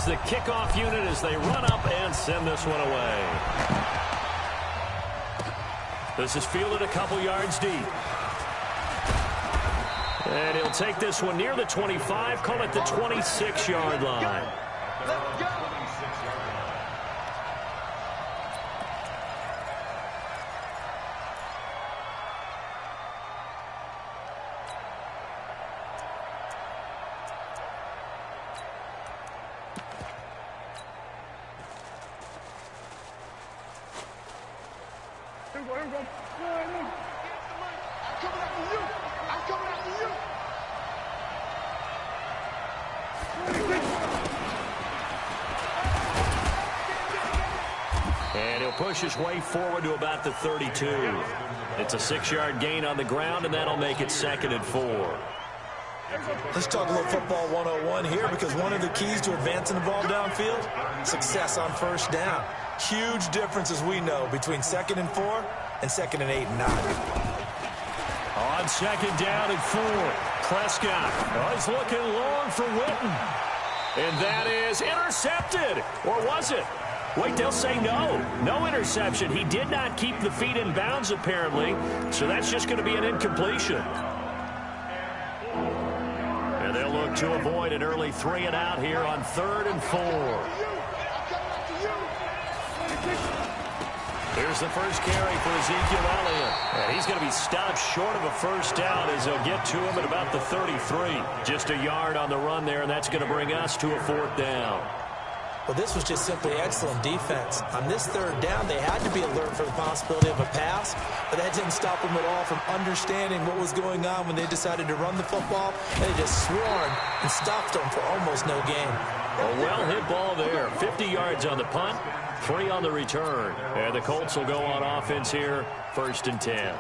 the kickoff unit as they run up and send this one away. This is fielded a couple yards deep. And he'll take this one near the 25, call it the 26-yard line. Let's go. And he'll push his way forward to about the 32. It's a 6-yard gain on the ground, and that'll make it 2nd and 4. Let's talk a little football 101 here, because one of the keys to advancing the ball downfield, success on first down. Huge difference, as we know, between 2nd and 4 and 2nd and 8 and 9. On 2nd down and 4, Prescott is looking long for Witten. And that is intercepted. Or was it? Wait, they'll say no. No interception. He did not keep the feet in bounds, apparently. So that's just going to be an incompletion. And they'll look to avoid an early 3-and-out here on 3rd and 4. Here's the first carry for Ezekiel Elliott. And he's going to be stopped short of a first down as they'll get to him at about the 33. Just a yard on the run there, and that's going to bring us to a 4th down. Well, this was just simply excellent defense. On this 3rd down, they had to be alert for the possibility of a pass, but that didn't stop them at all from understanding what was going on when they decided to run the football. They just swarmed and stopped them for almost no gain. A well-hit ball there. 50 yards on the punt, 3 on the return. And the Colts will go on offense here, 1st and 10.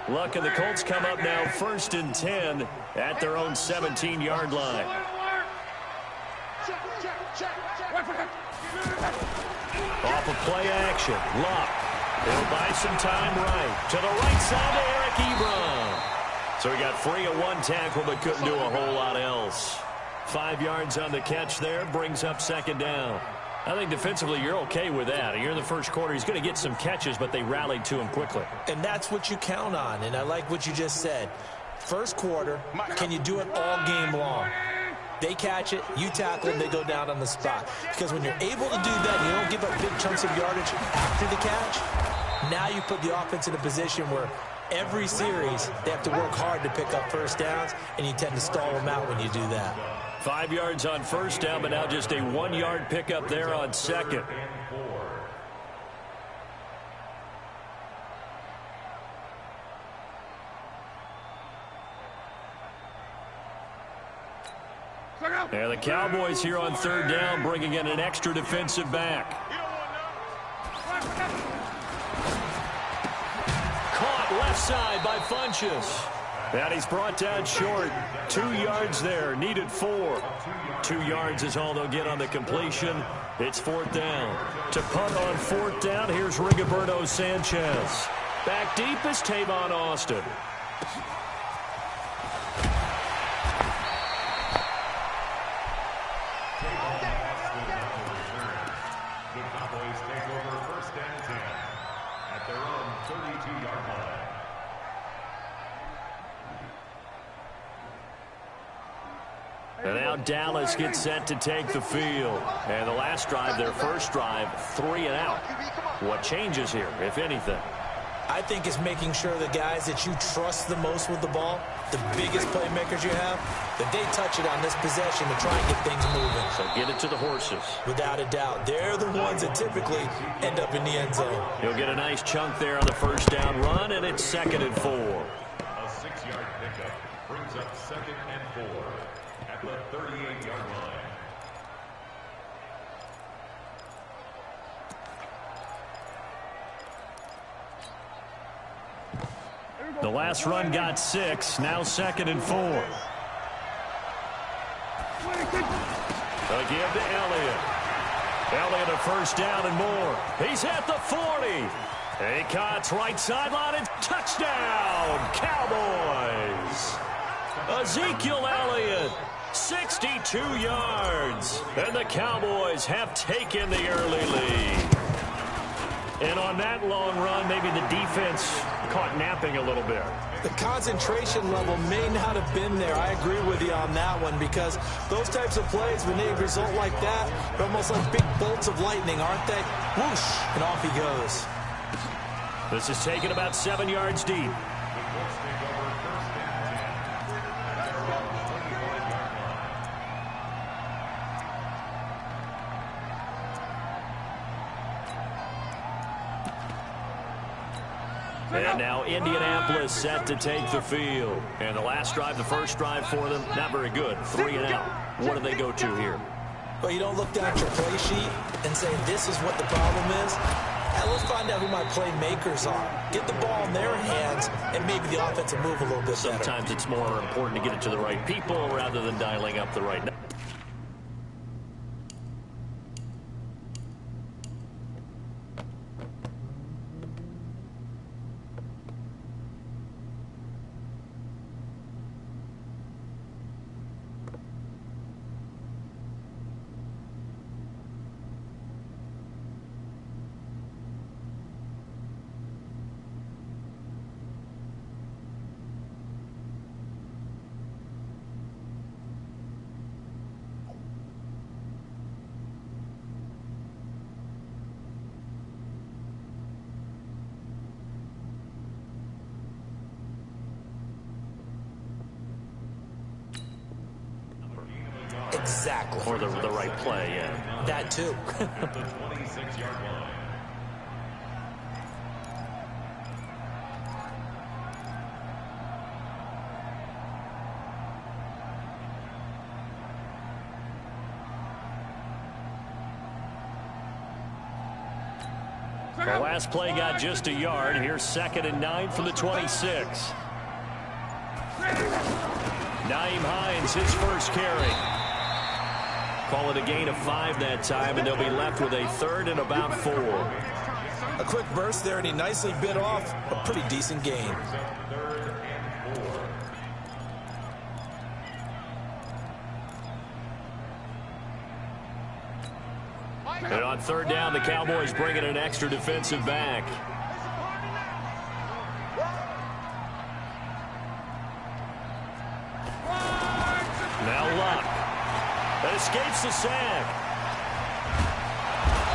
Luck and the Colts come up now, 1st and 10 at their own 17-yard line. Off of play action, Luck. He'll buy some time right. To the right side to Eric Ebron. So he got free of 1 tackle but couldn't do a whole lot else. 5 yards on the catch there, brings up 2nd down. I think defensively you're okay with that. You're in the first quarter. He's going to get some catches, but they rallied to him quickly. And that's what you count on, and I like what you just said. First quarter, can you do it all game long? They catch it, you tackle them, they go down on the spot. Because when you're able to do that, you don't give up big chunks of yardage after the catch. Now you put the offense in a position where every series they have to work hard to pick up first downs, and you tend to stall them out when you do that. 5 yards on first down, but now just a 1-yard pickup there on 2nd. And the Cowboys here on 3rd down, bringing in an extra defensive back. Caught left side by Funchess. And he's brought down short. 2 yards there, needed 4. 2 yards is all they'll get on the completion. It's 4th down. To punt on 4th down, here's Rigoberto Sanchez. Back deep is Tavon Austin. And now Dallas gets set to take the field. And the last drive, their first drive, 3-and-out. What changes here, if anything? I think it's making sure the guys that you trust the most with the ball, the biggest playmakers you have, that they touch it on this possession to try and get things moving. So get it to the horses. Without a doubt. They're the ones that typically end up in the end zone. He'll get a nice chunk there on the first down run, and it's 2nd and 4. A 6-yard pickup brings up 2nd and 4 at the 38-yard line. The last run got 6, now 2nd and 4. They'll give to Elliott. Elliott a first down and more. He's at the 40. He cuts right sideline and touchdown, Cowboys. Ezekiel Elliott 62 yards. And the Cowboys have taken the early lead. And on that long run, maybe the defense caught napping a little bit. The concentration level may not have been there. I agree with you on that one, because those types of plays, when they result like that, they're almost like big bolts of lightning, aren't they? Whoosh, and off he goes. This is taken about 7 yards deep. And now Indianapolis set to take the field. And the last drive, the first drive for them, not very good. 3 and out. What do they go to here? Well, you don't look down at your play sheet and say, this is what the problem is. Let's find out who my playmakers are. Get the ball in their hands, and maybe the offense will move a little bit better. Sometimes it's more important to get it to the right people rather than dialing up the right number. Exactly. Or the right play, yeah. That too. At the 26-yard line. The last play got just a yard. Here's 2nd and 9 from the 26. Nyheim Hines, his first carry. Call it a gain of 5 that time, and they'll be left with a 3rd and about 4. A quick burst there, and he nicely bit off a pretty decent gain. And on 3rd down, the Cowboys bring in an extra defensive back. Now Luck. That escapes the sack.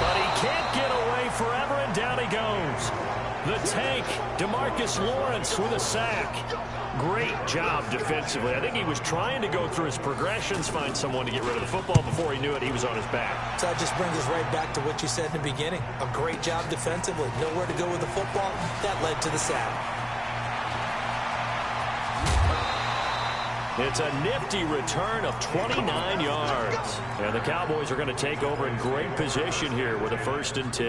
But he can't get away forever, and down he goes. The tank, DeMarcus Lawrence with a sack. Great job defensively. I think he was trying to go through his progressions, find someone to get rid of the football. Before he knew it, he was on his back. So that just brings us right back to what you said in the beginning. A great job defensively. Nowhere to go with the football. That led to the sack. It's a nifty return of 29 yards. And the Cowboys are going to take over in great position here with a 1st and 10.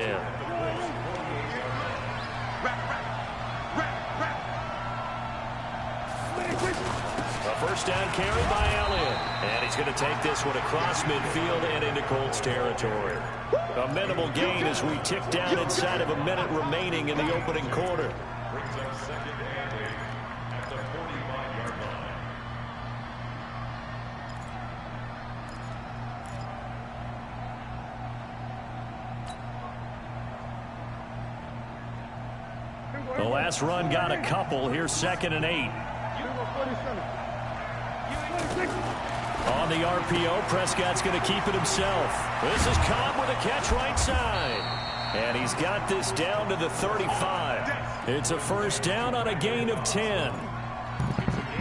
A first down carry by Elliott. And he's going to take this one across midfield and into Colts territory. A minimal gain as we tick down inside of a minute remaining in the opening quarter. Brings up 2nd and 8 at the 45-yard line. The last run got a couple. Here's 2nd and 8. On the RPO, Prescott's going to keep it himself. This is Cobb with a catch right side. And he's got this down to the 35. It's a 1st down on a gain of 10.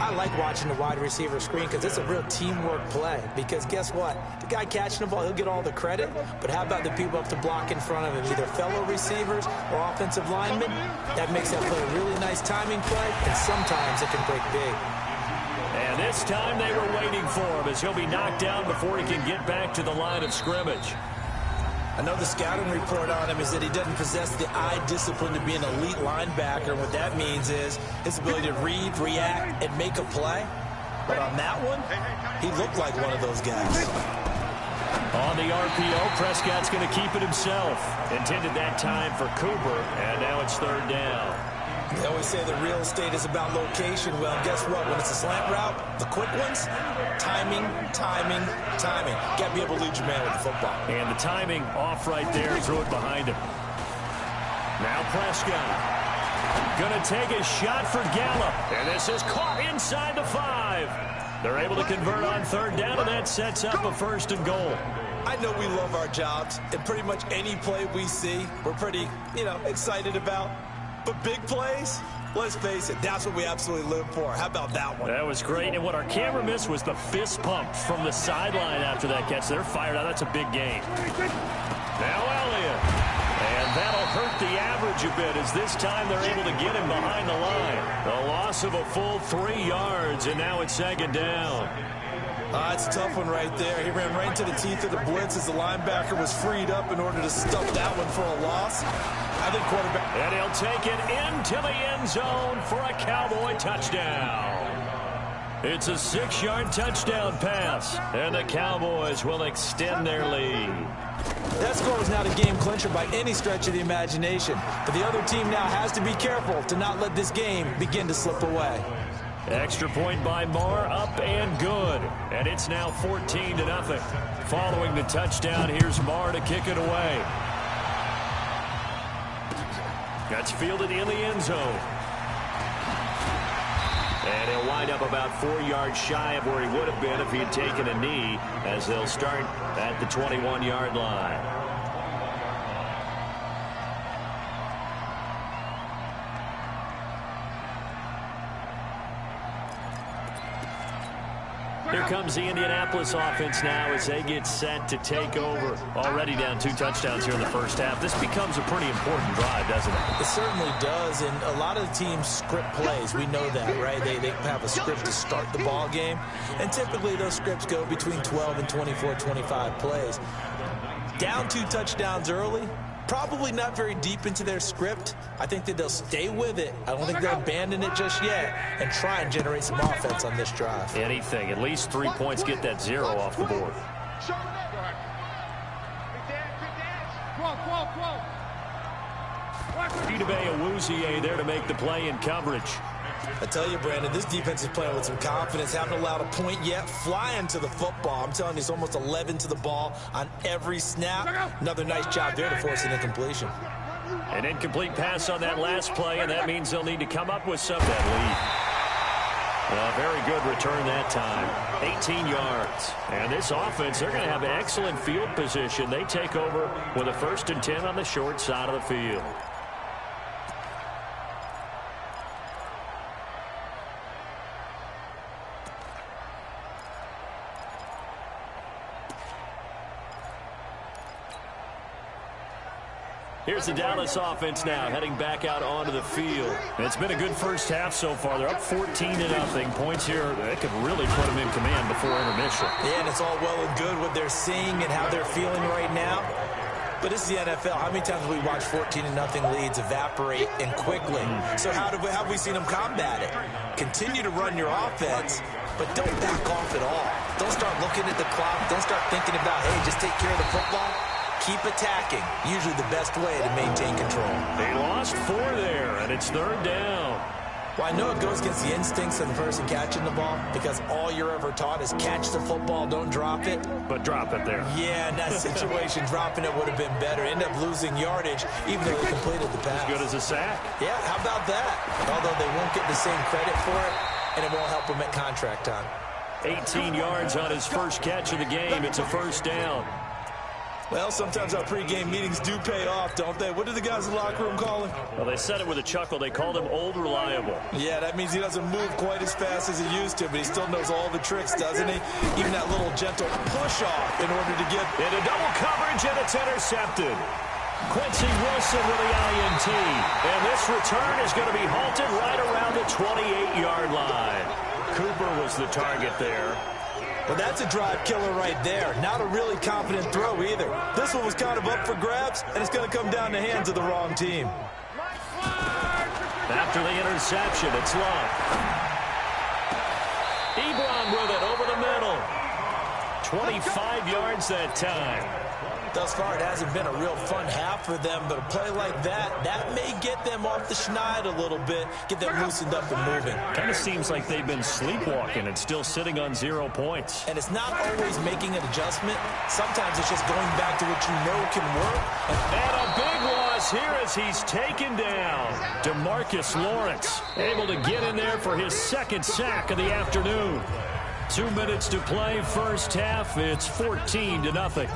I like watching the wide receiver screen because it's a real teamwork play. Because guess what? The guy catching the ball, he'll get all the credit. But how about the people up to block in front of him? Either fellow receivers or offensive linemen. That makes that play a really nice timing play. And sometimes it can break big. And this time they were waiting for him as he'll be knocked down before he can get back to the line of scrimmage. I know the scouting report on him is that he doesn't possess the eye discipline to be an elite linebacker. And what that means is his ability to read, react, and make a play. But on that one, he looked like one of those guys. On the RPO, Prescott's going to keep it himself. Intended that time for Cooper, and now it's 3rd down. They always say the real estate is about location. Well, guess what? When it's a slant route, the quick ones, timing, timing, timing. Got to be able to lead your man with the football. And the timing off right there. Throw it behind him. Now Prescott. Going to take a shot for Gallup. And this is caught inside the 5. They're able to convert on third down, and that sets up a 1st and goal. I know we love our jobs, and pretty much any play we see, we're pretty, excited about. But big plays, let's face it, that's what we absolutely live for. How about that one? That was great, and what our camera missed was the fist pump from the sideline after that catch. They're fired out. That's a big game. Now Elliott. And that'll hurt the average a bit as this time they're able to get him behind the line. A loss of a full 3 yards, and now it's 2nd down. It's a tough one right there. He ran right into the teeth of the blitz as the linebacker was freed up in order to stuff that one for a loss. I think quarterback... And he'll take it into the end zone for a Cowboy touchdown. It's a 6-yard touchdown pass, and the Cowboys will extend their lead. That score was not a game clincher by any stretch of the imagination, but the other team now has to be careful to not let this game begin to slip away. Extra point by Moore, up and good. And it's now 14-0. Following the touchdown, here's Moore to kick it away. That's fielded in the end zone. And he'll wind up about 4 yards shy of where he would have been if he had taken a knee, as they'll start at the 21-yard line. Here comes the Indianapolis offense now as they get set to take over. Already down 2 touchdowns here in the first half. This becomes a pretty important drive, doesn't it? It certainly does, and a lot of the teams script plays. We know that, right? They have a script to start the ball game, and typically those scripts go between 12 and 24, 25 plays. Down 2 touchdowns early, probably not very deep into their script. I think that they'll stay with it. I don't think they'll abandon it just yet and try and generate some offense on this drive. Anything. At least 3 points, get that 0 off the board. Chidobe Awuzie there to make the play in coverage. I tell you, Brandon, this defense is playing with some confidence. Haven't allowed a point yet. Flying to the football. I'm telling you, it's almost 11 to the ball on every snap. Another nice job there to force an incompletion. An incomplete pass on that last play, and that means they'll need to come up with some that lead. A very good return that time. 18 yards. And this offense, they're going to have an excellent field position. They take over with a 1st and 10 on the short side of the field. Here's the Dallas offense now, heading back out onto the field. It's been a good first half so far. They're up 14-0. Points here, they could really put them in command before intermission. Yeah, and it's all well and good what they're seeing and how they're feeling right now. But this is the NFL. How many times have we watched 14-0 leads evaporate and quickly? So how have we seen them combat it? Continue to run your offense, but don't back off at all. Don't start looking at the clock. Don't start thinking about, hey, just take care of the football. Keep attacking. Usually the best way to maintain control. They lost 4 there, and it's 3rd down. Well, I know it goes against the instincts of the person catching the ball because all you're ever taught is catch the football, don't drop it. But drop it there. Yeah, in that situation, dropping it would have been better. End up losing yardage, even though they completed the pass. As good as a sack. Yeah, how about that? Although they won't get the same credit for it, and it won't help them at contract time. 18 yards on his first catch of the game. It's a 1st down. Well, sometimes our pregame meetings do pay off, don't they? What do the guys in the locker room call him? Well, they said it with a chuckle. They called him Old Reliable. Yeah, that means he doesn't move quite as fast as he used to, but he still knows all the tricks, doesn't he? Even that little gentle push-off in order to get... Into double coverage, and it's intercepted. Quincy Wilson with the INT. And this return is going to be halted right around the 28-yard line. Cooper was the target there. Well, that's a drive killer right there. Not a really confident throw either. This one was kind of up for grabs, and it's going to come down the hands of the wrong team. After the interception, it's Love. Ebron with it over the middle. 25 yards that time. Thus far, it hasn't been a real fun half for them, but a play like that may get them off the schneid a little bit, get them loosened up and moving. Kind of seems like they've been sleepwalking and still sitting on 0 points. And it's not always making an adjustment. Sometimes it's just going back to what you know can work. And a big loss here as he's taken down. DeMarcus Lawrence able to get in there for his second sack of the afternoon. 2 minutes to play, first half. It's 14-0.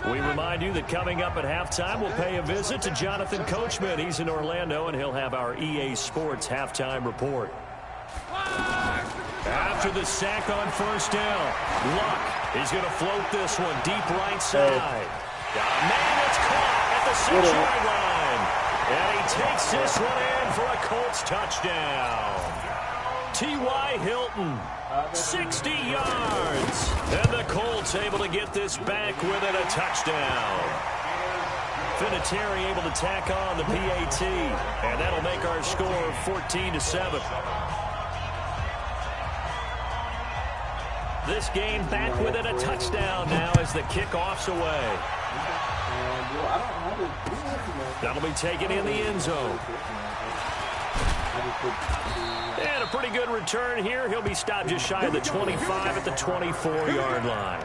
We remind you that coming up at halftime, we'll pay a visit to Jonathan Coachman. He's in Orlando, and he'll have our EA Sports halftime report. After the sack on first down, Luck is going to float this one deep right side. Man, it's caught at the 6-yard line. And he takes this one in for a Colts touchdown. T.Y. Hilton, 60 yards. And the Colts able to get this back within a touchdown. Vinatieri able to tack on the PAT. And that'll make our score 14-7. This game back within a touchdown now as the kickoff's away. That'll be taken in the end zone. And a pretty good return here. He'll be stopped just shy of the 25 at the 24-yard line.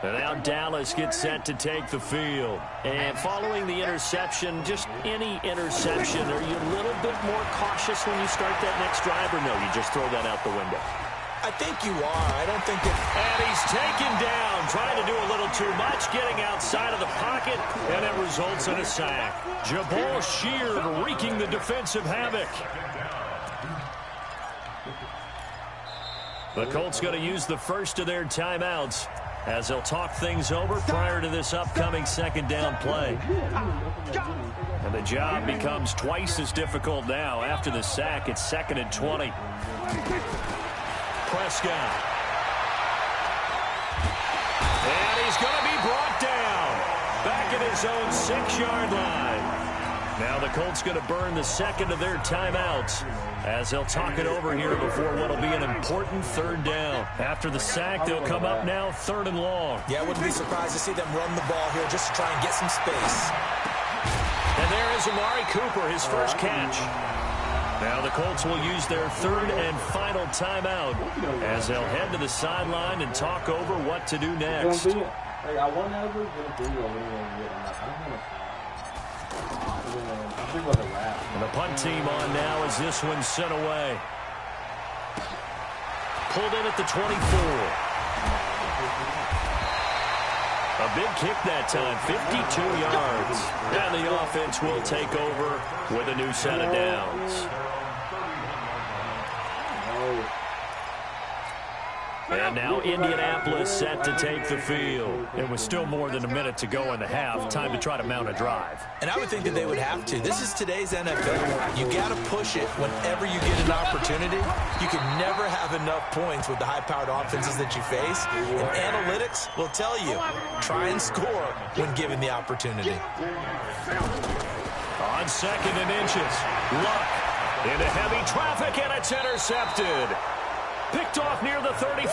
And now Dallas gets set to take the field. And following the interception, just any interception, are you a little bit more cautious when you start that next drive, or no, you just throw that out the window? I think you are. I don't think that... And he's taken down, trying to do a little too much, getting outside of the pocket, and it results in a sack. Jabal Sheard wreaking the defensive havoc. The Colts going to use the first of their timeouts as they'll talk things over prior to this upcoming second down play. And the job becomes twice as difficult now. After the sack, it's 2nd and 20. Prescott. And he's going to be brought down. Back at his own 6-yard line. Now the Colts going to burn the second of their timeouts as they'll talk it over here before what will be an important third down. After the sack, they'll come up now 3rd and long. Yeah, I wouldn't be surprised to see them run the ball here just to try and get some space. And there is Amari Cooper, his first catch. Now the Colts will use their 3rd and final timeout as they'll head to the sideline and talk over what to do next. And the punt team on now as this one's sent away. Pulled in at the 24. A big kick that time, 52 yards. And the offense will take over with a new set of downs. And now Indianapolis set to take the field. It was still more than a minute to go in the half. Time to try to mount a drive. And I would think that they would have to. This is today's NFL. You got to push it whenever you get an opportunity. You can never have enough points with the high-powered offenses that you face. And analytics will tell you, try and score when given the opportunity. On 2nd and inches, Luck into heavy traffic, and it's intercepted. Picked off near the 34.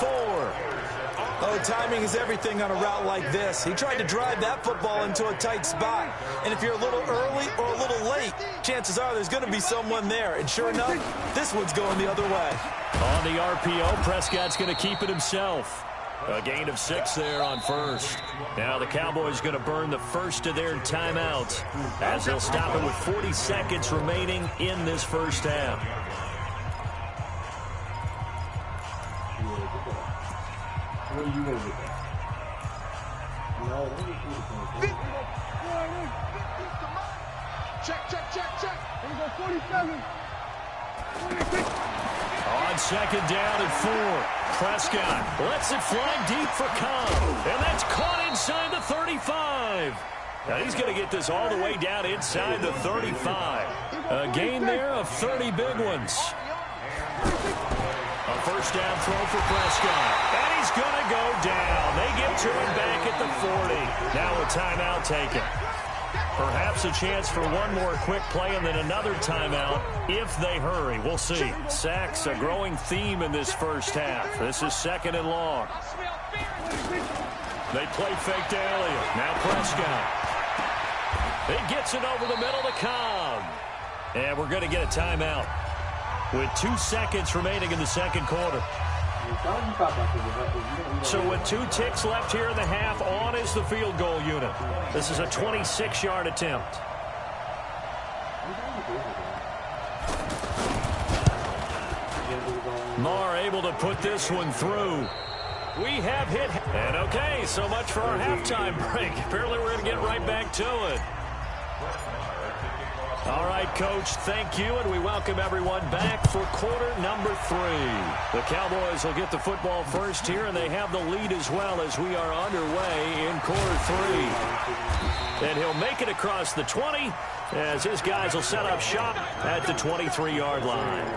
Oh, timing is everything on a route like this. He tried to drive that football into a tight spot. And if you're a little early or a little late, chances are there's going to be someone there. And sure enough, this one's going the other way. On the RPO, Prescott's going to keep it himself. A gain of 6 there on first. Now the Cowboys going to burn the first of their timeouts as they'll stop it with 40 seconds remaining in this first half. Check. Here we go, 47. On 2nd down and 4. Prescott lets it fly deep for Cobb. And that's caught inside the 35. Now he's going to get this all the way down inside the 35. A gain there of 30 big ones. A first down throw for Prescott. And he's going to go down. They get to him back at the 40. Now a timeout taken. Perhaps a chance for one more quick play and then another timeout if they hurry. We'll see. Sacks, a growing theme in this first half. This is 2nd and long. They play fake to Elliott. Now Prescott. He gets it over the middle to Cobb. And we're going to get a timeout with 2 seconds remaining in the second quarter. So with 2 ticks left here in the half, on is the field goal unit. This is a 26-yard attempt. Marr able to put this one through. We have hit. And okay, so much for our halftime break. Apparently we're going to get right back to it. All right, Coach, thank you, and we welcome everyone back for quarter number 3. The Cowboys will get the football first here, and they have the lead as well as we are underway in quarter 3. And he'll make it across the 20 as his guys will set up shop at the 23-yard line.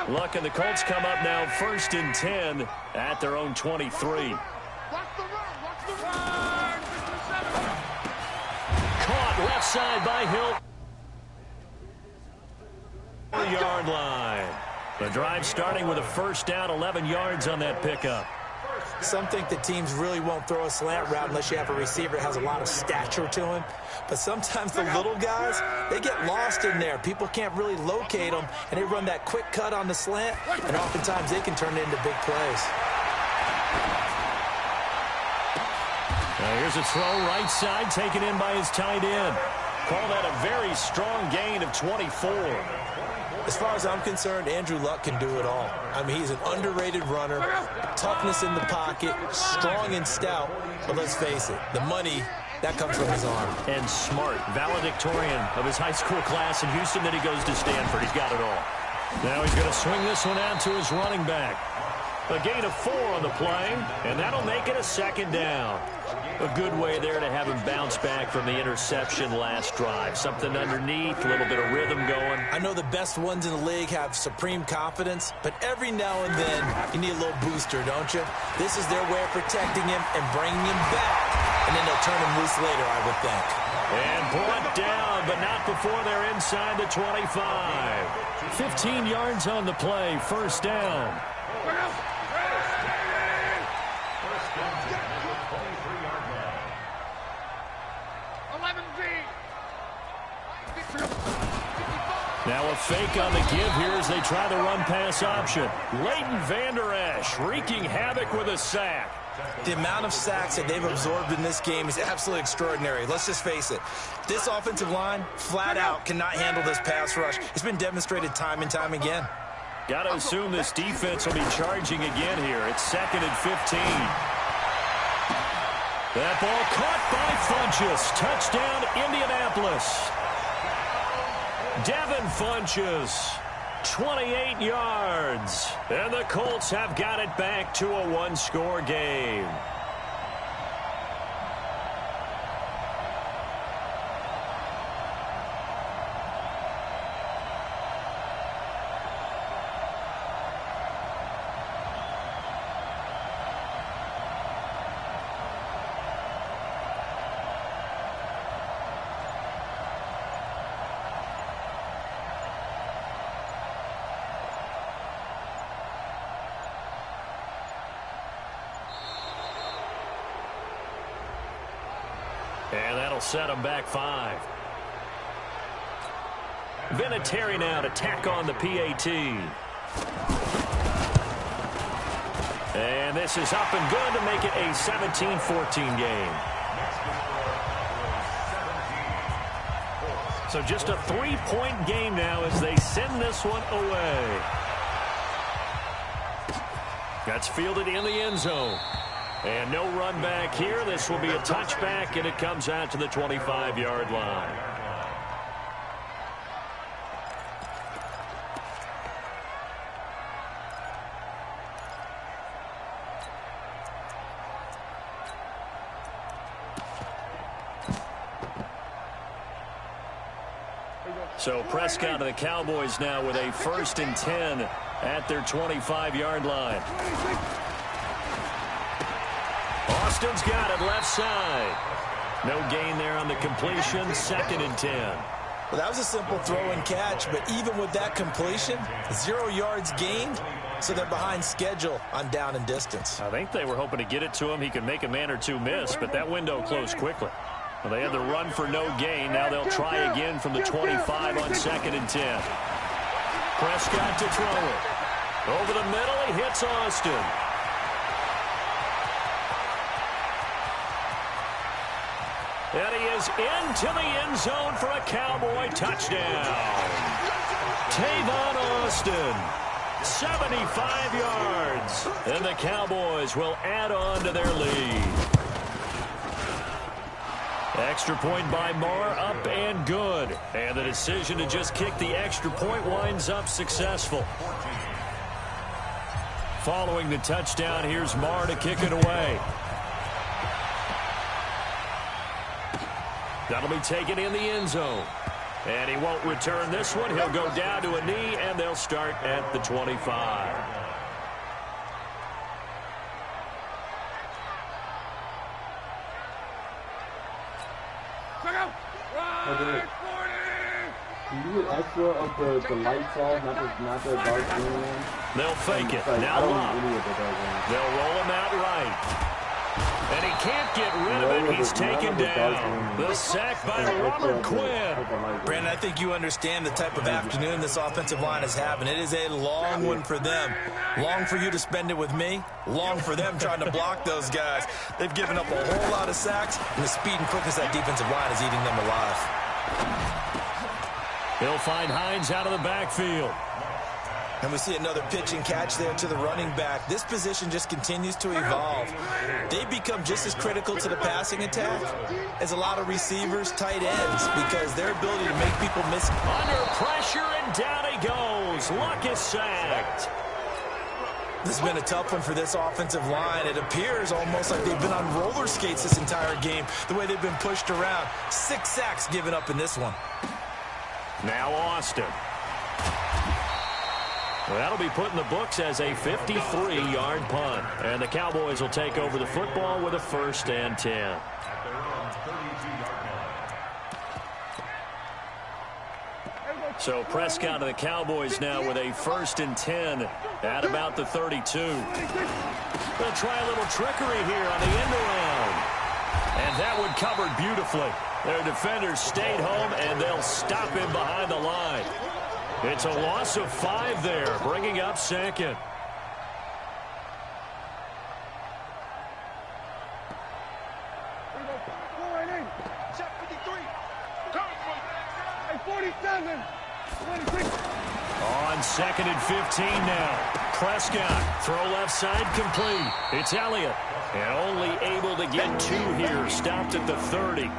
Luck and the Colts come up now 1st and 10 at their own 23. Caught left side by Hill. 4-yard line. The drive starting with a first down, 11 yards on that pickup. Some think the teams really won't throw a slant route unless you have a receiver that has a lot of stature to him. But sometimes the little guys, they get lost in there. People can't really locate them, and they run that quick cut on the slant, and oftentimes they can turn it into big plays. Now here's a throw right side taken in by his tight end. Call that a very strong gain of 24. As far as I'm concerned, Andrew Luck can do it all. I mean, he's an underrated runner, toughness in the pocket, strong and stout. But let's face it, the money, that comes from his arm. And smart, valedictorian of his high school class in Houston. Then he goes to Stanford. He's got it all. Now he's going to swing this one out to his running back. A gain of 4 on the play, and that'll make it a 2nd down. A good way there to have him bounce back from the interception last drive. Something underneath, a little bit of rhythm going. I know the best ones in the league have supreme confidence, but every now and then you need a little booster, don't you? This is their way of protecting him and bringing him back, and then they'll turn him loose later, I would think. And brought down, but not before they're inside the 25. 15 yards on the play, first down. Now a fake on the give here as they try the run-pass option. Leighton Vander Esch wreaking havoc with a sack. The amount of sacks that they've absorbed in this game is absolutely extraordinary. Let's just face it. This offensive line, flat out, cannot handle this pass rush. It's been demonstrated time and time again. Got to assume this defense will be charging again here. It's 2nd and 15. That ball caught by Funchess. Touchdown, Indianapolis. Devin Funchess, 28 yards. And the Colts have got it back to a 1-score game. And that'll set them back 5. Vinatieri now to tack on the PAT. And this is up and good to make it a 17-14 game. So just a 3-point game now as they send this one away. That's fielded in the end zone. And no run back here. This will be a touchback, and it comes out to the 25-yard line. So Prescott and the Cowboys now with a 1st and 10 at their 25-yard line. Austin's got it left side. No gain there on the completion. 2nd and 10. Well, that was a simple throw and catch, but even with that completion, 0 yards gained, so they're behind schedule on down and distance. I think they were hoping to get it to him. He could make a man or two miss, but that window closed quickly. Well, they had the run for no gain. Now they'll try again from the 25 on 2nd and 10. Prescott to throw it. Over the middle, he hits Austin. And he is into the end zone for a Cowboy touchdown. Tavon Austin, 75 yards. And the Cowboys will add on to their lead. Extra point by Marr, up and good. And the decision to just kick the extra point winds up successful. Following the touchdown, here's Marr to kick it away. That'll be taken in the end zone. And he won't return this one. He'll go down to a knee, and they'll start at the 25. Can you get extra of the lights off, not the dark green one? They'll fake it. Now Love. They'll roll him out right. And he can't get rid of it. He's taken down. The sack by Robert Quinn. Brandon, I think you understand the type of afternoon this offensive line is having. It is a long one for them. Long for you to spend it with me. Long for them trying to block those guys. They've given up a whole lot of sacks, and the speed and quickness of that defensive line is eating them alive. He'll find Hines out of the backfield. And we see another pitch and catch there to the running back. This position just continues to evolve. They become just as critical to the passing attack as a lot of receivers, tight ends, because their ability to make people miss. Under pressure, and down he goes. Luck is sacked. This has been a tough one for this offensive line. It appears almost like they've been on roller skates this entire game, the way they've been pushed around. 6 sacks given up in this one. Now Austin. Well, that'll be put in the books as a 53-yard punt. And the Cowboys will take over the football with a 1st and 10. So Prescott and the Cowboys now with a 1st and 10 at about the 32. They'll try a little trickery here on the end around. And that one covered beautifully. Their defenders stayed home, and they'll stop him behind the line. It's a loss of 5 there, bringing up 2nd. On 2nd and 15 now. Prescott, throw left side complete. It's Elliott, and only able to get 2 here, stopped at the 30.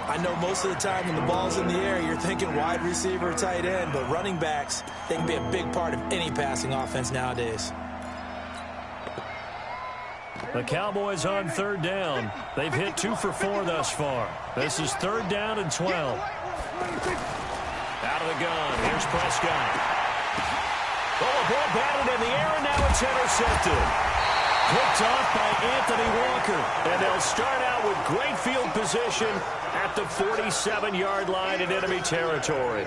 I know most of the time when the ball's in the air, you're thinking wide receiver, tight end, but running backs, they can be a big part of any passing offense nowadays. The Cowboys on 3rd down. They've hit 2 for 4 thus far. This is 3rd down and 12. Out of the gun. Here's Prescott. Oh, a ball batted in the air, and now it's intercepted. Picked off by Anthony Walker. And they'll start out with great field position at the 47-yard line in enemy territory.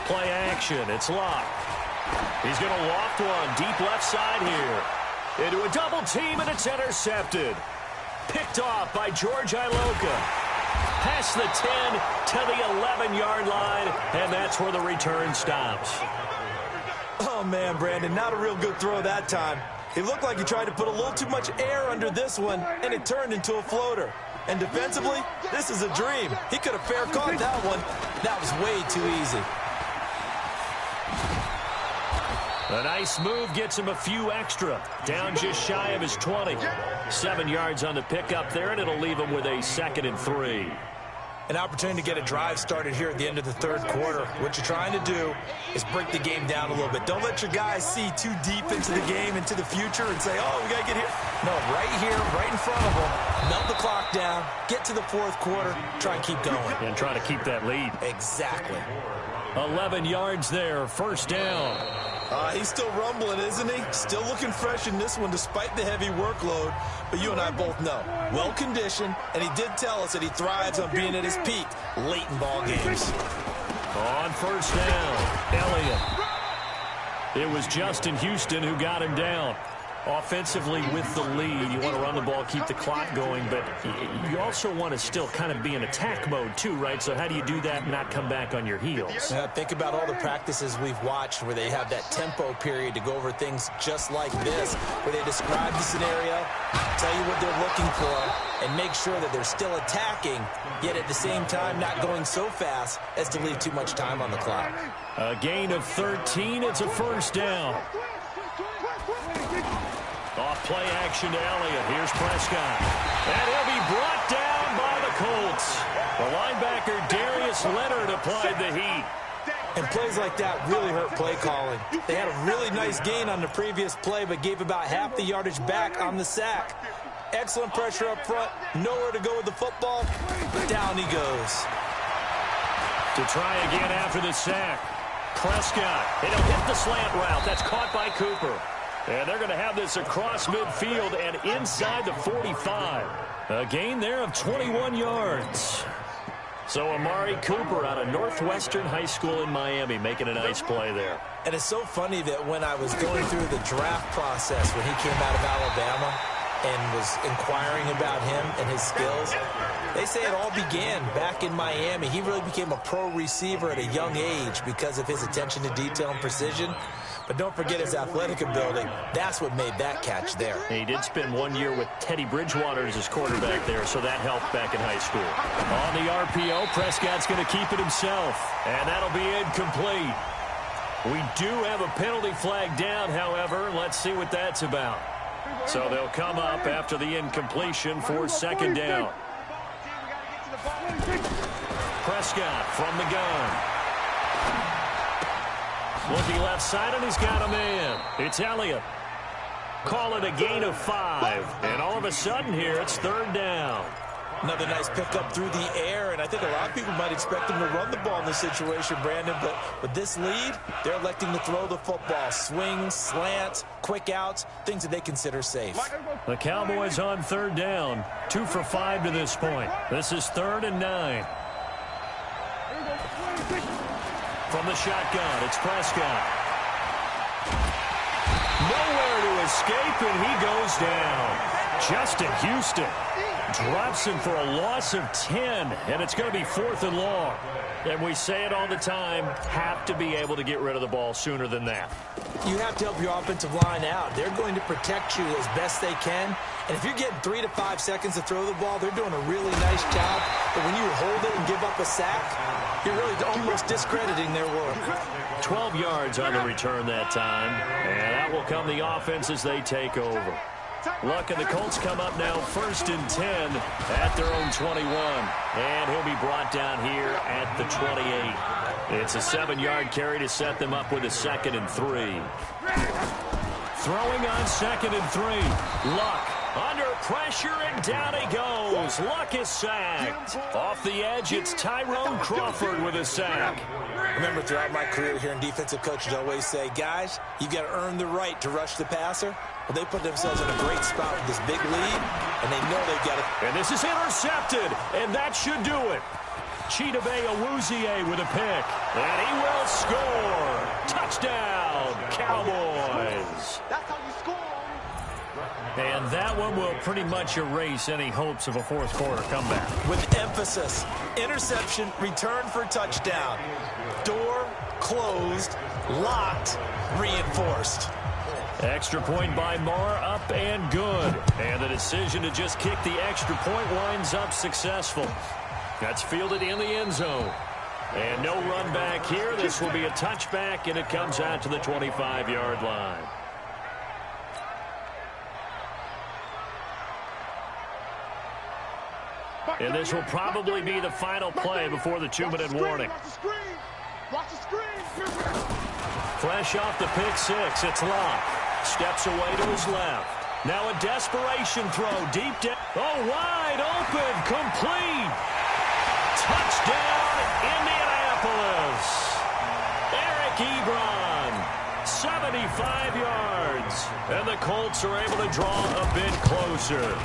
Play action. It's Locke. He's going to loft one deep left side here. Into a double team, and it's intercepted. Picked off by George Iloka. Past the 10 to the 11-yard line, and that's where the return stops. Oh, man, Brandon, not a real good throw that time. It looked like he tried to put a little too much air under this one, and it turned into a floater. And defensively, this is a dream. He could have fair caught that one. That was way too easy. A nice move gets him a few extra. Down just shy of his 20. 7 yards on the pickup there, and it'll leave him with a 2nd and 3. an opportunity to get a drive started here at the end of the third quarter. What you're trying to do is break the game down a little bit. Don't let your guys see too deep into the game, into the future, and say, oh, we got to get here. No, right here, right in front of them, melt the clock down, get to the fourth quarter, try and keep going. And try to keep that lead. Exactly. 11 yards there, first down. He's still rumbling, isn't he? Still looking fresh in this one despite the heavy workload. But you and I both know, well-conditioned, and he did tell us that he thrives on being at his peak late in ball games. On first down, Elliott. It was Justin Houston who got him down. Offensively with the lead, you want to run the ball, keep the clock going, but you also want to still kind of be in attack mode too, right? So how do you do that and not come back on your heels? Think about all the practices we've watched where they have that tempo period to go over things just like this, where they describe the scenario, tell you what they're looking for, and make sure that they're still attacking, yet at the same time not going so fast as to leave too much time on the clock. A gain of 13, it's a first down. Off play action to Elliott. Here's Prescott. And he'll be brought down by the Colts. The linebacker Darius Leonard applied the heat. And plays like that really hurt play calling. They had a really nice gain on the previous play, but gave about half the yardage back on the sack. Excellent pressure up front. Nowhere to go with the football. But down he goes. To try again after the sack. Prescott. And he'll hit the slant route. That's caught by Cooper. And they're going to have this across midfield and inside the 45. A gain there of 21 yards. So Amari Cooper out of Northwestern High School in Miami making a nice play there. And it's so funny that when I was going through the draft process when he came out of Alabama and was inquiring about him and his skills, they say it all began back in Miami. He really became a pro receiver at a young age because of his attention to detail and precision. But don't forget his athletic ability. That's what made that catch there. He did spend 1 year with Teddy Bridgewater as his quarterback there, so that helped back in high school. On the RPO, Prescott's going to keep it himself, and that'll be incomplete. We do have a penalty flag down, however. Let's see what that's about. So they'll come up after the incompletion for second down. Prescott from the gun. Looking left side, and he's got a man. It's Elliott. Call it a gain of 5. And all of a sudden here, it's third down. Another nice pickup through the air, and I think a lot of people might expect him to run the ball in this situation, Brandon. But with this lead, they're electing to throw the football. Swings, slants, quick outs, things that they consider safe. The Cowboys on third down. 2 for 5 to this point. This is 3rd and 9. From the shotgun, it's Prescott. Nowhere to escape, and he goes down. Justin Houston drops him for a loss of 10, and it's going to be 4th and long. And we say it all the time, have to be able to get rid of the ball sooner than that. You have to help your offensive line out. They're going to protect you as best they can. And if you're getting 3 to 5 seconds to throw the ball, they're doing a really nice job. But when you hold it and give up a sack, you're really almost discrediting their work. 12 yards on the return that time. And that will come the offense as they take over. Luck and the Colts come up now 1st and 10 at their own 21. And he'll be brought down here at the 28. It's a 7-yard carry to set them up with a 2nd and 3. Throwing on 2nd and 3. Luck. Under pressure, and down he goes. Luck is sacked. Off the edge, it's Tyrone Crawford with a sack. Remember, throughout my career here in defensive coaches, I always say, guys, you've got to earn the right to rush the passer. Well, they put themselves in a great spot with this big lead, and they know they've got to. And this is intercepted, and that should do it. Chidobe Awuzie with a pick, and he will score. Touchdown, Cowboys. That's how you score. And that one will pretty much erase any hopes of a fourth quarter comeback. With emphasis, interception, return for touchdown. Door closed, locked, reinforced. Extra point by Marr, up and good. And the decision to just kick the extra point winds up successful. That's fielded in the end zone. And no run back here. This will be a touchback, and it comes out to the 25-yard line. And this will probably be the final play before the 2-minute warning. Watch the screen. Fresh off the pick six, it's Locke. Steps away to his left. Now a desperation throw deep down. Oh, wide open, complete. Touchdown, Indianapolis. Eric Ebron, 75 yards. And the Colts are able to draw a bit closer.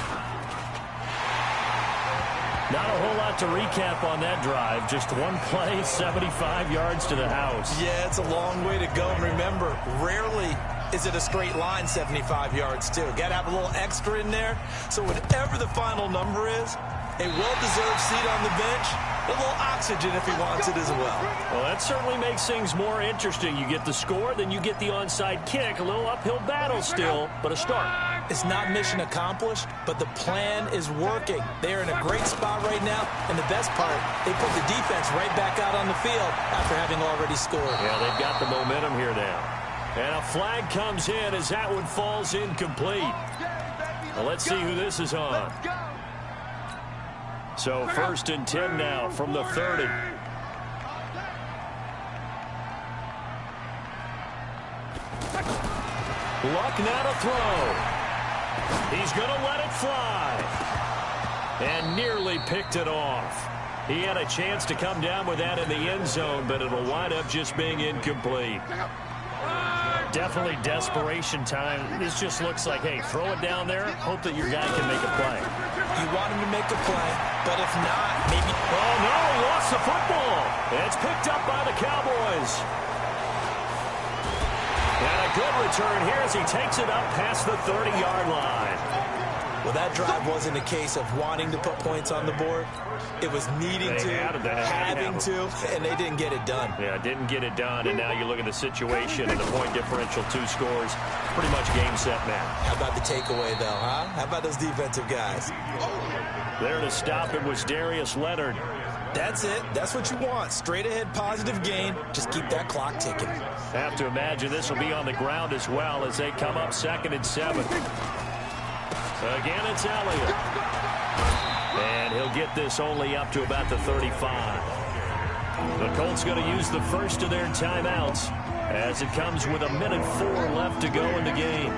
Not a whole lot to recap on that drive. Just one play, 75 yards to the house. Yeah, it's a long way to go. And remember, rarely is it a straight line 75 yards, too. Got to have a little extra in there. So whatever the final number is, a well-deserved seat on the bench, a little oxygen if he wants it as well. Well, that certainly makes things more interesting. You get the score, then you get the onside kick. A little uphill battle still, but a start. It's not mission accomplished, but the plan is working. They're in a great spot right now, and the best part, they put the defense right back out on the field after having already scored. Yeah, they've got the momentum here now. And a flag comes in as that one falls incomplete. Well, let's see who this is on. So 1st and 10 now from the 30. Luck now to throw. He's going to let it fly. And nearly picked it off. He had a chance to come down with that in the end zone, but it'll wind up just being incomplete. Definitely desperation time. This just looks like, hey, throw it down there, hope that your guy can make a play. You want him to make a play, but if not, maybe... Oh, no, he lost the football. It's picked up by the Cowboys. And a good return here as he takes it up past the 30-yard line. Well, that drive wasn't a case of wanting to put points on the board. It was needing to, having to, and they didn't get it done. Yeah, didn't get it done, and now you look at the situation and the point differential, 2 scores, pretty much game, set, match. How about the takeaway, though, huh? How about those defensive guys? There to stop it was Darius Leonard. That's it. That's what you want. Straight ahead positive gain. Just keep that clock ticking. Have to imagine this will be on the ground as well as they come up 2nd and 7. Again, it's Elliott. And he'll get this only up to about the 35. The Colts going to use the first of their timeouts as it comes with 1:04 left to go in the game.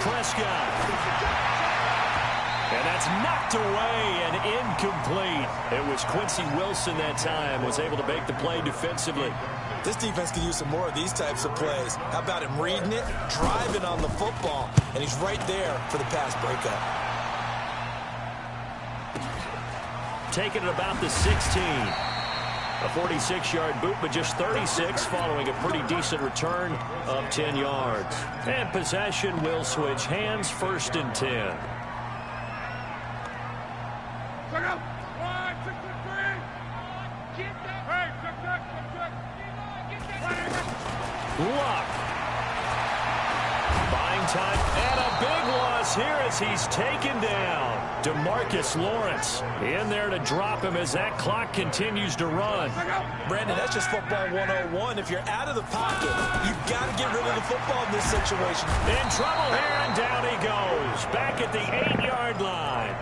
Prescott. And that's knocked away and incomplete. It was Quincy Wilson that time, was able to make the play defensively. This defense could use some more of these types of plays. How about him reading it, driving on the football, and he's right there for the pass breakup. Taking it about the 16. A 46-yard boot, but just 36 following a pretty decent return of 10 yards. And possession will switch hands, 1st and 10. Luck. Buying time and a big loss here as he's taken down. DeMarcus Lawrence in there to drop him as that clock continues to run. Brandon, that's just football 101. If you're out of the pocket, you've got to get rid of the football in this situation. In trouble here, and down he goes. Back at the 8-yard line.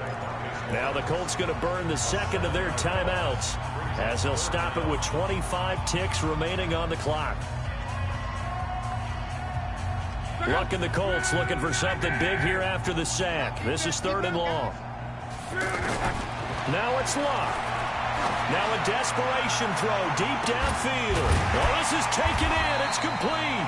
Now the Colts going to burn the 2nd of their timeouts as they'll stop it with 25 ticks remaining on the clock. Luck and the Colts looking for something big here after the sack. This is 3rd and long. Now it's Luck. Now a desperation throw deep downfield. Well, this is taken in. It's complete.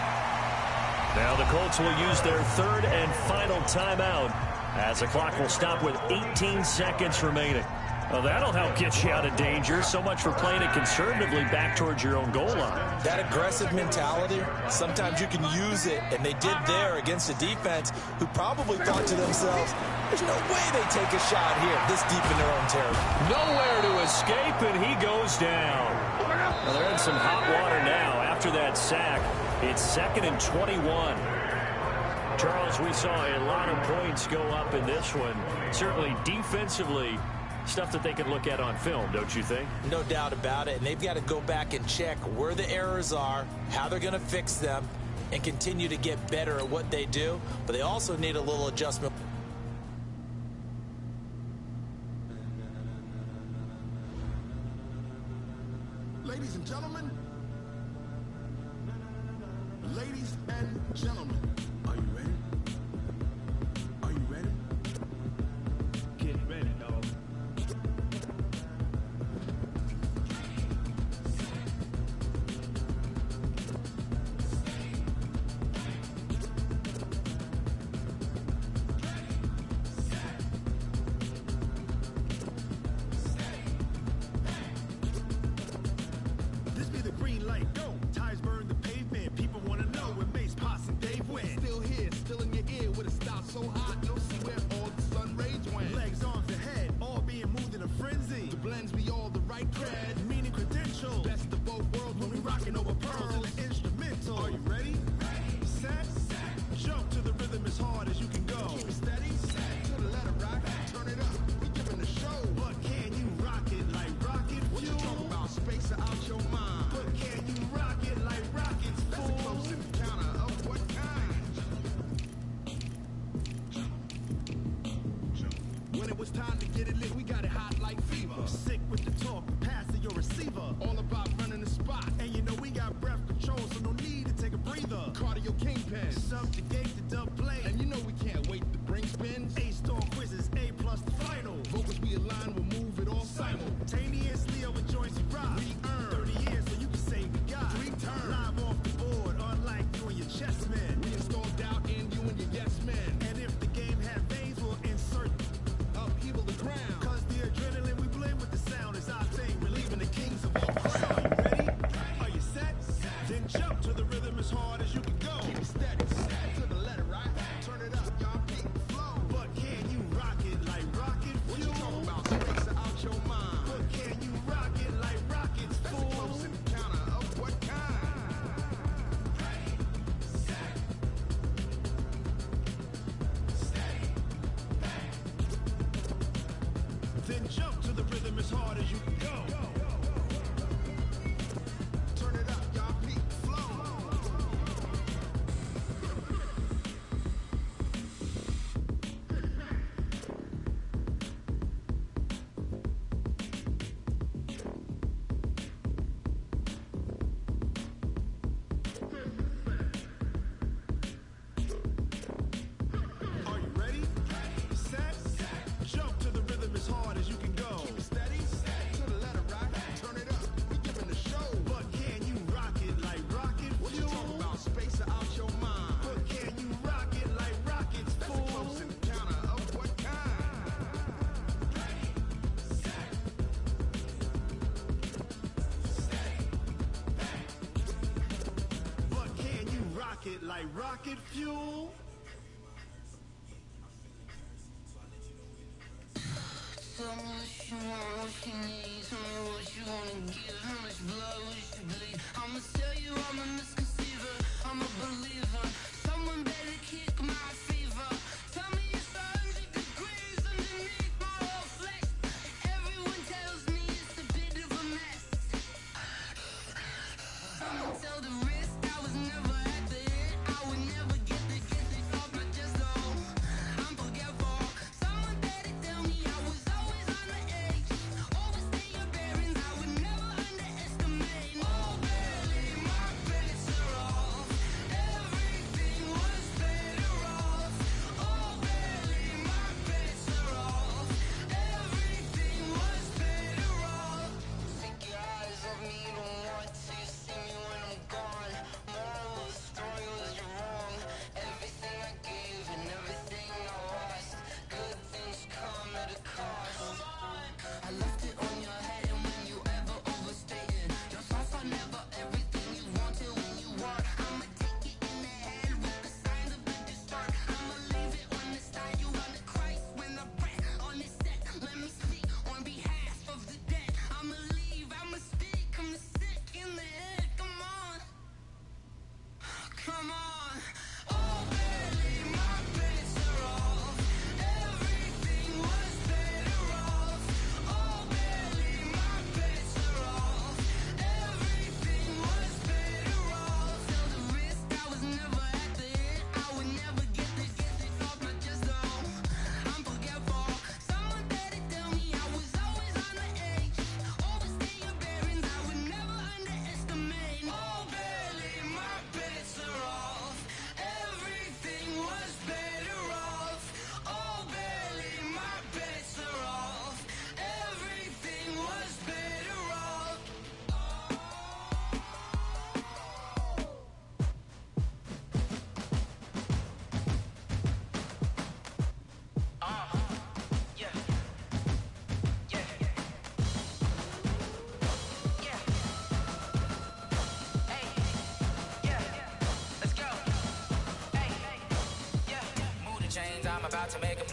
Now the Colts will use their 3rd and final timeout as the clock will stop with 18 seconds remaining. Well, that'll help get you out of danger. So much for playing it conservatively back towards your own goal line. That aggressive mentality, sometimes you can use it, and they did there against a defense who probably thought to themselves, there's no way they take a shot here this deep in their own territory. Nowhere to escape, and he goes down. Well, they're in some hot water now after that sack. It's 2nd and 21. Charles, we saw a lot of points go up in this one. Certainly defensively, Stuff that they can look at on film, don't you think? No doubt about it. And they've got to go back and check where the errors are, how they're going to fix them, and continue to get better at what they do. But they also need a little adjustment. Ladies and gentlemen, ladies and gentlemen, are you ready? Are you ready? Get ready, dog. This be the green light, go. Tires burn the pavement. People wanna know where Mace, Posse, and Dave went. Still here, still in your ear with a style so hot, you'll see where all the sun rays went. Legs, arms, and head, all being moved in a frenzy. The blends be all the right cred, meaning credentials. Best of both worlds when we rocking over pearls in the instrumental. Are you ready? Set, jump to the rhythm as hard as you can go. Keep it steady, to the letter rock, turn it up. We giving the show, but can you rock it like rocket fuel? What you talking about? Space out your mind. But can you rock it like rockets? That's a close encounter of what kind? When it was time to get it lit, we got it hot like fever. Sick with the talk, pass to your receiver. All about running the spot. And you know we got breath control, so no need to take a breather. Cardio kingpin, subjugate the dub play. And you know we can't wait to bring spins. A-star quizzes, A+ the final. Vocals we align, we'll move it all simultaneously over joints we rock. We earn 30 years, so you can say we got 3 turns. Live off the board, unlike you and your chess men. We install doubt in you and your yes men. And if the game had veins, we'll insert upheaval the ground. Cause the adrenaline we blend with the sound is our thing. Relieving the kings of all crown. Are you ready? Are you set? Then jump to the rhythm as hard as you can go. Keep it steady, to the letter right. Turn it up, y'all beat the flow. But can you rock it like rocket fuel? What you talking about? Space out your mind. But can you rock it like rockets, fool? That's a close encounter of what kind? Then jump to the rhythm as hard as you can go. Turn it up, y'all beat the flow. Are you ready? Set, jump to the rhythm as hard as you can go. Keep it steady, to the letter right. Turn it up, we giving the show. But can you rock it like rocket fuel? What you talking about? Space out your mind. But can you rock it like rockets, fool? That's a close encounter of what kind? But can you rock it like rocket fuel? Tell me what you want, what you need. Tell me what you wanna give. How much blood would you bleed? I'ma tell you I'm a misconceiver. I'm a believer. Someone better kick my fever. Tell me it's 100 degrees underneath my whole flesh. Everyone tells me it's a bit of a mess. Someone tell the risk I was never at the end. I would never get the off my chest though. I'm forgetful. Someone better tell me I was always on the edge. Overstay your bearings, I would never underestimate. Oh, barely, my credits are off. Everything was better off.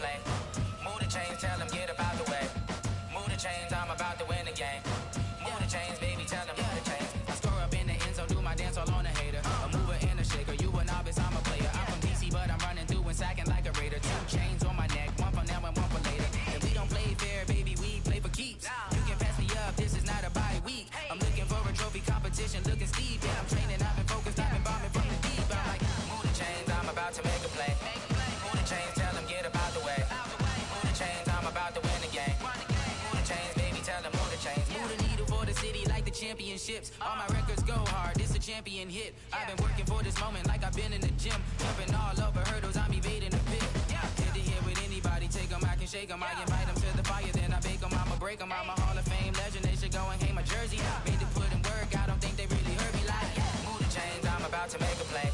play. Move the chains, tell them get up out the way. Move the chains, I'm about to win the game. Move the chains, baby, tell them move the chains. I score up in the end zone, do my dance all on a hater. A mover and a shaker, you a novice, I'm a player. I'm from DC, but I'm running through and sacking like a raider. 2 chains on my neck, one for now and one for later. And we don't play fair, baby, we play for keeps. You can pass me up, this is not a bye week. I'm looking for a trophy competition, looking steep. Yeah, I'm training, I've been focused, I've been bombing from the deep. I'm like, move the chains, I'm about to make a play. Move the chains, tell them get up out the way. Move the chains, I'm about to win the game. Move the chains, baby, tell them move the chains. Move the needle for the city like the championships. All my records go hard, this a champion hit. I've been working for this moment like I've been in the gym. Jumping all over hurdles, I'm evading the pit. Hit to hit with anybody, take them, I can shake them. I invite them to the fire, then I bake them, I'ma break them. I'm a Hall of Fame legend, they should go and hang my jersey. Made to put in work, I don't think they really heard me like, move the chains, I'm about to make a play.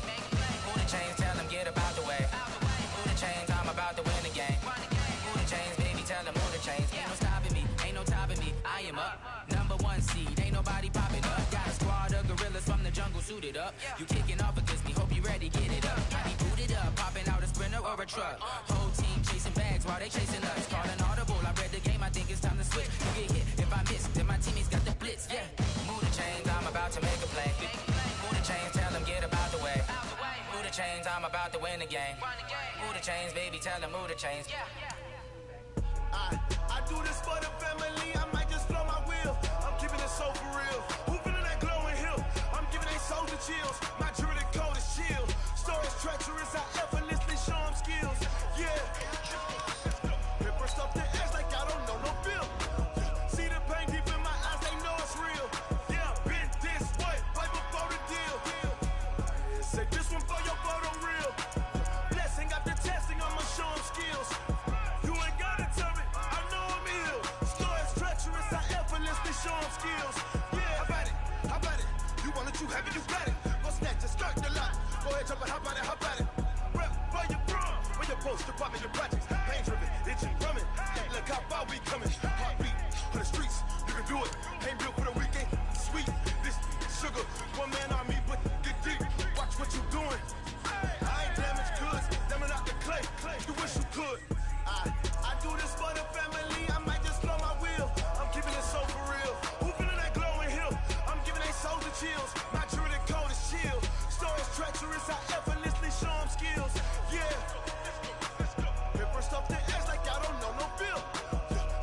Move the chains, tell them get up out the way. Move the chains, I'm about to win the game. Move the chains, baby, tell them move the chains. Ain't no stopping me, ain't no topping me, I am up. #1 seed, ain't nobody popping up. Got a squad of gorillas from the jungle suited up. You kicking off against me, hope you ready, get it up. I be booted up, popping out a sprinter or a truck. Whole team chasing bags while they chasing us. Calling audible, I read the game, I think it's time to switch. You get hit, if I miss, then my teammates got the blitz, yeah. Move the chains, I'm about to make a play. Move the chains, tell them get up out the way. Move the chains, I'm about to win the game. Move the chains, baby, tell them move the chains. I do this for the family, I might just blow my wheel. I'm keeping it so for real. Who feeling that glowing hill? I'm giving they soldier chills. My jewelry code is chill. Stories treacherous, I effortlessly show them skills. Yeah. Paper stuff the edge like I don't know no bill. See the pain deep in my eyes, they know it's real. Yeah, been this way, right before the deal. Say this one for your photo real. Blessing after testing, I'ma show them skills. You ain't gotta tell me, I know I'm ill. Stories treacherous, I effortlessly show them skills. Yeah, how about it? You want it, you have it, you got it. Go snatch it, start the lot. Go ahead, jump it, how about it? Rep for your prom, when you're supposed to pop in your projects. Pain driven, itching, drumming. Look how far we coming. Heartbeat for the streets, you can do it. Ain't built for the weekend, sweet. This sugar, one man army, but get deep. Watch what you doing. I ain't damaged goods, damn it out the clay. You wish you could. I do this for the family, I might just blow my wheel. I'm keeping it so for real. Who feeling that glowing hill? I'm giving they soldier chills. My jewelry code is chill. Stories treacherous, I effortlessly show them skills. Yeah. Paper stuff the edge like I don't know no bill.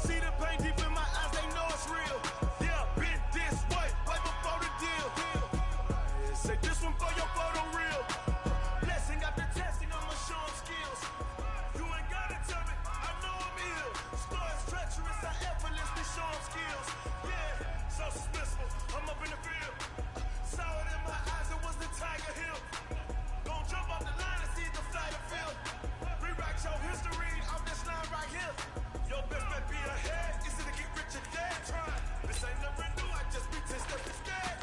See the pain deep in my eyes, they know it's real. Yeah, been this way, right before the deal. Say this one for your photo real. Blessing after testing, I'ma show them skills. You ain't gotta tell me, I know I'm ill. Stories treacherous, I effortlessly show them skills. Yeah, so suspenseful, I'm up in the field. Saw it in my eyes, it was the Tiger Hill. Gon' jump off the line and see the fly the field. Rewrite your history off this line right here. Your best bet be ahead, is it to get rich or dead? Try. This ain't never new, I just be 10 steps instead.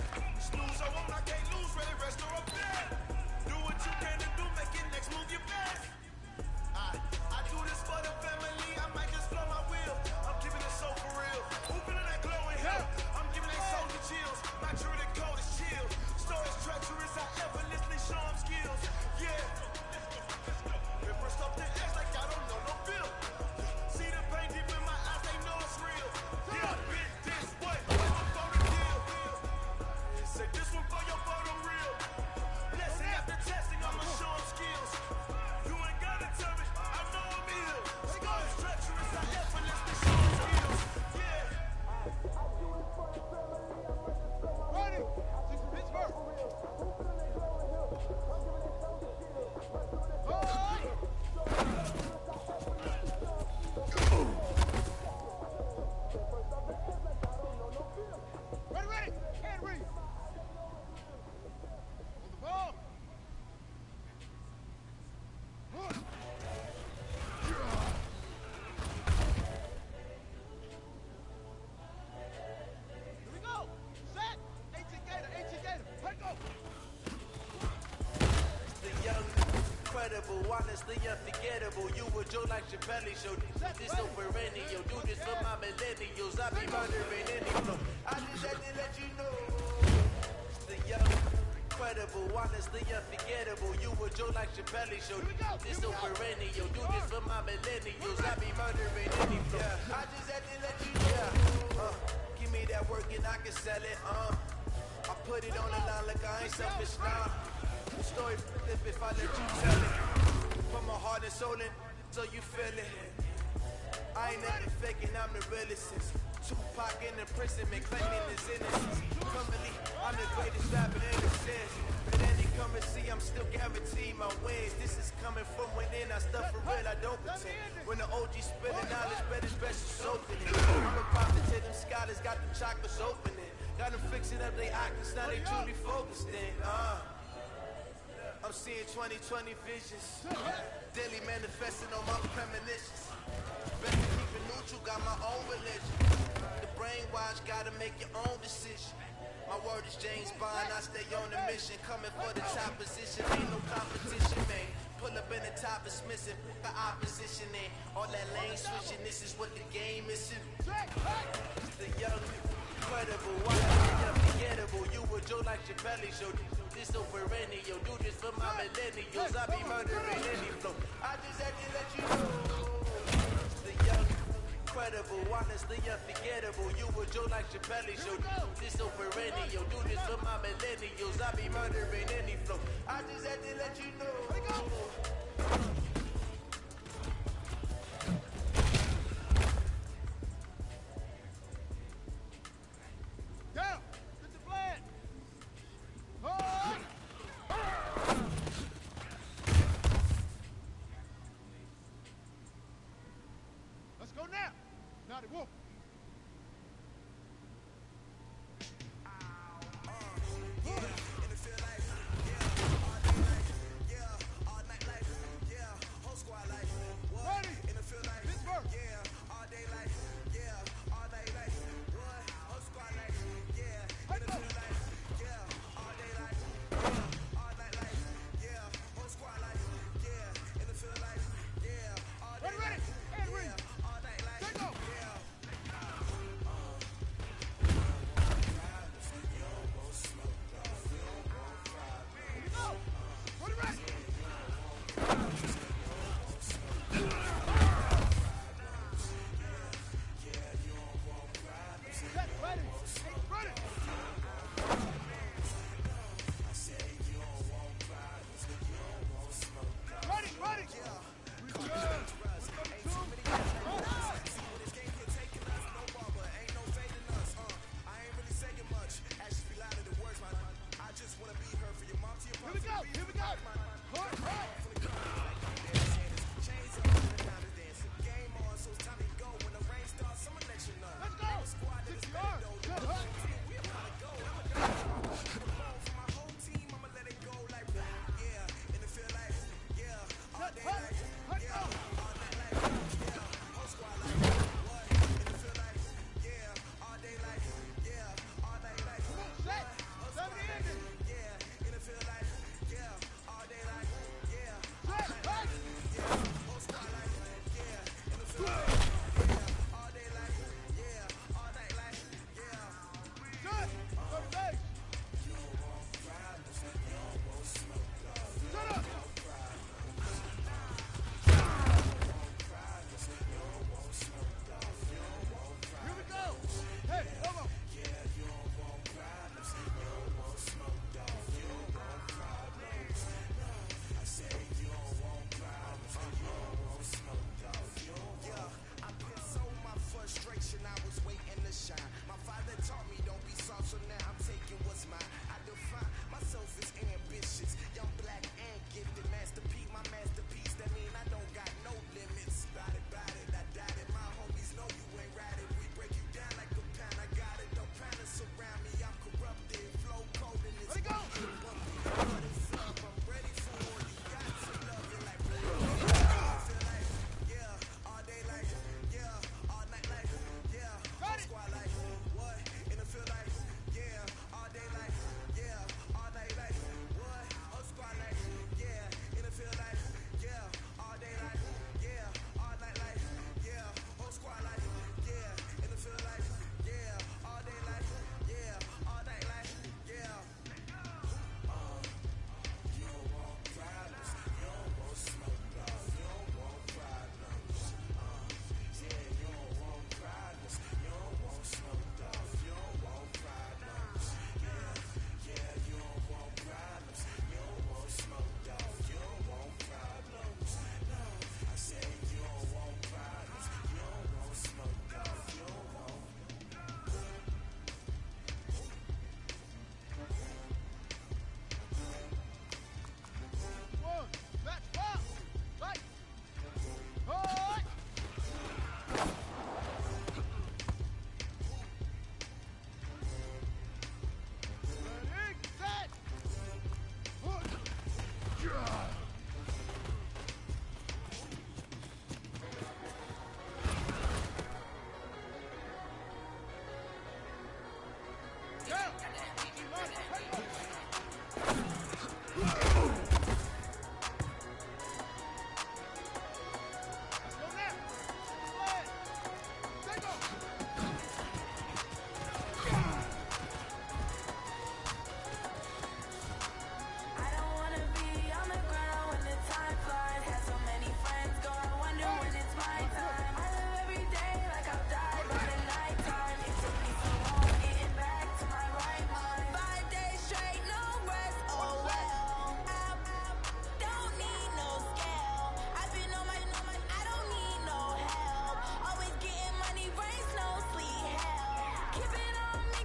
Snooze I won't, I can't lose, ready, rest or up there. Do what you can to do, make it next move your best. I do this for the family, I might just blow my wheel. I'm keeping it so for real. Who feeling that glowing hill? I'm giving they soldier chills. My jewelry code is chill. Stories treacherous, I effortlessly show them skills. Yeah. Paper stuff the edge like I don't know no bill. See the pain deep in my eyes, they know it's real. Yeah, been this way, right before the deal. Say this one for your photo real. Blessing after testing, I'ma show them skills. You ain't gotta tell me, I know I'm ill. Stories treacherous, I effortlessly show them skills. Yeah. Ready? Six Pittsburgh. Ready? Can't read. On the ball. Here we go. Set. 18 Gator. Let go. The young, incredible, honestly unforgettable. You would joke like Chappelle Show. This so perennial. Do this for my millennials. I be murdering any flow. I just had to let you know. The young, incredible, honestly unforgettable. You a Joe like Chappelle show. This so perennial, do this for my millennials. I be murdering any flow. I just had to let you know. Give me that work and I can sell it. I put it on the line like I ain't selfish now. The story flip if I let you tell it. Put my heart and soul in, so you feel it. I ain't never faking, I'm the realest. Tupac in imprisonment, claiming his innocence. Currently, I'm the greatest rapper in the sense. But any currency, I'm still guaranteed my wins. This is coming from within, I stuff for real, I don't pretend. When the OG spitting knowledge, better special soaking it. I'm a prophet to them scholars, got them chakras opening. Got them fixing up they octaves, now they truly focused in. I'm seeing 2020 visions. Daily manifesting on my premonitions. Better keep it neutral, got my own religion. The brainwash, gotta make your own decision. My word is James Bond, I stay on the mission. Coming for the top position, ain't no competition, man. Pull up in the top is missing, put the opposition in. All that lane switching, this is what the game is. The young, incredible, wild, unforgettable. You a Joe like Chappelle show. This so perennial, do this for my millennials. I be murdering any flow. I just had to let you know. The young, incredible, honestly unforgettable. You a Joe like Chappelle show. This so perennial, do this for my millennials. I be murdering any flow. I just had to let you know. Down. Get the flag. Let's go now. Now they whoop.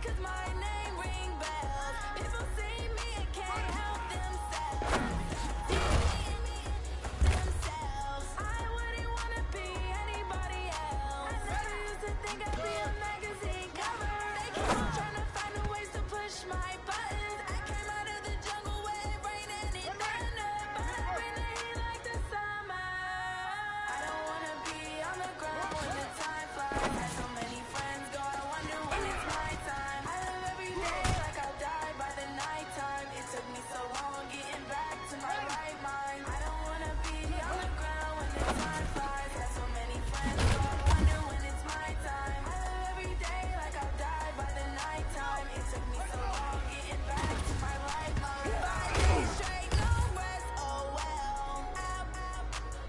cause my name ring bells. People see me and can't help themselves. I wouldn't wanna be anybody else. I never used to think I'd be a magazine cover. They keep on trying to find new ways to push my buttons. I came out of the jungle where it rained and it thunder, but I bring the heat like the summer. I don't wanna be on the ground when the time flies. Had so many friends go, I wonder when it's my time. I live every day like I'll die by the nighttime. It took me so long getting back to my right mind. I don't wanna be on the ground when the time flies. Had so many friends go, I wonder when it's my time. I live every day like I'll die by the nighttime. It took me so long getting back to my right mind. 5 days straight, no rest, oh well.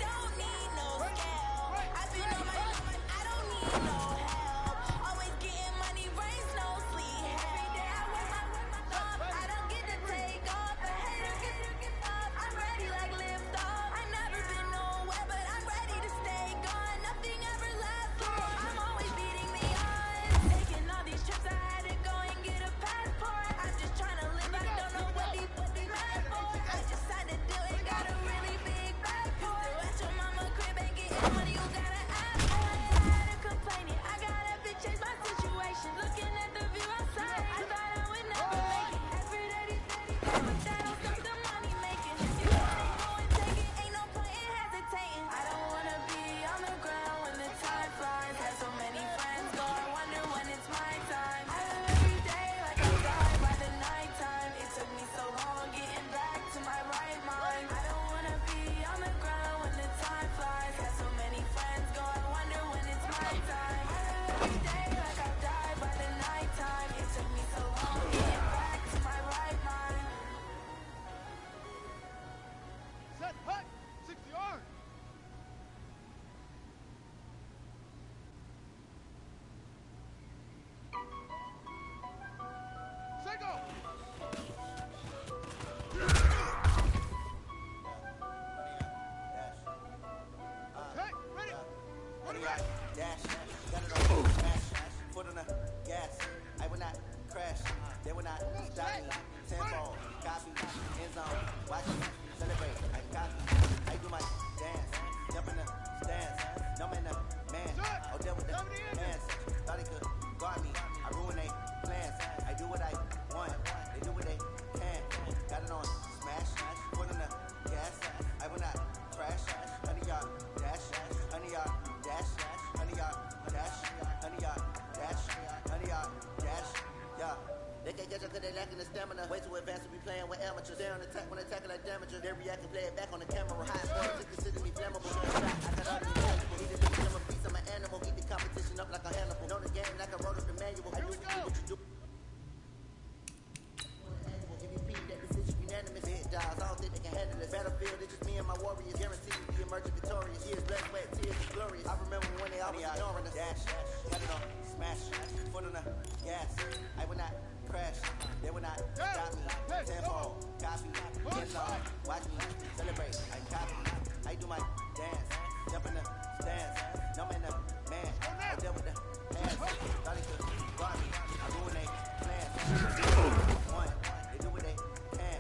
Don't need no scale. I've been on my own, I don't need no help. Always getting money, raise no sleep. Every day I work my thumb. I don't get to take off. The haters get up. I'm ready like lift off. I never been nowhere, but I'm ready to stay gone. Nothing ever lasts long. I'm always beating the odds. Taking all these trips, I had to go and get a passport. I'm just trying to live, I don't know what these mad for. I just signed a deal and got a really big bag for it. At your mama crib and getting money, you gotta ask for it. I'm tired of complaining, I gotta bitch change my situation. Looking at the view outside, I thought I would never make it. Every day these with that I'll stop the money making. If you want it, go and take it, ain't no point in hesitating. I don't wanna be on the ground when the time flies. Had so many friends go, I wonder when it's my time. I live every day like I'll die by the nighttime. It took me so long getting back to my right mind. I don't wanna be on the ground when the time flies. Had so many friends go, I wonder when it's my time. I live every day like I'll die by the nighttime. It took me so long getting back to my right mind. Set, hut, 60 yard. Say go. Hey, ready? Ready, ready. Dash, got it on smash, foot on the gas. I will not crash, they will not stop me. Tempo, copy, end zone, watch me celebrate. I copy, I do my dance, jump in the stands. No man, the man, oh there with the hands. Thought he could guard me, I ruin they plans. I do what I want, they do what they can. Got it on smash, foot on the gas. I will not crash, 100 yard dash, 100 yard dash, 100 yard dash, 100 yard dash, 100 yard dash, yeah. They can't catch up cause they lacking the stamina. Way too advanced to be playing with amateurs. They on attack when attacking like damages. They react and play it back on the camera. High score to consider me flammable. Shot, I got all these tangible. Need to become a piece of my animal. Eat the competition up like a Hannibal. Know the game like I wrote up the manual. I do what you do. MVP, that decision unanimous. Hit dials, I don't think they can handle this. Battlefield, it's just me and my warriors. Guaranteed to be emerging victorious. Years, blood, sweat, tears, is glorious. I remember when they always ignoring us. Dash, got it on smash, foot on the gas. I will not crash, they will not stop me. Tempo, copy, end zone, watch me celebrate. I copy, I do my dance, jump in the stands. No man, the man, I deal with the hands. Thought he could guard me, I ruin they plans. One, they do what they can.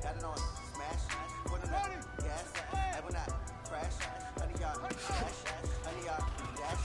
Got it on smash, foot on the gas. I will not crash, 100 yard dash, 100 yard dash,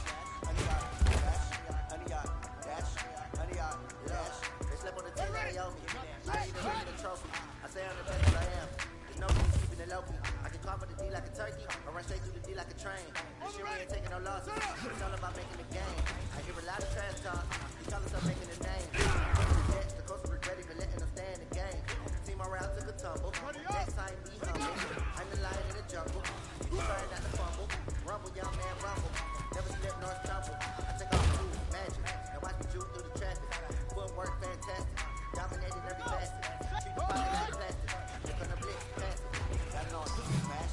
100 yard dash, 100 yard dash, 100 yard dash. They slept on the team that they owe me. I ain't even bringing the trophy. I say I'm the best that I am. There's no use keeping it low key. I can carve for the D like a turkey, or run straight through the D like a train. This shit we ain't taking no losses. It's all about making the game. I hear a lot of trash talk. These colors are making a name. The coach was regretting for letting them stay in the game. Team around took a tumble. Next time be humble. I'm the lion in the jungle. You trying not to fumble. Rumble, young man, rumble. Never slip nor stumble. I take off the move, magic. Now watch me shoot through the traffic. Footwork fantastic. Dominating every facet. Treat the body like plastic. Look on the blitz, pass it. Got it on smash.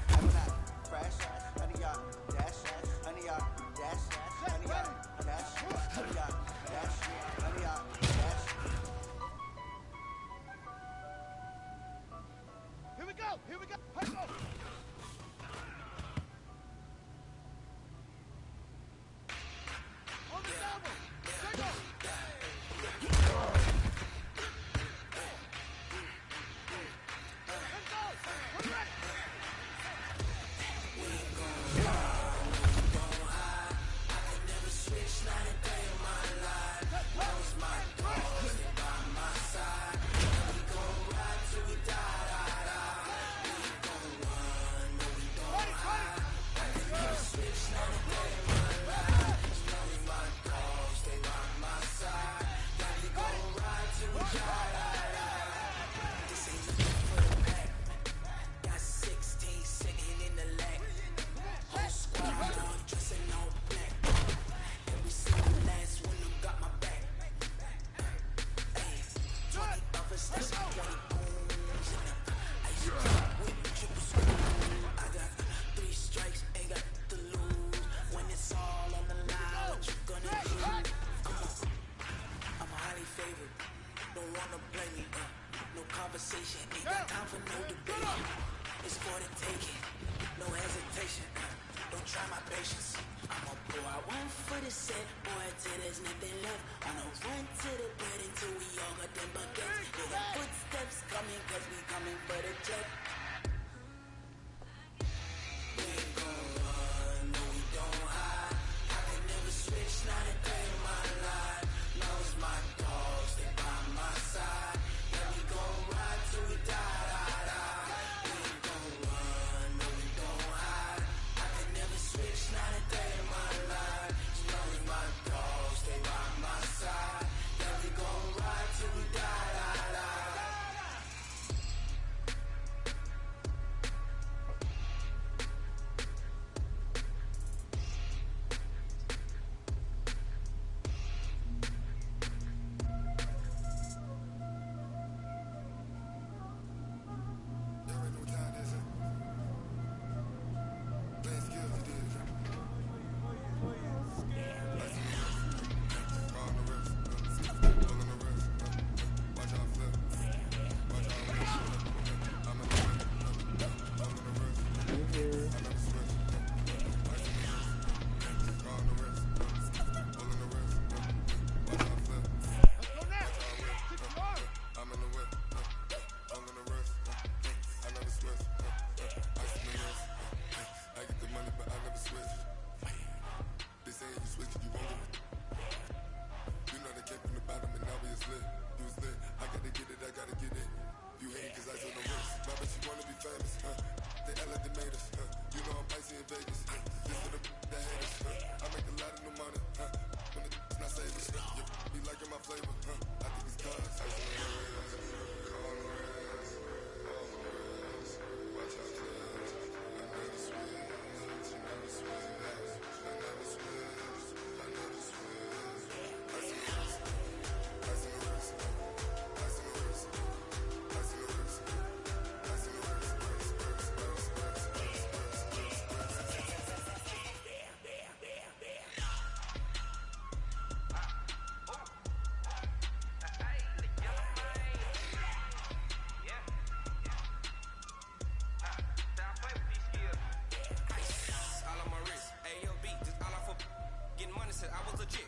I will not crash. 100 yard dash. 100 yard dash. conversation. Ain't got time for no debate. It's for the taking, no hesitation. Don't try my patience. I'ma pour out one for the set, boy, till there's nothing left. On a run to the bed until we all got them buckets. Hear the footsteps coming, cause we coming for the jet. We ain't gon' run, no we don't hide. I can never switch, not a day in my life. Now it's my dogs, they by my side. Yeah, we gon' ride till we die, die, die. We ain't gon' run, no we don't hide. I can never switch, not a day in my life. Now it's my dogs, they by my side. Yeah, we gon' ride till we die, die, die.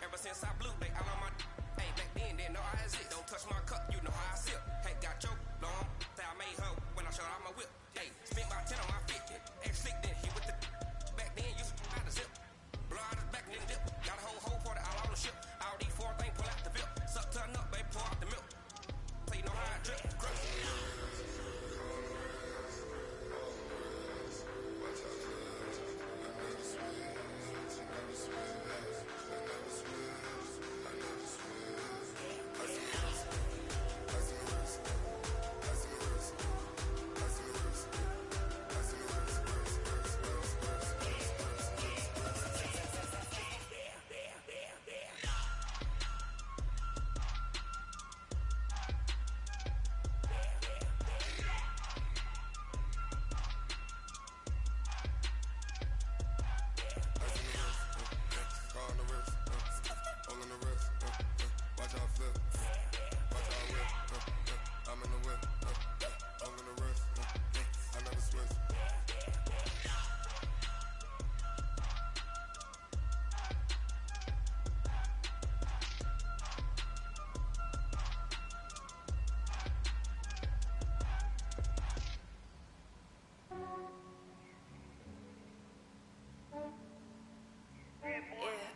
Ever since I blew back out on my hey, back then didn't know I exist. Don't touch my cup, you know how I sip. Hey, got your long, say I made her when I showed out my whip. Hey, spent about 10 on my 50. Ex-slick then he with the back then used to out the zip. Blow out his back then dip. Got a whole party all on the ship. All these four things pull out the bip. Suck turn up, baby, pour out the milk. So you know how I drip. Crush.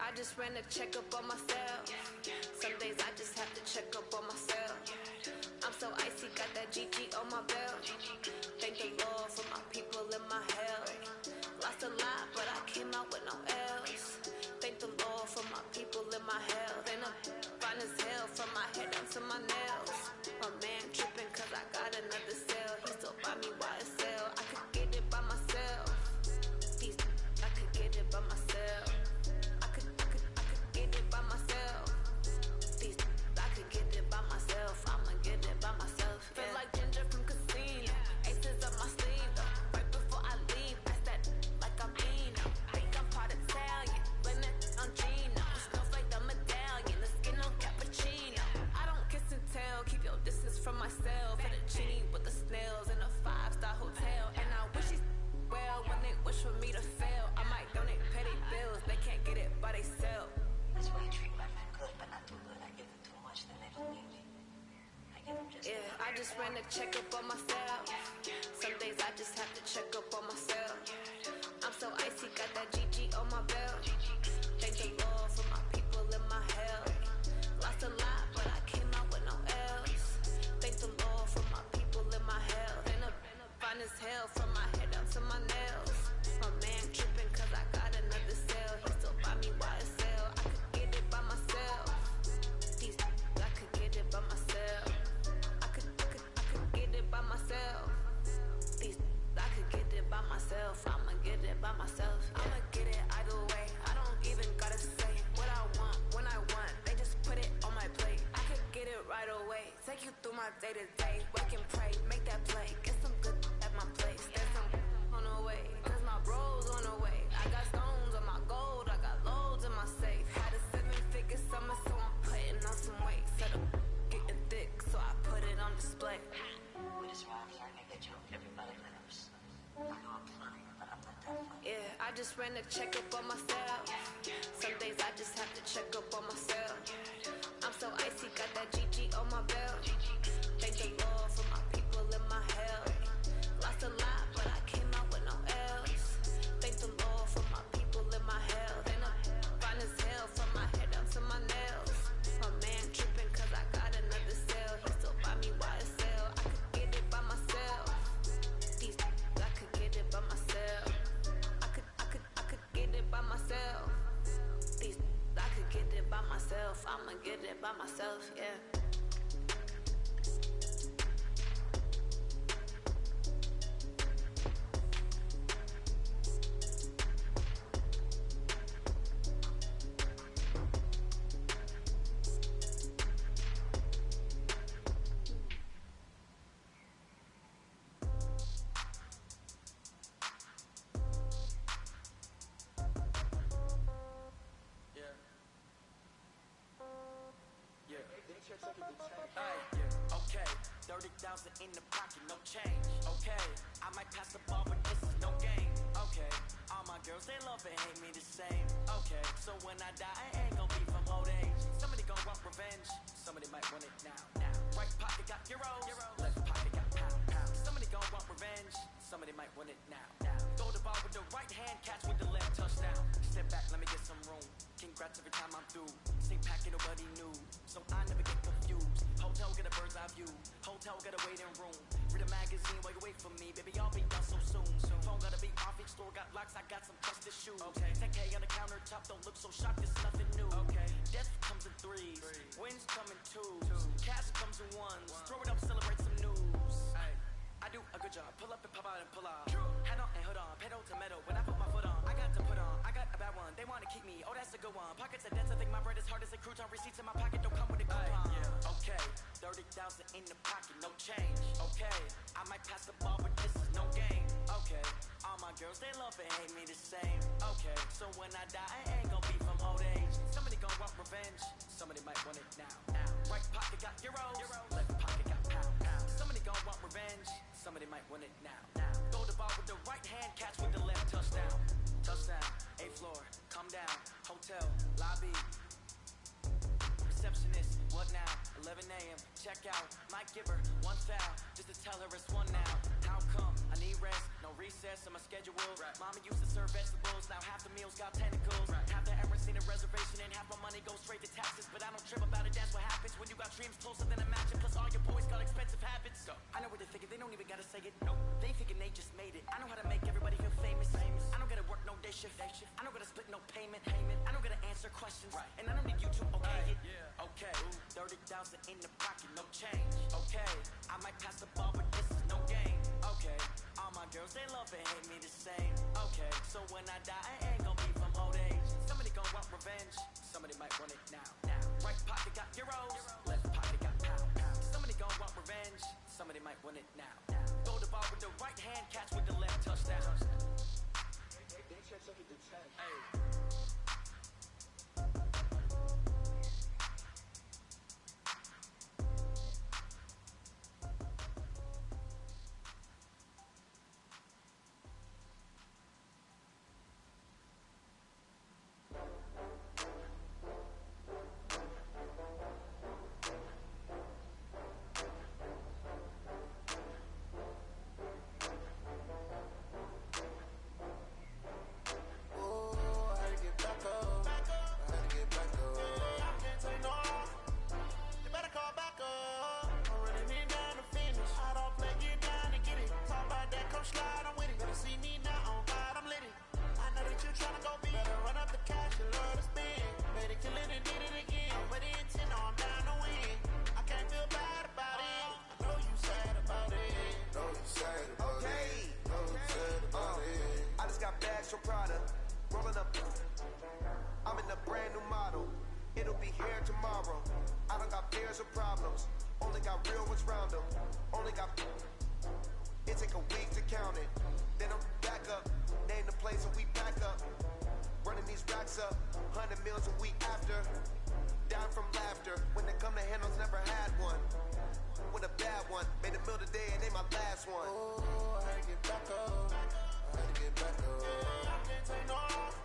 I just ran a checkup on myself. Some days I just have to check up on myself. I'm so icy, got that GG on my belt. Thank the Lord for my people and my health. Lost a lot, but I came out with no else. Thank the Lord for my people and my health. And I'm fine as hell from my head down to my nails. My man tripping cause I got another cell. He still buy me YSL. I could get it by myself. I could get it by myself. I could get it by myself. I could get it by myself. I'ma get it by myself. Yeah. Feel like Ginger from Casino. Aces up my sleeve though. Right before I leave, pass that like I'm Eno. Think I'm part Italian, blend it on Gino. It smells like the medallion, the skin on cappuccino. I ran a checkup on myself. Some days I just have to check up on myself. I'm so icy, got that GG on my belt. Thank the Lord for my people in my health. Lost a lot, but I came out with no L's. Thank the Lord for my people in my health. And up fine as hell from my head up to my nails. My man tripping cause I got another cell. He still buy me YSL. I could get it by myself. These I could get it by myself. I could get it by myself. These I could get it by myself. I'ma get it by myself. I'ma get it either way. I don't even gotta say what I want when I want. They just put it on my plate. I could get it right away. Take you through my day to day. Wake and pray, make that play. Get some good at my place. There's some on the way. Cause my bro's on the way. I got stones on my gold. I got loads in my safe. Had a 7-figure summer, so I'm putting on some weight. Said I'm getting thick, so I put it on display. Yeah, I just ran a checkup on myself. Some days I just have to check up on myself. I'm so icy, got that GG on my belt. Thank the Lord for my people in my health. Lost a lot, but I came out with no L's. Thank the Lord for my people in my health. And I'm fine as hell from my head up to my nails. My man tripping cause I got another cell. He still buy me YSL. I could get it by myself. These I could get it by myself. I could get it by myself. These I could get it by myself. I'ma get it by myself, yeah. Okay, 30,000 in the pocket, no change. Okay, I might pass the ball, but this is no game. Okay, all my girls, they love and hate me the same. Okay, so when I die, I ain't gon' be from old age. Somebody gon' want revenge, somebody might want it now. Right pocket got euros, left pocket got pound. Somebody gon' want revenge, somebody might want it now. Throw the ball with the right hand, catch with the left, touchdown. Step back, let me get some room. Congrats every time I'm through. Same packet, nobody knew, so I never get confused. Hotel get a bird's eye view. Hotel get a waiting room. Read a magazine while you wait for me, baby. I'll be done so soon. Phone gotta be off. Each store got locks. I got some trusted shoes. Okay. 10K on the countertop. Don't look so shocked. It's nothing new. Okay. Death comes in threes. Wins come in twos. Cash comes in ones. Throw it up, celebrate some news. I do a good job. Pull up and pop out and pull out. Head on and hood on. Pedal to metal. When I put my foot on, I got to put on. I got a bad one. They want to keep me. Oh, that's a good one. Pockets are dense. I think my bread is hard as a crouton. Receipts in my pocket don't come with a coupon. Okay. 30,000 in the pocket, no change. Okay. I might pass the ball, but this is no game. Okay. All my girls, they love and hate me the same. Okay. So when I die, I ain't gon' be from old age. Somebody gon' want revenge. Somebody might want it now. Right pocket got euros. Left pocket got pound. Somebody gon' want revenge. Somebody might want it now. Throw the ball with the right hand, catch with the left, touchdown. Touchdown, 8th floor, come down. Hotel, lobby. Receptionist, what now? 11 a.m., check out. Might give her one foul, just to tell her it's one now. How come? I need rest, no recess in my schedule. Mama used to serve vegetables, now half the meals got tentacles. Half the errands need a reservation, and half my money goes straight to taxes. But I don't trip about it, that's what happens when you got dreams closer than a mansion. Plus all your boys got expensive habits. I know what they're thinking, they don't even gotta say it. Nope, they thinking they just made it. I know how to make everybody feel famous. I don't gotta work no day shift. I don't gotta split no payment. I don't gotta answer questions, and I don't need you to okay it. Okay, 30,000 in the pocket, no change. Okay, I might pass the ball, but this is no game. Okay, all my girls, they love and hate me the same. Okay, so when I die, I ain't gon' be from old age. Somebody gon' want revenge, somebody might want it now. Right pocket got euros, left pocket got pound. Somebody gon' want revenge, somebody might want it now. Throw the ball with the right hand, catch with the left, touchdown. Hey. got real ones round them. Only got it take a week to count it. Then I'm back up. Name the place and we pack up. Running these racks up. 100 meals a week after. Down from laughter. When they come to handles, never had one. With a bad one. Made a meal today and they my last one. Oh, I had to get back up. I had to get back up. I can't take no off.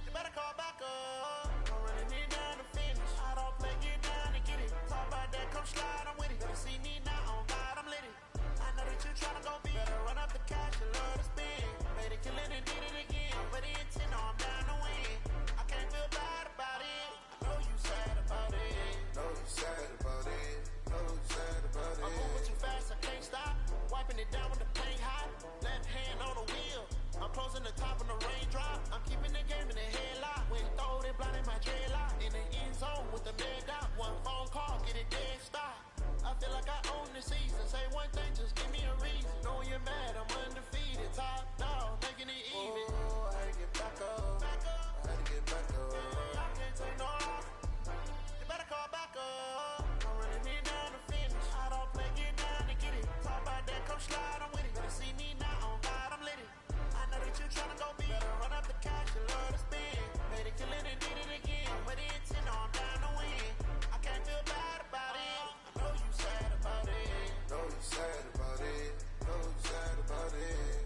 You better call back up. I'm running me down to finish. I don't play, get down and get it. Talk about that, come slide, I'm with it. Better see me now, on God, I'm lit it. I know that you tryna go big. Better run up the cash, you love to spend. Made it, kill it, and did it again. But the intent, no, I'm down to win. I can't feel bad about it. I know you sad about it. Know you sad about it. Know you sad about it. I'm moving too fast, I can't stop. Wiping it down with the paint hot. Left hand on the wheel. I'm closing the top when the raindrop. I'm keeping the game in the headlock. When you throw it, blinding my dreadlock. In the end zone with the mad dot. One phone call, get it dead stop. I feel like I own the season. Say one thing, just give me a reason. Know you're mad, I'm undefeated. Top dog, making it even. Oh, I had to get back up. I had to get back up. I can't take no off. You better call back up. I'm running me down to finish. I don't play, get down to get it. Talk about that, come slide, I'm with it. Better see me now, on God, I'm lit it. I know that you tryna go big. Better run up the cash, you love to spend. Made it, kill it, and did it again. But the intent, no, I'm down to win. I can't feel bad about it. I know you sad about it. Know you sad about it. Know you sad about it.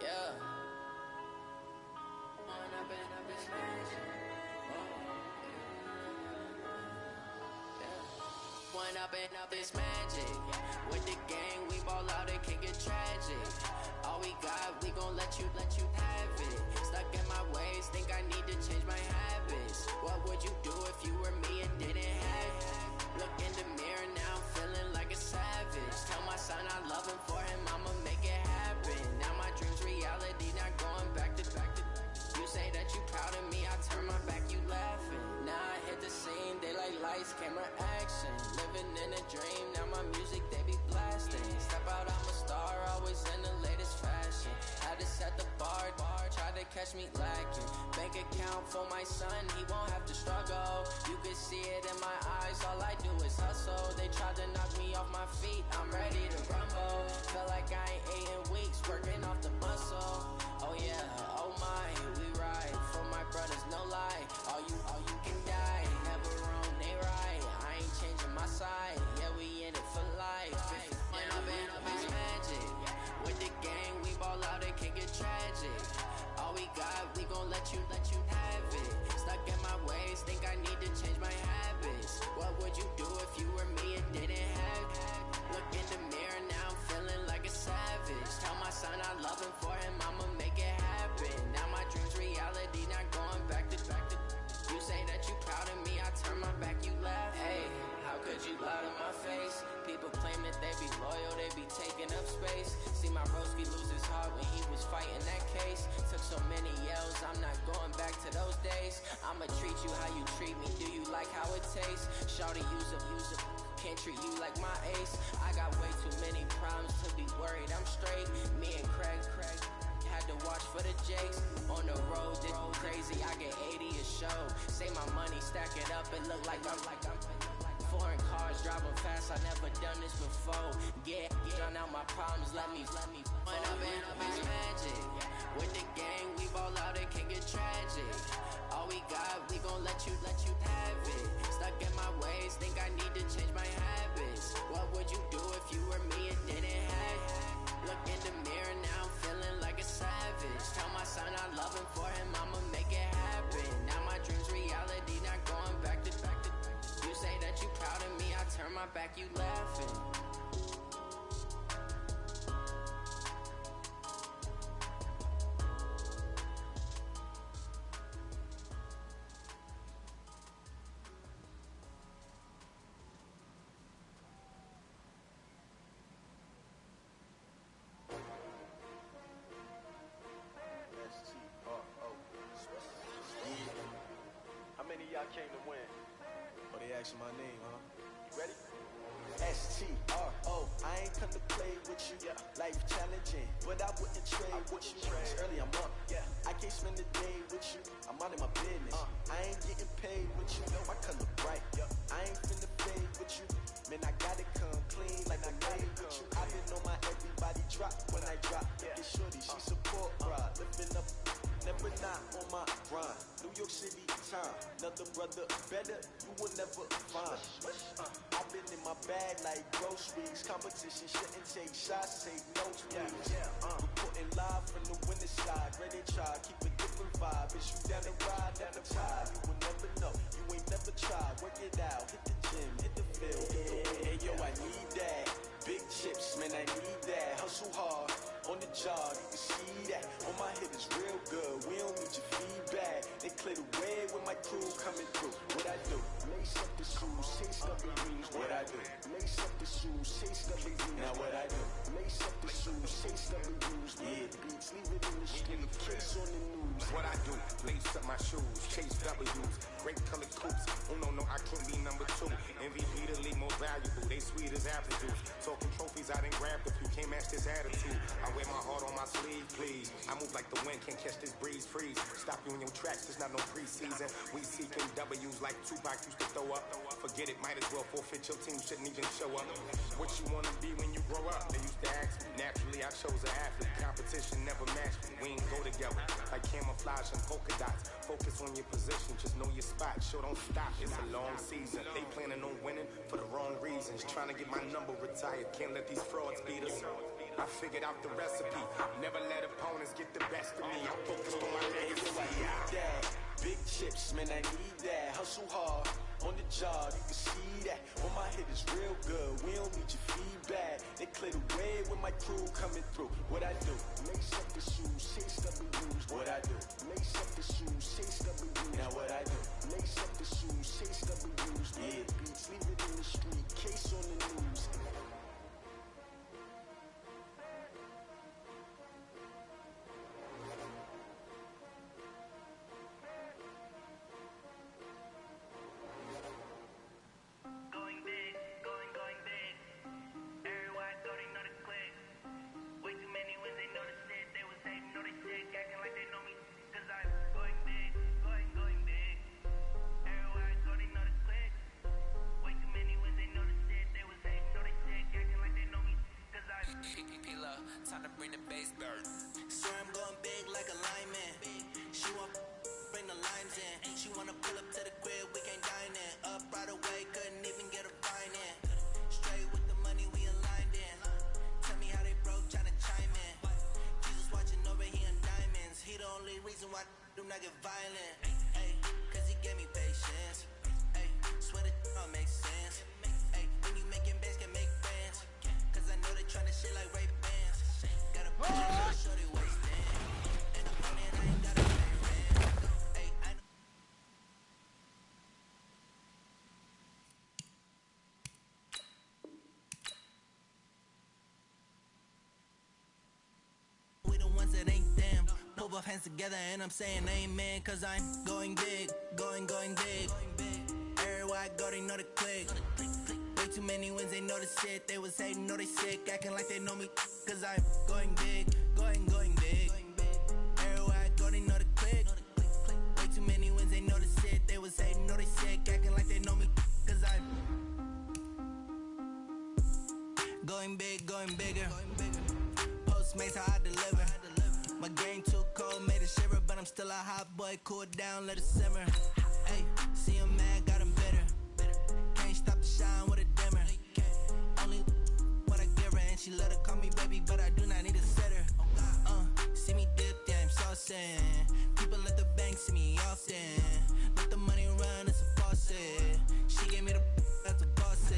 Yeah. When I've been up this magic. When I've been up this magic. With the gang, we ball out, it can get tragic. All we got, we gon' let you have it. Stuck in my ways, think I need to change my habits. What would you do if you were me and didn't have it? Look in the mirror now, I'm feeling like a savage. Tell my son I love him, for him I'ma make it happen. Now my dreams reality, not going back to. You say that you proud of me, I turn my back, you laughing. Now I hit the scene, they like lights, camera, action. Living in a dream, now my music they be blasting. Step out, I'm a star, always in the latest fashion. Had to set the bar, try to catch me lacking. Bank account for my son, he won't have to struggle. You can see it in my eyes, all I do is hustle. They tried to knock me off my feet, I'm ready to rumble. Feel like I ain't ate in weeks, working off the muscle. Oh yeah, oh my, we ride for my brothers, no lie. All you can die, never wrong, they right. I ain't changing my side, yeah, we in it for life. When I've been up is magic. With the gang, we ball out, it can get tragic. All we got, we gon' let you have it. Stuck in my ways, think I need to change my habits. What would you do if you were me and didn't have it? Look in the mirror, now I'm feeling like a savage. Tell my son I love him, for him I'ma make it happen. Now my dreams reality, not going back to. You say that you proud of me, I turn my back, you laugh. Hey, how could you lie to my face? People claim that they be loyal, they be taking up space. See my broski lose his heart when he was fighting that case. Took so many yells, I'm not going back to those days. I'ma treat you how you treat me, do you like how it tastes? Shawty, use up, can't treat you like my ace. I got way too many problems to be worried, I'm straight. Me and Craig had to watch for the Jakes. On the road, this crazy, I get 80 a show. Say my money, stack it up, it look like I'm foreign cars, driving fast, I never done this before. Get drown out my problems, let me. When I've been up is magic. With the gang, we ball out, it can get tragic. All we got, we gon' let you have it. Stuck in my ways, think I need to change my habits. What would you do if you were me and didn't have it? Look in the mirror, now I'm feeling like a savage. Tell my son I love him, for him I'ma make it happen. Now my dreams reality, not going back to. You say that you proud of me, I turn my back, you laughing. How many of y'all came to win? asking my name, huh? You ready? S-T-R-O. I ain't come to play with you. Life challenging, but I wouldn't trade with you. It's early, I'm up. I can't spend the day with you. I'm out of my business. I ain't getting paid with you. My color bright. I ain't finna fade with you. Man, I gotta come clean like I made with you. I been on my everybody drop when I drop. Get shorty, she support ride. Lifting up, never not on my grind. New York City time. Another brother better, you will never find. I've been in my bag like groceries. Competition shouldn't take shots, take notes, please. Reporting live from the winning side. Ready to try, keep a different vibe. Is you down the ride, down the tide? You will never know, you ain't never tried. Work it out, hit the gym, hit the field, hit the wind. Hey yo, I need that. Big chips, man, I need that. Hustle hard, on the job, you can see that. On my hit is real good, we don't need your feedback. They clear the way with my crew coming through. What I do? Lace up the shoes, chase up the greens. What I do? Lace up the shoes, chase up the greens. Now what I do? Lace up the shoes, chase up the greens. Yeah, beats, leave it in the street, case on the news. What I do? Lace up my shoes, chase W's. Great colored coops. Oh no, I can't be number 2. MVP the league most valuable. They sweet as apple juice. Talking trophies, I didn't grab the few. Can't match this attitude. I wear my heart on my sleeve, please. I move like the wind, can't catch this breeze. Freeze. Stop you in your tracks. There's not no preseason. We seeking W's like Tupac used to throw up. Forget it, might as well forfeit. Your team shouldn't even show up. What you wanna be when you grow up? They used to ask me. Naturally, I chose an athlete. Competition never matched me. We ain't go together like camouflage and polka dots. Focus on your position, just know your spot. Sure, don't stop. It's a long season. They planning on winning for the wrong reasons. Trying to get my number retired. Can't let these frauds beat us. I figured out the recipe. Never let opponents get the best of me. I'm focused on my legacy. Big chips, man, I need that. Hustle hard, on the job, you can see that. On my hit is real good, we don't need your feedback. They clear the way with my crew coming through. What I do? Lace up the shoes, chase W's. What I do? Lace up the shoes, chase W's. Now what I do? Lace up the shoes, chase W's. Yeah, beats, leave it in the street, case on the news. Time to bring the bass burn. Swear I'm going big like a lineman. She want bring the limes in. She wanna pull up to the crib, we can't dine in. Up right away, couldn't even get a fine in. Straight with the money we aligned in. Tell me how they broke, tryna chime in. Jesus watching over here in diamonds. He the only reason why I do not get violent. Ay, cause he gave me patience. Ay, swear that all makes sense. Ay, when you making bands, can make friends. Cause I know they tryna shit like Ray. We the ones that ain't them. Pull both hands together and I'm saying amen. Cause I'm going big, going big. Everywhere I go, they know the click. Way too many wins, they know the shit. They was hating, know they sick, acting like they know me. Cause I'm going big, going big. Everywhere I go, they know the click. Way too many wins, they know the shit. They was hating, know they sick, acting like they know me. Cause I'm going big, going bigger. Postmates how I deliver. My game too cold, made it shiver. But I'm still a hot boy, cool it down, let it simmer. Hey, see him mad, got him bitter. Can't stop the shine with a dimmer. Only what I give her, and she let her call me baby, but I do not need a sitter. See me dip, yeah, I'm saucing. People at the bank see me often. Let the money run, it's a faucet. She gave me the that's a faucet.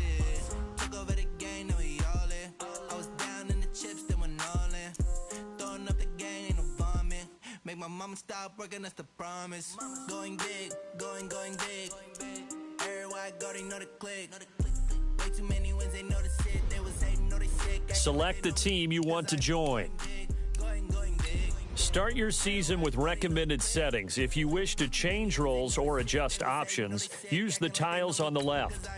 Took over the game, now we all in. I was down in the chips, then went all in. Throwing up the game, ain't no vomit. Make my mama stop working, that's the promise. Going big, going big. Everywhere I go, they know the click. Way too many wins, they know the shit. They was hating, know they sick. Select the team you want to join. Start your season with recommended settings. If you wish to change roles or adjust options, use the tiles on the left.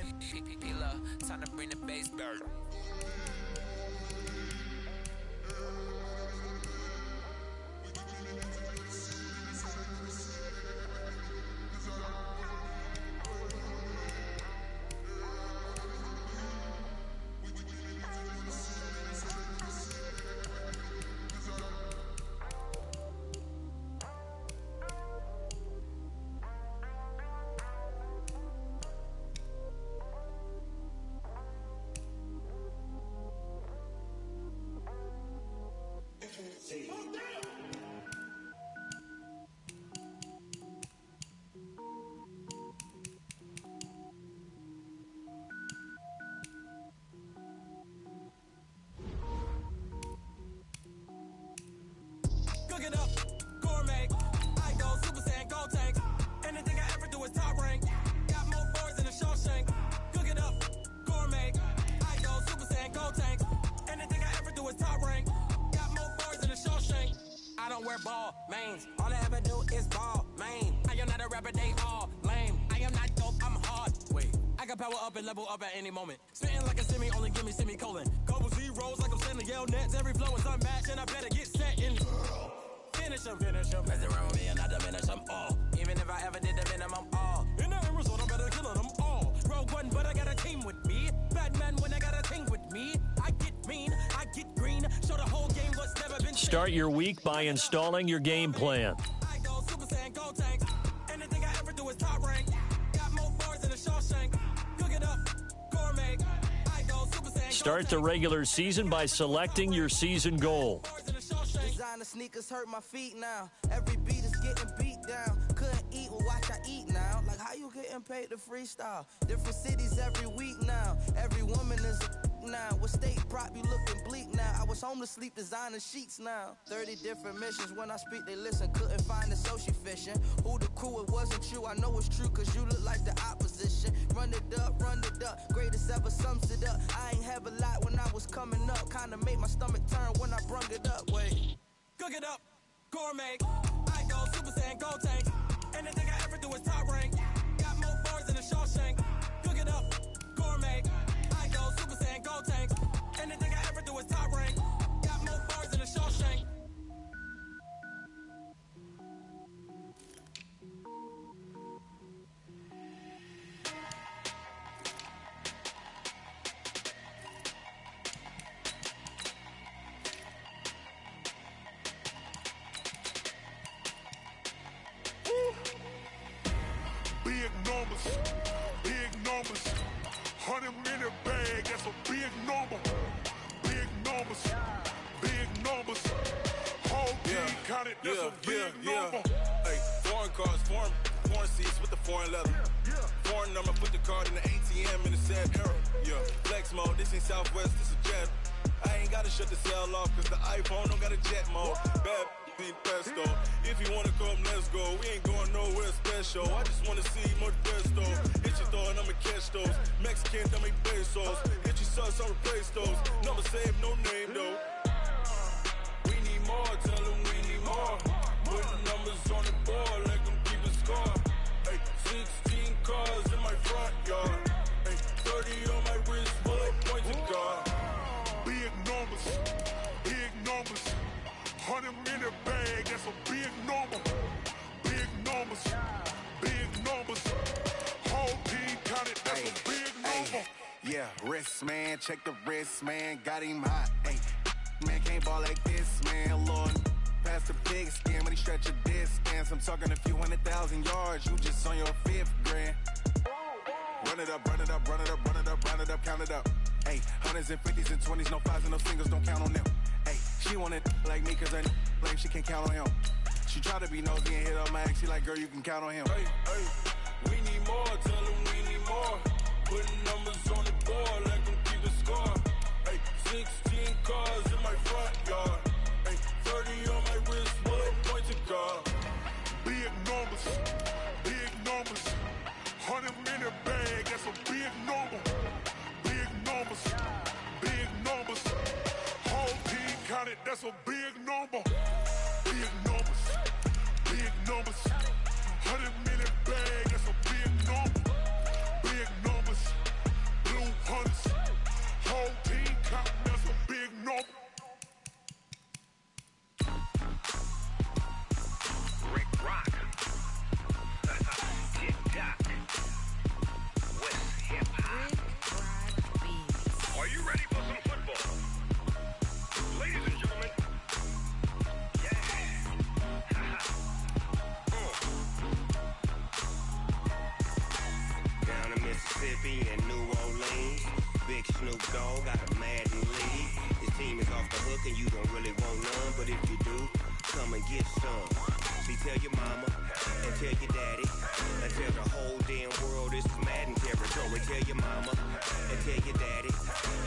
Cook it up, gourmet. I go Super Saiyan, gold tank. Anything I ever do is top rank. Got more boys than a Shawshank. Cook it up, gourmet. I go Super Saiyan, gold tank. Anything I ever do is top rank. Got more boys than a Shawshank. I don't wear ball mains. All I ever do is ball main. I am not a rapper, they all lame. I am not dope, I'm hard. Wait, I can power up and level up at any moment. Spitting like a semi, only give me semicolon. Couple zeros like I'm sending yell nets. Every flow is unmatched and I better get set in. Finish them. Mess around with me and I diminish them all. Even if I ever did the minimum all. In the end result, I'm better killing them all. Rogue One, but I got a team with me. Batman when I got a thing with me. I get mean, I get green. Show the whole game what's never been. Start your week by installing your game plan. I go Super Saiyan, gold tank. Anything I ever do is top rank. Got more bars than a Shawshank. Cook it up, gourmet. I go Super Saiyan. Start the regular season by selecting your season goal. Designer sneakers hurt my feet now. Every beat is getting beat down. Couldn't eat, well watch I eat now. Like how you getting paid to freestyle? Different cities every week now. Every woman is a now. With state prop you looking bleak now. I was home to sleep designer sheets now. 30 different missions. When I speak they listen. Couldn't find it so she fishing. Who the crew, it wasn't you. I know it's true cause you look like the opposition. Run it up. Greatest ever sums it up. I ain't have a lot when I was coming up. Kinda made my stomach turn when I brung it up. Wait. Cook it up, gourmet. I go Super Saiyan, gold tank. Anything I ever do is top rank. Got more bars than a Shawshank. Cook it up, gourmet. I go Super Saiyan, gold tank. Anything I ever do is top rank. Got more bars than a Shawshank. Big numbers, 100 minute bag, that's a big number. Big numbers, whole team counted, that's a big number. Hey, foreign cars, foreign seats with the foreign leather. Foreign number, put the card in the ATM in the sad era. Yeah, flex mode, this ain't Southwest, this a jet. I ain't gotta shut the cell off, cause the iPhone don't got a jet mode. Bad pesto. If you wanna come, let's go. We ain't going nowhere special. I just wanna see more pesto. Hit your throw and I'ma catch those. Mexican, dame pesos. Hit your sus, I'll replace those. Number save, no name though. We need more, tell them we need more. Put the numbers on the board, let them keep a score. Hey, 16 cars in my front yard. Hey, 30 on my wrist, bullet pointed car. Big numbers, 100 minute bag, that's a big number. Big numbers, whole team counted, that's a big number. Yeah, wrist man, check the wrist man, got him hot. Ay, man can't ball like this, man. Lord, past the big skin when he stretch a distance. I'm talking a few 100,000 yards, you just on your 5th grand. Run it up, count it up. Ay, hundreds and 50s and 20s, no 5s and no singles, don't count on them. Ay, she want it like me cause her lame, she can't count on him. She try to be nosy and hit up my ex, she like, girl, you can count on him. Hey, we need more, tell them we need more. Putting numbers on the board, let them keep the score. Hey, 16 cars in my front yard. Hey, 30 on my wrist, bullet pointed car. Big numbers, 100 minute bag, that's a big number. Big numbers, whole team counted, that's a big number. Big numbers. Mississippi and New Orleans. Big Snoop Dogg got a Madden lead. His team is off the hook and you don't really want none, but if you do, come and get some. See, tell your mama and tell your daddy and tell the whole damn world this is Madden territory. Tell your mama and tell your daddy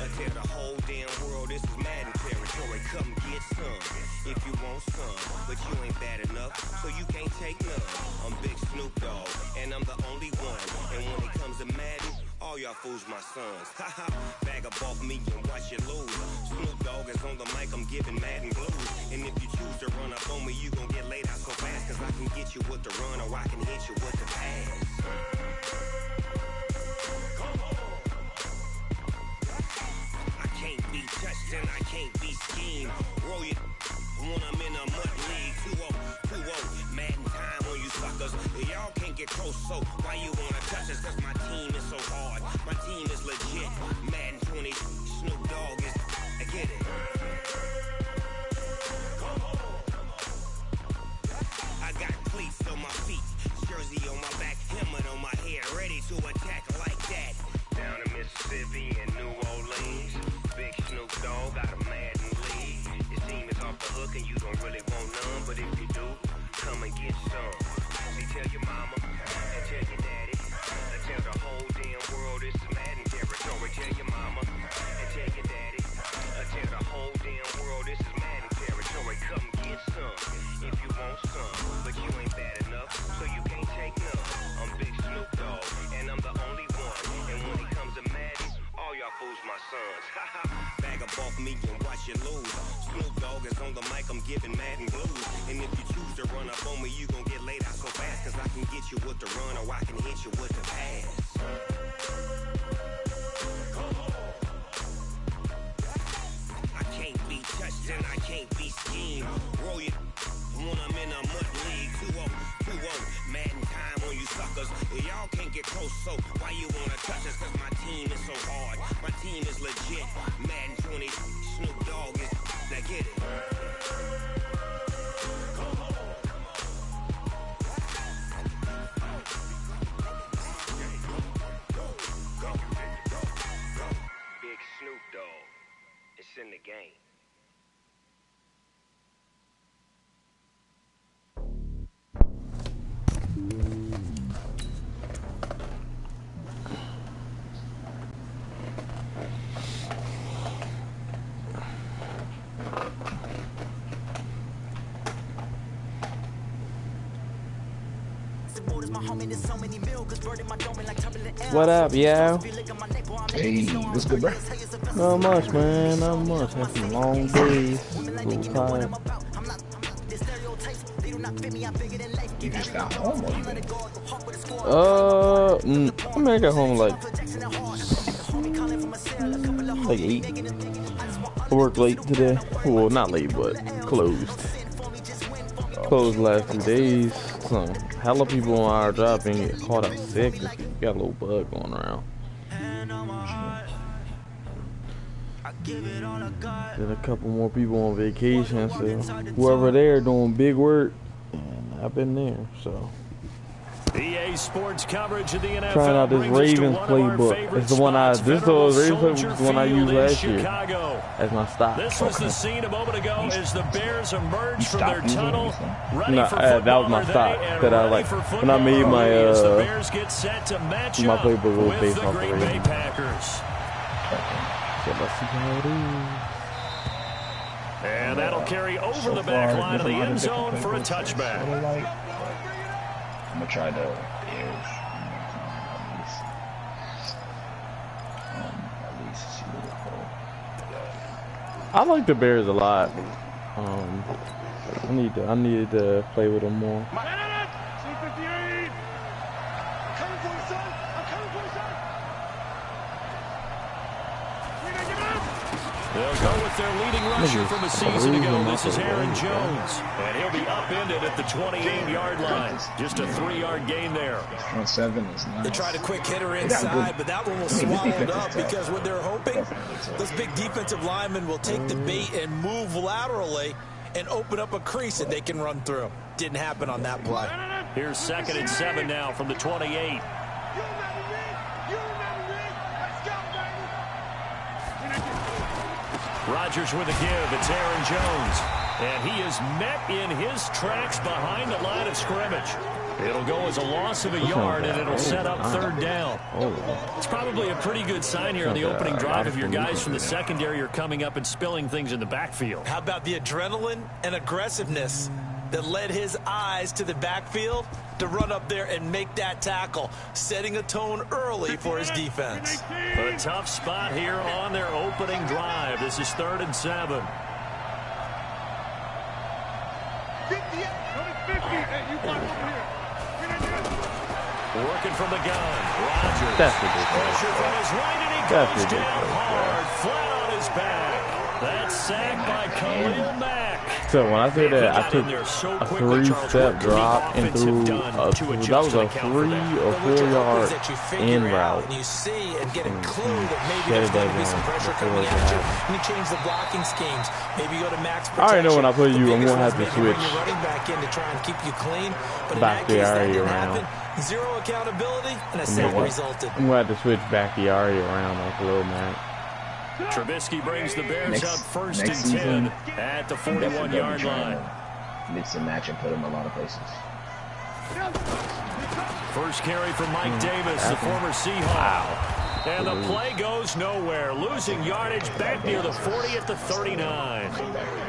and tell the whole damn world this is Madden territory. Come get some if you want some, but you ain't bad enough, so you can't take none. I'm Big Snoop Dogg and I'm the only one, and when it comes to Madden, all y'all fools my sons. Haha, bag up off me and watch you lose. Snoop Dogg is on the mic, I'm giving Madden blues. And if you choose to run up on me, you gon' get laid out so fast, cause I can get you with the run or I can hit you with the pass. I can't be touched and I can't be schemed. Roll you when I'm in a mud league. 2-0, Madden time on you suckers. Y'all can't get close, so why you wanna touch us? Cause my team is so hard, my team is legit. Madden 20, Snoop Dogg is, I get it. I got cleats on my feet, jersey on my back, helmet on my head, ready to attack like that. Down in Mississippi and New Orleans, Big Snoop Dogg got a Madden lead. His team is off the hook and you don't really want none, but if you do, come and get some. See, tell your mama and tell your daddy and tell the whole damn world this is Madden territory. Tell your mama and tell your daddy and tell the whole damn world this is Madden territory. Come get some if you want some, but you ain't bad enough, so you can't take none. I'm Big Snoop Dogg and I'm the only one, and when it comes to Madden, all y'all fools my sons. Haha, bag up off me and watch you lose. Snoop Dogg is on the mic, I'm giving Madden blues. And if you choose to run up on me, you gon' get laid out so fast, cause I can get you with the run or I can hit you with the pass. I can't be touched and I can't be schemed. Roll you when I'm in a mud league. 2-0, Madden time on you suckers. Y'all can't get close, so why you wanna touch us? Cause my team is so hard, my team is legit. Madden 20, Snoop Dogg is, now get it. Big Snoop Dogg, it's in the game. What up, yo? Hey, what's good, bro? Not much, man. Not much. Had some long days. A little tired. You just got home, or you been? I mean, I got home like 8. I worked late today. Well, not late, but closed. Closed last 2 days. Some hella people on our job and get caught out sick. Got a little bug going around. Then a couple more people on vacation, so whoever there doing big work, and I've been there, so. EA Sports coverage of the NFL. Trying out this Ravens playbook. It's the one Ravens playbook is the one I used last year as my stop. This was the scene a moment ago as the Bears emerged from their tunnel. That was my stop that I like when I made my Bears get set to match my up playbook was with based the off the Green Bay Ravens. Packers. So let's see how it is. And that'll carry over the back line of the end zone for a touchback. I'm gonna try the Bears. At least see what I like the Bears a lot. I need to play with them more. They'll go with their leading rusher from a season ago. This is Aaron Jones. And he'll be upended at the 28-yard line. Just a 3-yard gain there. Front 7 is nice. They tried a quick hitter inside, but that one was swallowed up because what they're hoping, those big defensive linemen will take the bait and move laterally and open up a crease that they can run through. Didn't happen on that play. Here's 2nd and 7 now from the 28. Rodgers with a give. It's Aaron Jones. And he is met in his tracks behind the line of scrimmage. It'll go as a loss of a yard, and it'll set up third down. It's probably a pretty good sign here on the opening drive if your guys from the secondary are coming up and spilling things in the backfield. How about the adrenaline and aggressiveness that led his eyes to the backfield to run up there and make that tackle, setting a tone early for his defense. A tough spot here on their opening drive. This is 3rd and 7. 50, 50. Hey, you block over here. Working from the gun. Rodgers. That's ridiculous. Pressure from his right, and he goes down hard, flat on his back. That's sacked by Khalil Mack. So when I say that I took a 3-step drop and threw that was a 3 or 4 yard in route. And you see and get a clue that maybe there's going to be some pressure coming at you. And you change the blocking schemes. Maybe you go to max protection. I already know when I play you, I'm going to have to switch running back in to try and keep you clean. But back the area around. Zero accountability and a sack resulted. I'm going to have to switch back the area around like Khalil Mack. Trubisky brings the Bears up 1st and 10 at the 41-yard line. Mix and match and put him in a lot of places. First carry from Mike Davis, the former Seahawk. Wow. And the play goes nowhere. Losing yardage back near the 40 at the 39.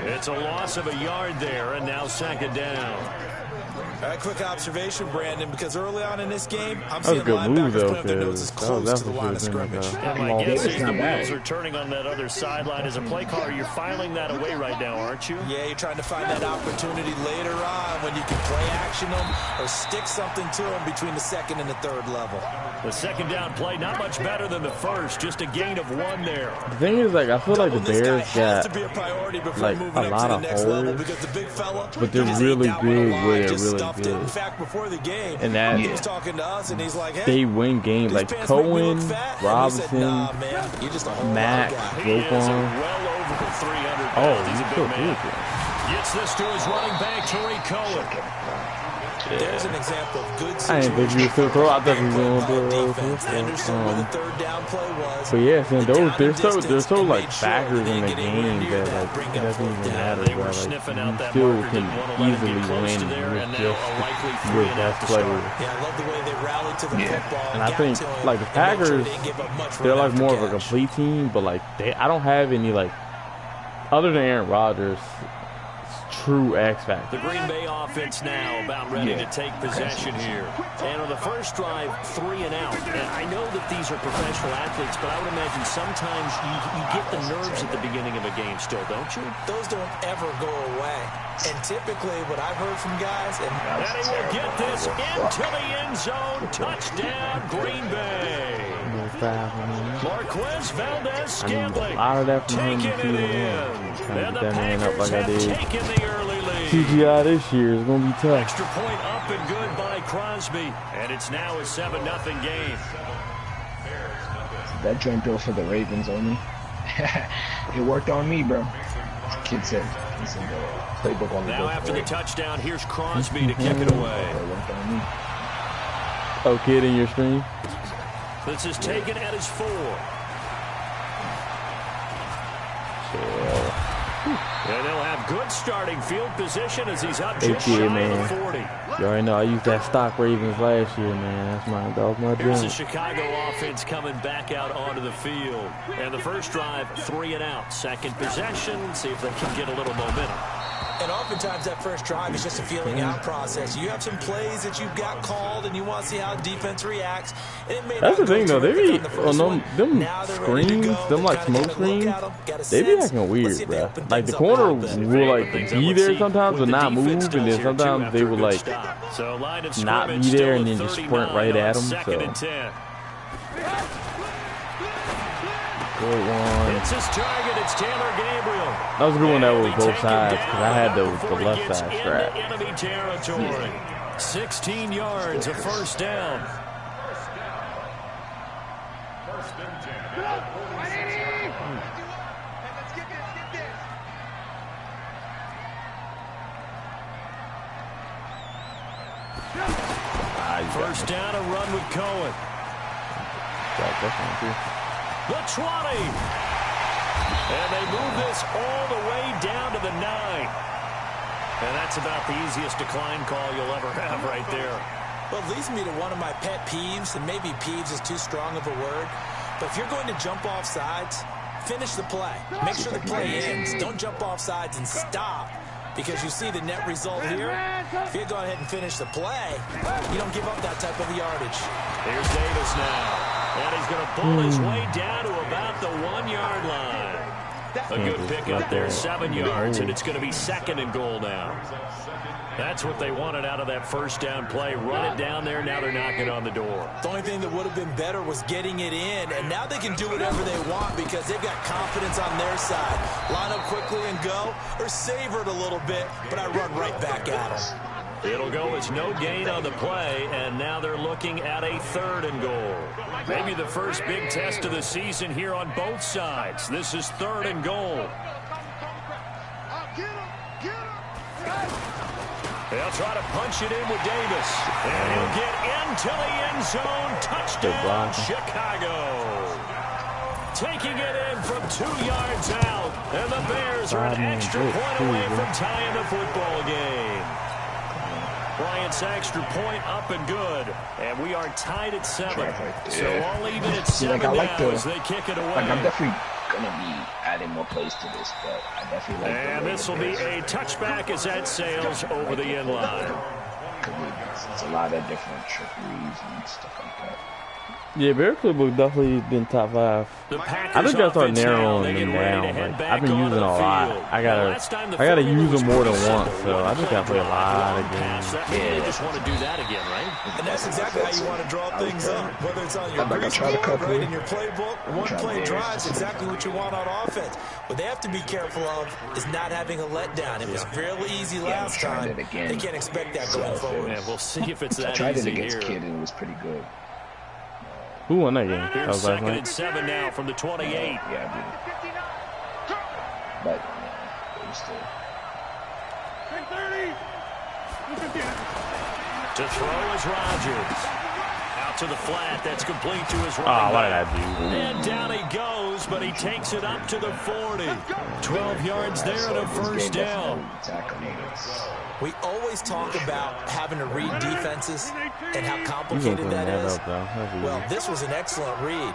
It's a loss of a yard there, and now 2nd down. A quick observation, Brandon, because early on in this game, I'm seeing linebackers put up their noses close to the line of scrimmage. And my guess is the wheels are turning on that other sideline. As a play caller, you're filing that away right now, aren't you? Yeah, you're trying to find that opportunity later on when you can play action them or stick something to them between the 2nd and the 3rd level. The 2nd down play, not much better than the first, just a gain of 1 there. The thing is, like, I feel like the Bears got like a lot of holes, but they're really good where they're really good. In fact, before the game, and that he was talking to us, and he's like, hey, they win games like Cohen, Robinson, Mack, Roquan. Well over 300 pounds. He's a big man. Gets this to his running back, Tariq Cohen. There's an example of good I didn't think you were still throw. I thought he was going to but yeah, so they're so like backers in the game that like it doesn't even matter. Bro. Like you still can easily win with just your best player. Yeah, I love the way they rallied to the football. And I think like the Packers, they're like more of a complete team, but like I don't have any like other than Aaron Rodgers. True X factor. The Green Bay offense now about ready to take possession here. And on the first drive, 3 and out. And I know that these are professional athletes, but I would imagine sometimes you get the nerves at the beginning of a game still, don't you? Those don't ever go away. And typically what I've heard from guys... And he will get this into the end zone. Touchdown, Green Bay. Marquez Valdez-Scantling taking it in. And the Packers have taken the early lead. TGI this year is going to be tough. Extra point up and good by Crosby. And it's now a 7-0 game. That joint built for the Ravens only. It worked on me, bro. Kid said playbook on the now after the touchdown, here's Crosby to kick it away. It worked on me. Oh, kid in your stream? This is taken at his 4. And they'll have good starting field position as he's up just shy of the 40. You already know I used that stock Ravens last year, man. That was my dream. Here's the Chicago offense coming back out onto the field. And the first drive, 3 and out. Second possession, see if they can get a little momentum. And oftentimes that first drive is just a feeling out process. You have some plays that you've got called and you want to see how defense reacts. And it may That's the thing though, they be on them screens, them like smoke screens, they be acting weird, bro. Like the corner will like be there sometimes but not move, and then sometimes they will like not be there and then just sprint right at them. So good one. It's his target. It's Taylor Gabriel. That was a good one that was both sides because I had the left side strap. Enemy territory. 16 yards, a first down. First down, a run with Cohen. The 20. And they move this all the way down to the 9. And that's about the easiest decline call you'll ever have right there. Well, it leads me to one of my pet peeves, and maybe peeves is too strong of a word, but if you're going to jump off sides, finish the play. Make sure the play ends. Don't jump off sides and stop, because you see the net result here. If you go ahead and finish the play, you don't give up that type of yardage. Here's Davis now. And he's going to pull his way down to about the 1-yard line. A good pickup there, 7 yards, and it's going to be 2nd and goal now. That's what they wanted out of that first down play. Run it down there. Now they're knocking on the door. The only thing that would have been better was getting it in, and now they can do whatever they want because they've got confidence on their side. Line up quickly and go, or savor it a little bit, but I run right back at them. It'll go as no gain on the play, and now they're looking at a 3rd and goal. Maybe the first big test of the season here on both sides. This is 3rd and goal. They'll try to punch it in with Davis. And he'll get into the end zone. Touchdown, Chicago. Taking it in from 2 yards out. And the Bears are an extra point away from tying the football game. Bryant's extra point up and good. And we are tied at 7. So all even at 7 now as they kick it away. I'm definitely going to be adding more plays to this, but I definitely like and this will be a touchback as that sails over the end line. It's a lot of different trickeries and stuff like that. Yeah, Bear Clipbook definitely been top 5. I think I start narrowing them down. Like, I've been using a lot. I gotta use them more than once, so I just gotta play a lot of games. Yeah, you just want to do that again, right? And that's exactly how you want to draw things up. Whether it's on your grease board, right, in your playbook, one play drives exactly what you want on offense. What they have to be careful of is not having a letdown. It was fairly easy last time. They can't expect that going forward. Man, we'll see if it's that easy here. I tried it against Kid, and it was pretty good. Who won that game? Here's 2nd and 7 now from the 28. Yeah, I did. But it was still. To throw is Rodgers. Out to the flat. That's complete to his right. Oh, what did I do? And down he goes, but he takes it up to the 40. 12 yards there and a first down. We always talk about having to read defenses and how complicated that is. Well, this was an excellent read.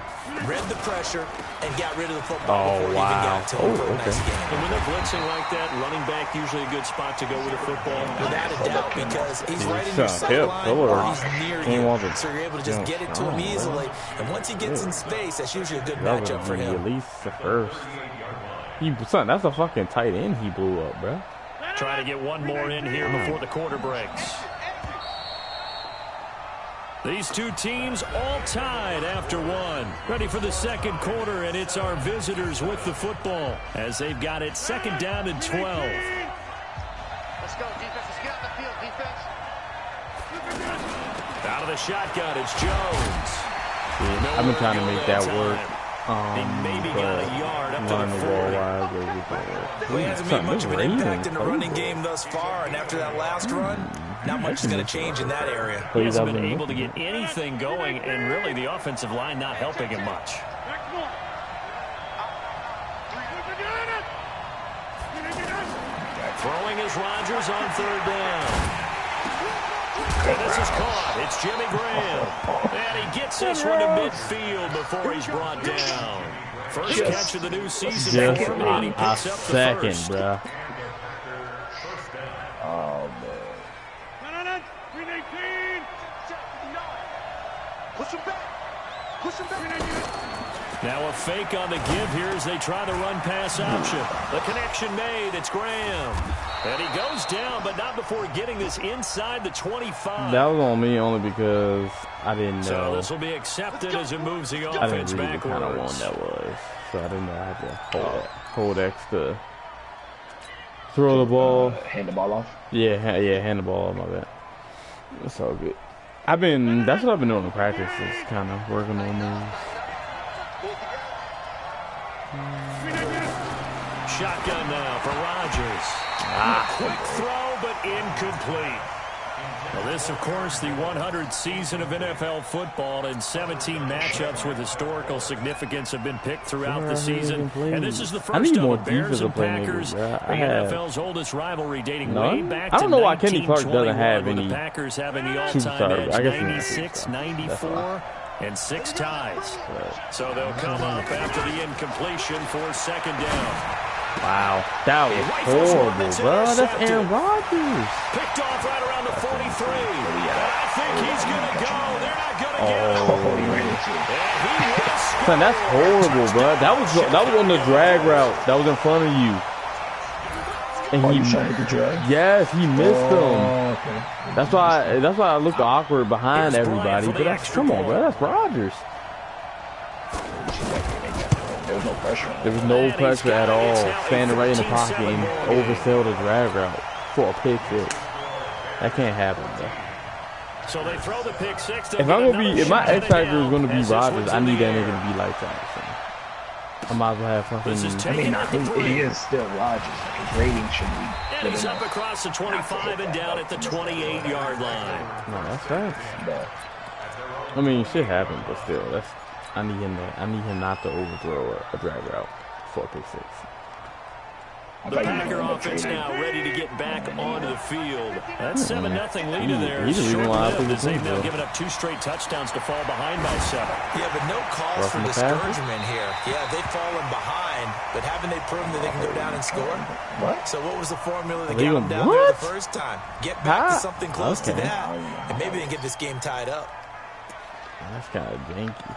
Read the pressure and got rid of the football before it even got to him for a nice game. And when they're blitzing like that, running back usually a good spot to go with the football. Without a doubt, because he's right in your sideline or he's near you. So you're able to just get it to him easily. And once he gets in space, that's usually a good matchup for him. At least the first. Son, that's a fucking tight end he blew up, bro. Try to get one more in here before the quarter breaks. These two teams all tied after one. Ready for the second quarter, and it's our visitors with the football as they've got it 2nd down and 12. Let's go, defense. Let's get on the field, defense. Out of the shotgun, it's Jones. I've been trying to make that work. He maybe got a yard up to the 40. He hasn't made much of an impact in the running game thus far, and after that last run, not much is going to change in that area. He hasn't been able to get anything going, and really the offensive line not helping him much. Throwing is Rodgers on 3rd down. And this is caught. It's Jimmy Graham. And he gets this one to midfield before he's brought down. First catch of the new season for him, and he picks up the first. Bro. Oh, man. Push him back. Push him back. Now a fake on the give here as they try the run-pass option. The connection made. It's Graham. And he goes down, but not before getting this inside the 25. That was on me only because I didn't know. So this will be accepted as it moves the offense I didn't read backwards. the kind of one that was. So I didn't know I had to hold X to throw the ball. Hand the ball off? Yeah, hand the ball off, my bad. It's all good. That's what I've been doing in practice, is kind of working on moves. Shotgun now for Rodgers. Quick throw, but incomplete. Well, this, of course, the 100th season of NFL football, and 17 matchups with historical significance have been picked throughout the season. And this is the first of the Bears and Packers, the NFL's oldest rivalry dating way back to 1921, with the Packers having the all-time edge 96, 94, and 6 ties. So they'll come up after the incompletion for second down. Wow, that was horrible, bro. That's Aaron Rodgers. Picked off right around the 43. I think he's going to go. They're not going to get him. Son, that's horrible, bro. That was on the drag route. That was in front of you. And he tried to drag? Yes, he missed him. Okay. That's why I looked awkward behind everybody. But come on, bro. That's Rodgers. There was no pressure. There was no pressure at all. Standing right in the pocket and oversell the drag route for a pick six. That can't happen, bro. So they throw the pick six. If my X factor is going to be Rodgers, I need that nigga to be like that. So I might as well have fucking. I mean, he is still Rodgers. His rating should be. And he's up across the 25 and down at the 28-yard line. No, that's fast. I mean, shit happened, but still, I need him not to overthrow a drag route for a pick six. The Packer offense now ready to get back onto the field. That 7-0 lead there. Short lived as they've now given up 2 straight touchdowns to fall behind by 7. Yeah, but no cause for discouragement here. Yeah, they've fallen behind, but haven't they proven that they can go down and score? What? So what was the formula that got them down there the first time? Get back to something close to that, and maybe they can get this game tied up. That's kind of janky.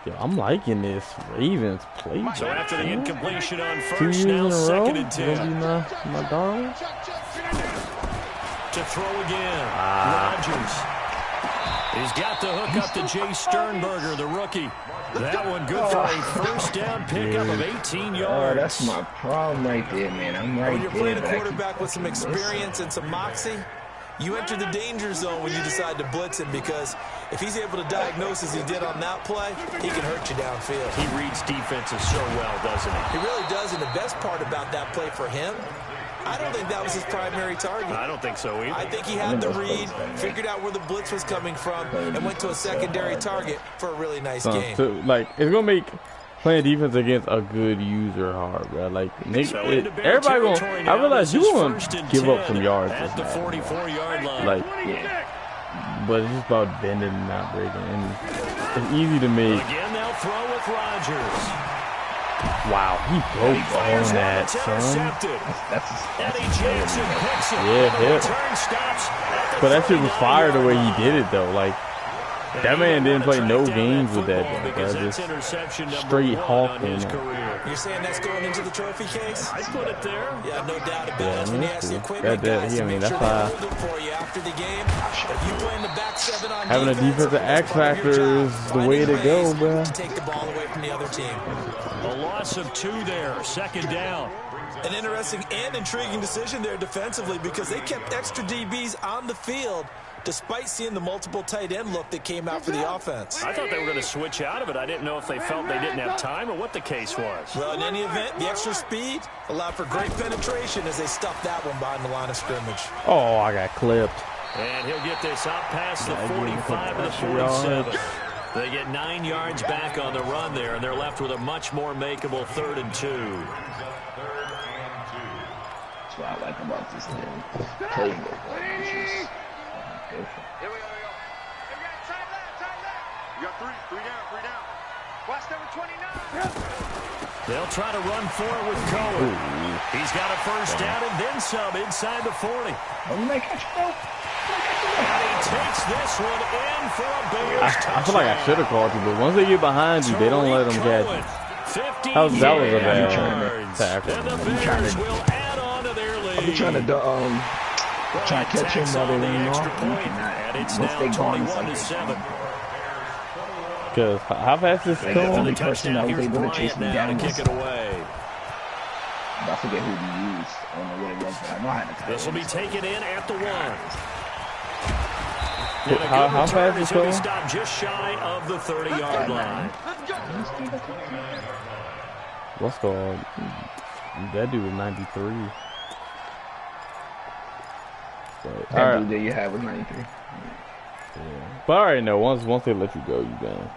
Yo, I'm liking this Ravens play. So after the incompletion on first, now 2nd and 10. My darling. To throw again. Rodgers. He's got the hook up to Jay Sternberger, the rookie. That one good for a first down pickup of 18 yards. Oh, that's my problem right there, man. I'm right when you're playing there, a quarterback with some experience and some moxie, you enter the danger zone when you decide to blitz him, because if he's able to diagnose as he did on that play, he can hurt you downfield. He reads defenses so well, doesn't he? He really does, and the best part about that play for him, I don't think that was his primary target. I don't think so either. I think he had the read, figured out where the blitz was coming from, and went to a secondary target for a really nice game. So, like, it's going to make playing defense against a good user hard, bro. Like, everybody going to, I realize you going to give up some yards. At the 44-yard line. Like, but it's just about bending and not breaking. And it's easy to make. Again, they'll throw with Rodgers. Wow, he broke on that, son. Yeah. But that shit was fire the way he did it, though. Like, that man didn't play no games with that, bro. Just straight hawking. You're saying that's going into the trophy case? I put it there. Yeah, no doubt about it. When you ask the equipment guys to make sure they hold it for you after the game. If you play in the back 7 on having a defensive X factor is the way to go, bro. To take the ball away from the other team. A loss of 2 there, 2nd down. An interesting and intriguing decision there defensively, because they kept extra DBs on the field despite seeing the multiple tight end look that came out for the offense. I thought they were going to switch out of it. I didn't know if they felt they didn't have time or what the case was. Well, in any event, the extra speed allowed for great penetration as they stuffed that one behind the line of scrimmage. Oh, I got clipped. And he'll get this out past the 45 to the 47. They get 9 yards back on the run there, and they're left with a much more makeable 3rd and 2. That's what I like about this thing. Playing Here we go. Side left. You got 3 down. Watch number 29. They'll try to run forward with Cohen. He's got a first down and then some inside the 40. And he takes this one in for a Bears touchdown. I feel like I should have called you, but once they get behind you, they don't let them catch you. That was a bad tackle. And the Bears will add on to their lead. I'll be trying to catch him while they run off. And it's now 21-7. Because how fast is the only person that was able to chase me down and kick it away. I forget who he used. I don't know what it was, but I know how to. This will be taken in at the 1. How fast is he stopped just shy of the 30-yard line. What's going on? That dude was 93. But that dude that you had was 93. Yeah. But I already know once they let you go, you done.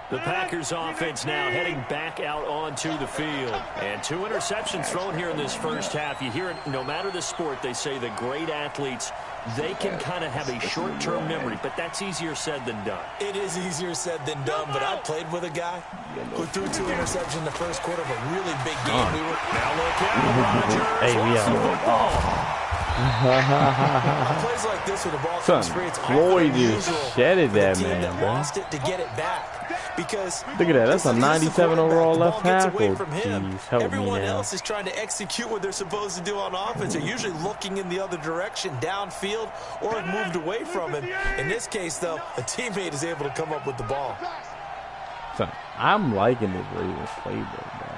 The Packers offense now heading back out onto the field. And 2 interceptions thrown here in this first half. You hear it, no matter the sport, they say the great athletes, they can kind of have a short-term memory, but that's easier said than done. It is easier said than done, but I played with a guy who threw 2 interceptions in the first quarter of a really big game. We were now look out, Rodgers. Hey, we out. Plays like this with the ball Son, comes free. It's Floyd just shedded that man, that bro. lost it to get it back. Because look at that. That's a 97 overall left tackle. Jeez, help everyone me now. else is trying to execute what they're supposed to do on offense. They're usually looking in the other direction, downfield, or have moved away from him. In this case, though, a teammate is able to come up with the ball. Son, I'm liking this Ravens playbook, bro.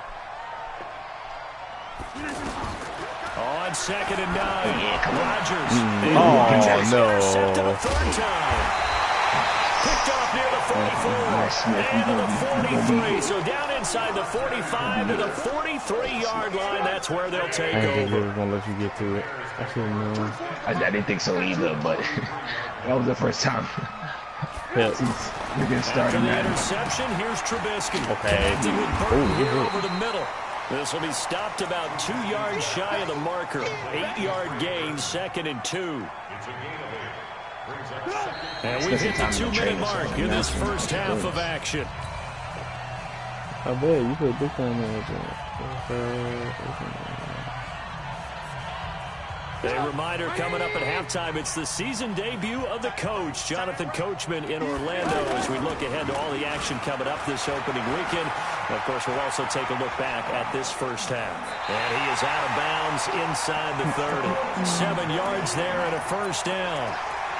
On 2nd and 9, Rodgers. Oh, no. Intercepted a 3rd time. Picked off near the 44, and to the 43. So down inside the 45 to the 43-yard line. That's where they'll take I didn't think they over. was gonna let you get to it. I should have known. I didn't think so either, but that was the first time. Yep. We're getting started. After the interception, here's Trubisky. Okay. Connecting with Burton here Oh, over the middle. This will be stopped about 2 yards shy of the marker. 8-yard gain, 2nd and 2. And we hit the 2-minute mark in this first half of action. I bet you put big time on it. A reminder coming up at halftime, it's the season debut of the coach, Jonathan Coachman in Orlando, as we look ahead to all the action coming up this opening weekend. And of course, we'll also take a look back at this first half. And he is out of bounds inside the 30. 7 yards there and a first down.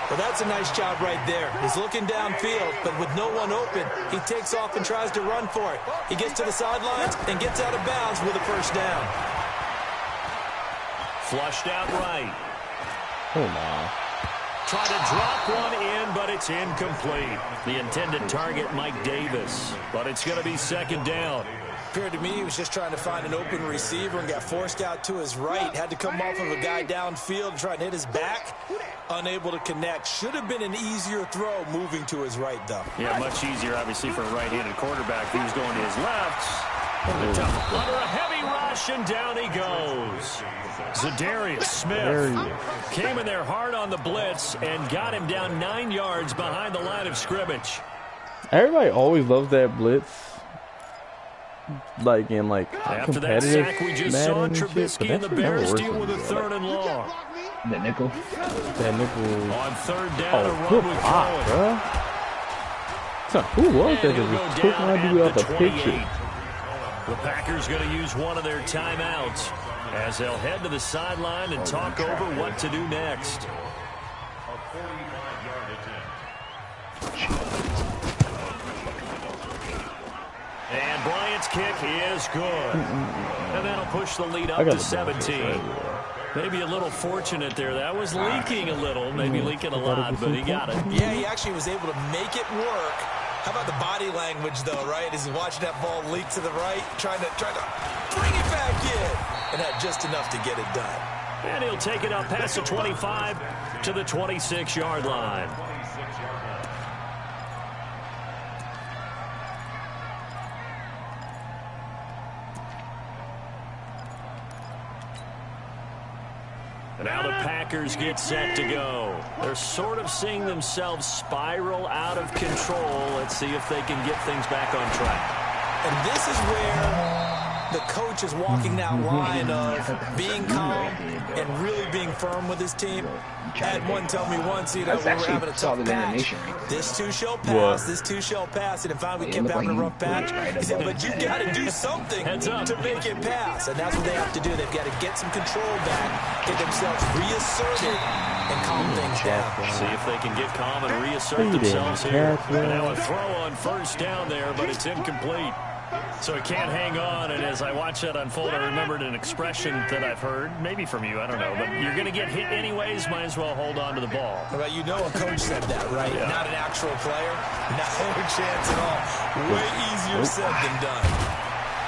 Well, that's a nice job right there. He's looking downfield, but with no one open, he takes off and tries to run for it. He gets to the sidelines and gets out of bounds with a first down. Flushed out right. Oh, my. Try to drop one in, but it's incomplete. The intended target, Mike Davis. But it's going to be 2nd down. Appeared to me he was just trying to find an open receiver and got forced out to his right. Had to come off of a guy downfield and try and hit his back. Unable to connect. Should have been an easier throw moving to his right, though. Yeah, much easier, obviously, for a right-handed quarterback. He was going to his left. Under a heavy rush, and down he goes. Zadarius Smith came in there hard on the blitz and got him down 9 yards behind the line of scrimmage. Everybody always loves that blitz. Like in after that sack we just saw, Trubisky and the Bears deal with a 3rd and long. The nickel. That nickel. On 3rd down, a good run with block, Cohen. bro. So who was that that just took my dude out the picture? The Packers going to use one of their timeouts as they'll head to the sideline and talk over what to do next. A 45-yard attempt. And Bryant's kick is good. And that'll push the lead up to 17. Maybe a little fortunate there. That was leaking a little, maybe leaking a lot, but he got it. Yeah, he actually was able to make it work. How about the body language, though, right? As he's watching that ball leak to the right, trying to bring it back in. And had just enough to get it done. And he'll take it up past the 25 to the 26-yard line. Now the Packers get set to go. They're sort of seeing themselves spiral out of control. Let's see if they can get things back on track. And this is where the coach is walking that line of being calm and really being firm with his team. Had one tell me once, you know, we were having a tough patch. This too shall pass, this too shall pass. And finally we kept having a rough patch. He said, but you got to do something to make it pass. And that's what they have to do. They've got to get some control back, get themselves reasserted, and calm things down. See if they can get calm and reassert themselves here. And now a throw on 1st down there, but it's incomplete. So he can't hang on, and as I watch that unfold, I remembered an expression that I've heard, maybe from you, I don't know, but you're going to get hit anyways, might as well hold on to the ball. Well, you know a coach said that, right? Yeah. Not an actual player. No chance at all. Way easier said than done.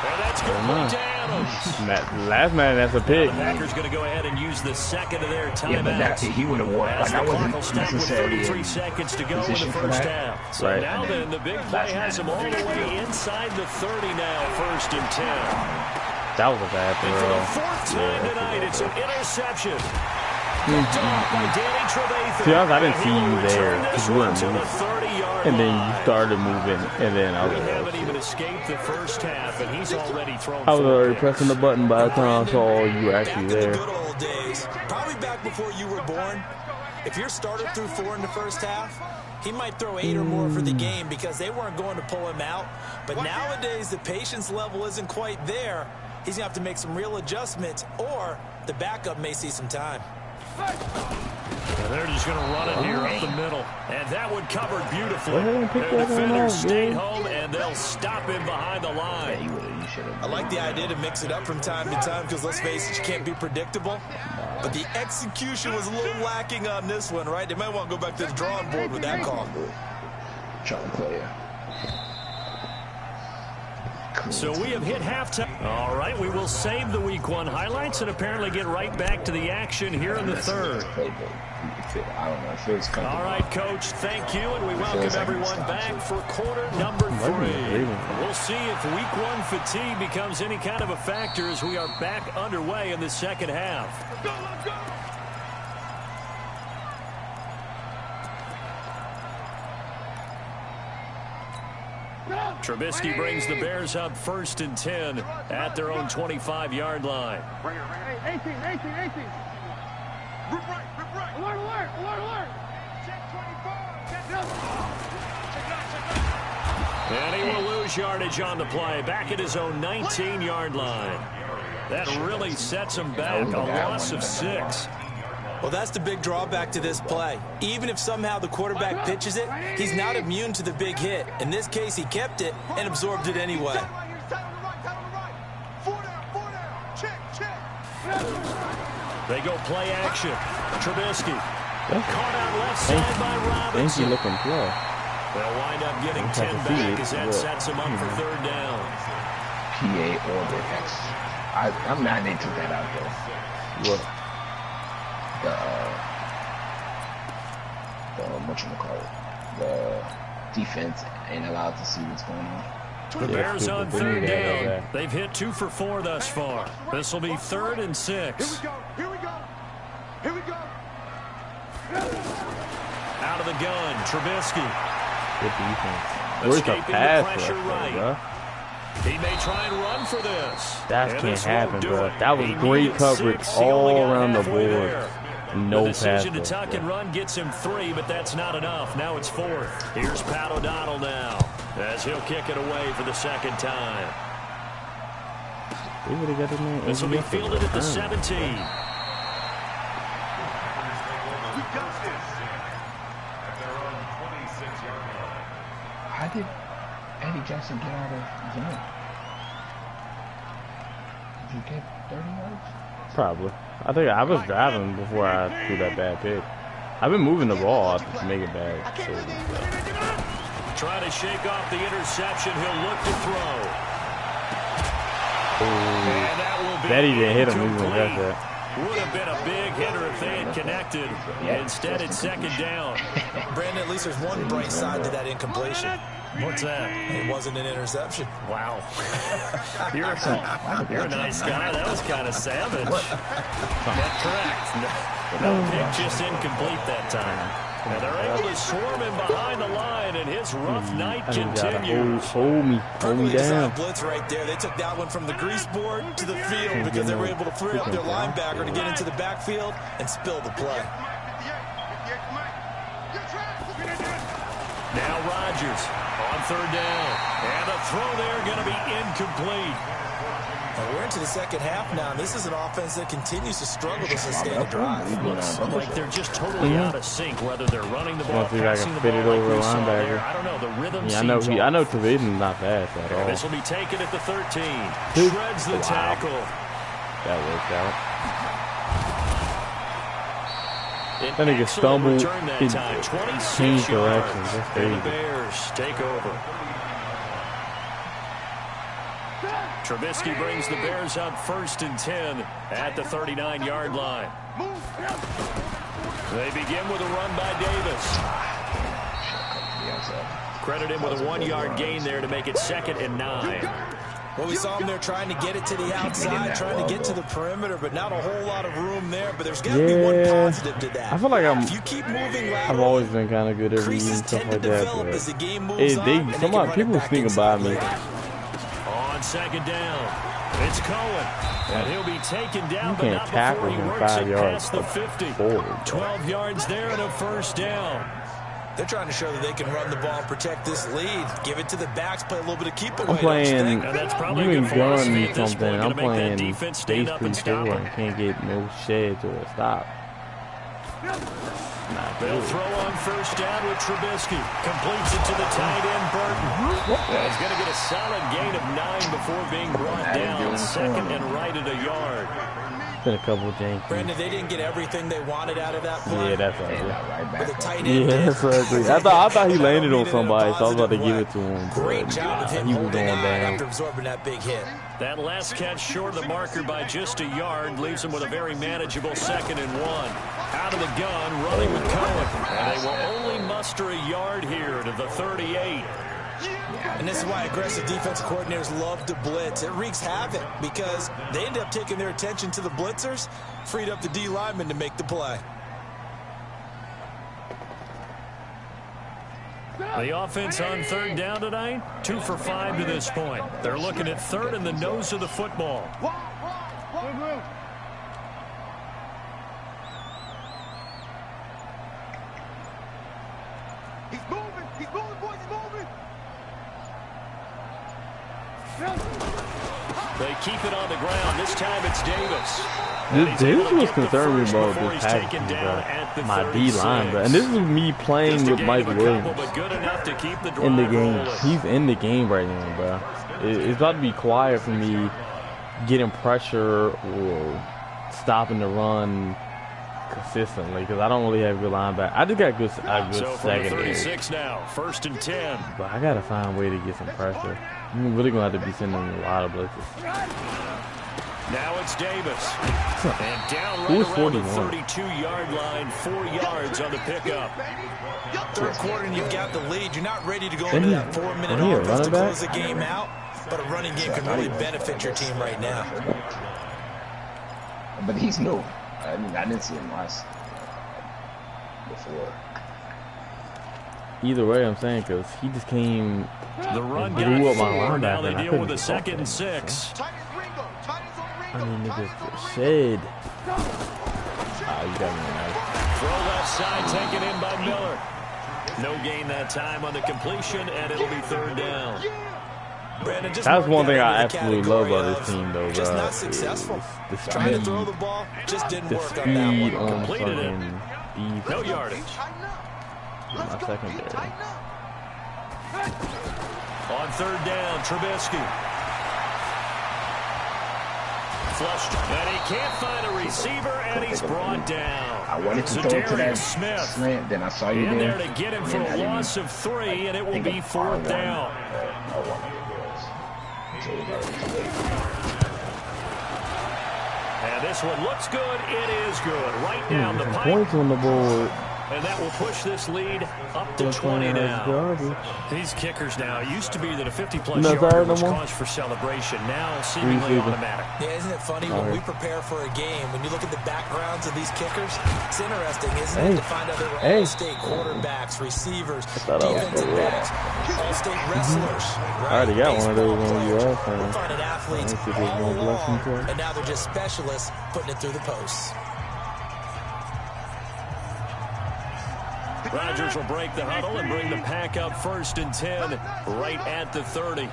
And that's complete to Adams. Last man, that's a pick. The Packers going to go ahead and use the second of their timeouts. Yeah, but that, he would have won. As Like, the I clock will wasn't stop with necessarily 33 seconds to go in the position for first that. half. So Right. now then, the big play has him all the way inside the 30 now, 1st and 10. That was a bad throw. And for the 4th time tonight, it's an interception. Picked off by Danny Trevathan. See, I didn't And see he will you there return because this you one weren't to the moving. 30-yard And then line. you started moving, and then I was We like, haven't even escaped the first half, and he's already thrown I was 4 already picks. pressing the button by the time I saw you were actually Back in the there. good old days, probably back before you were born, if your starter threw 4 in the first half, he might throw 8 or more for the game because they weren't going to pull him out. But nowadays, the patience level isn't quite there. He's going to have to make some real adjustments, or the backup may see some time. And they're just going to run it here up the middle. And that one covered beautifully. Go ahead and pick The that one defenders up, stayed dude. home, and they'll stop him behind the line. I like the idea to mix it up from time to time because, let's face it, you can't be predictable. But the execution was a little lacking on this one, right? They might want to go back to the drawing board with that call. Trying to play it. So we have hit halftime. All right, we will save the Week 1 highlights and apparently get right back to the action here in the 3rd. I don't know. It feels comfortable. All right, Coach, thank you, and we welcome everyone back for quarter number 3. We'll see if Week 1 fatigue becomes any kind of a factor as we are back underway in the second half. Let's go, let's go. Trubisky brings the Bears up 1st and 10 at their own 25-yard line. Hey, 18. Rip right. Alert. Check 25. And he will lose yardage on the play, back at his own 19-yard line. That really sets him back, a loss of 6. Well, that's the big drawback to this play. Even if somehow the quarterback pitches it, he's not immune to the big hit. In this case, he kept it and absorbed it anyway. They go play action. Trubisky. Caught out left side by Robinson. Thank you, looking play. They'll wind up getting 10 back as that sets him up for 3rd down. PA or the X. I'm mad they took that out, though. What? Whatchamacallit, the defense ain't allowed to see what's going on. The Bears on 3rd down. They've hit 2 for 4 thus far. This will be 3rd and 6. Here we go. Out of the gun, Trubisky. Good defense. Where's the pass rush, bro? He may try and run for this. That can't happen, bro. That was great coverage all around the board. No the decision pass to tuck and run gets him 3, but that's not enough. Now it's 4th. Here's Pat O'Donnell now, as he'll kick it away for the 2nd time. This will be fielded at the 17. How did Eddie Jackson get out of zone? Did you get 30 yards? Probably. I think I was driving before I threw that bad pick. I've been moving the ball to make it bad. Trying to shake off the interception. He'll look to throw. And that will be Bet he didn't hit him. He was incomplete. gonna catch that. Would have been a big hitter if they had connected. Instead, it's 2nd down. Brandon, at least there's one bright side to that incompletion. What's that? It wasn't an interception. Wow. You're a nice guy. That was kind of savage. That's correct. No pick, just incomplete that time. And they're able to swarm him behind the line, and his rough night continues. Hold me down. Blitz right there. They took that one from the grease board to the field because they were able to free up their linebacker to get into the backfield and spill the play. Now Rodgers on 3rd down. And the throw there going to be incomplete. And we're into the 2nd half now. And this is an offense that continues to struggle to sustain a drive. Looks like they're just totally out of sync, whether they're running the ball, See if I passing can the fit ball it like over we the saw there. linebacker. I don't know. The rhythm Yeah, seems I know off. Trubisky's not fast at all. This will be taken at the 13. Shreds the tackle. That worked out. An That nigga excellent stumbled. return that He time. 26 changed yards. directions. That's And the crazy. Bears take over. Trubisky brings the Bears up 1st and 10 at the 39-yard line. They begin with a run by Davis. Credit him with a 1-yard gain there to make it 2nd and 9. Well, we saw him there trying to get it to the outside, trying to get to the perimeter, but not a whole lot of room there. But there's got to be one positive to that. I feel like if you keep moving lateral, I've always been kind of good at reading stuff like that. But people think about me. On 2nd down, it's Cohen. And he'll be taken down, but not tackle before he him works 5 it yards. past the 50. 12 yards there and a 1st down. They're trying to show that they can run the ball and protect this lead. Give it to the backs, play a little bit of keep away. I'm playing, you ain't done point, something. I'm playing defense base up and control and can't get no sheds or a stop. They'll throw on 1st down with Trubisky. Completes it to the tight end, Burton. He's going to get a solid gain of 9 before being brought down. 2nd and right at a yard. Been a couple of janky. Brandon, they didn't get everything they wanted out of that play. Yeah, that's ugly. With the tight end. Yeah, that's ugly. I thought he landed on somebody, so I was about to give it to him. Great job of him he was going down after absorbing that big hit. That last catch short of the marker by just a yard leaves him with a very manageable 2nd and 1. Out of the gun, running with Cohen. And they will only muster a yard here to the 38. And this is why aggressive defensive coordinators love to blitz. It wreaks havoc because they end up taking their attention to the blitzers, freed up the D lineman to make the play. The offense on 3rd down tonight, 2 for 5 to this point. They're looking at 3rd in the nose of the football. He's moving, boys, he's moving. They keep it on the ground. This time it's Davis. This was concerning me about this package, my D-line, but and this is me playing with Mike Williams in the game. He's in the game right now, bro. It's about to be quiet for me getting pressure or stopping the run consistently because I don't really have good linebacker. I just got a good secondary. 36 now, 1st and 10. But I gotta find a way to get some pressure. I'm really gonna have to be sending a lot of blitzes. Now it's Davis. And down right around the 32-yard line, 4 yards on the pickup. 3rd quarter and you've got the lead. You're not ready to go into that 4-minute offense to close the game out, but a running game can really benefit your team right now. But he's new. I mean, I didn't see him last before. Either way, I'm saying, because he just came the run blew up my linebacker. Now they deal with a 2nd and 6. I mean, niggas shed. You got me nice. Throw left side, taken in by Miller. No gain that time on the completion, and it'll be 3rd down. Brandon, that's one thing I absolutely love about this team, though, just bro. Not successful. The speed, trying to throw the ball just didn't work on that one. Completed it. No yardage. My secondary. On 3rd down, Trubisky. Flushed, and he can't find a receiver, and he's brought down. I wanted to throw it to that slant, then I saw you in there to get him for a loss of 3, and it will be 4th down. And this one looks good. It is good. Right down the pipe. Points on the board. And that will push this lead up to 20 now. These kickers now, it used to be that a 50-plus yarder was cause for celebration. Now seemingly automatic. Yeah, isn't it funny when we prepare for a game, when you look at the backgrounds of these kickers, it's interesting, isn't it, to find out they were all-state quarterbacks, receivers, defensive backs, all-state wrestlers. Right? I already got one of those on you last time. We're finding athletes all along, and now they're just specialists putting it through the posts. Rodgers will break the huddle and bring the pack up 1st and 10 right at the 30.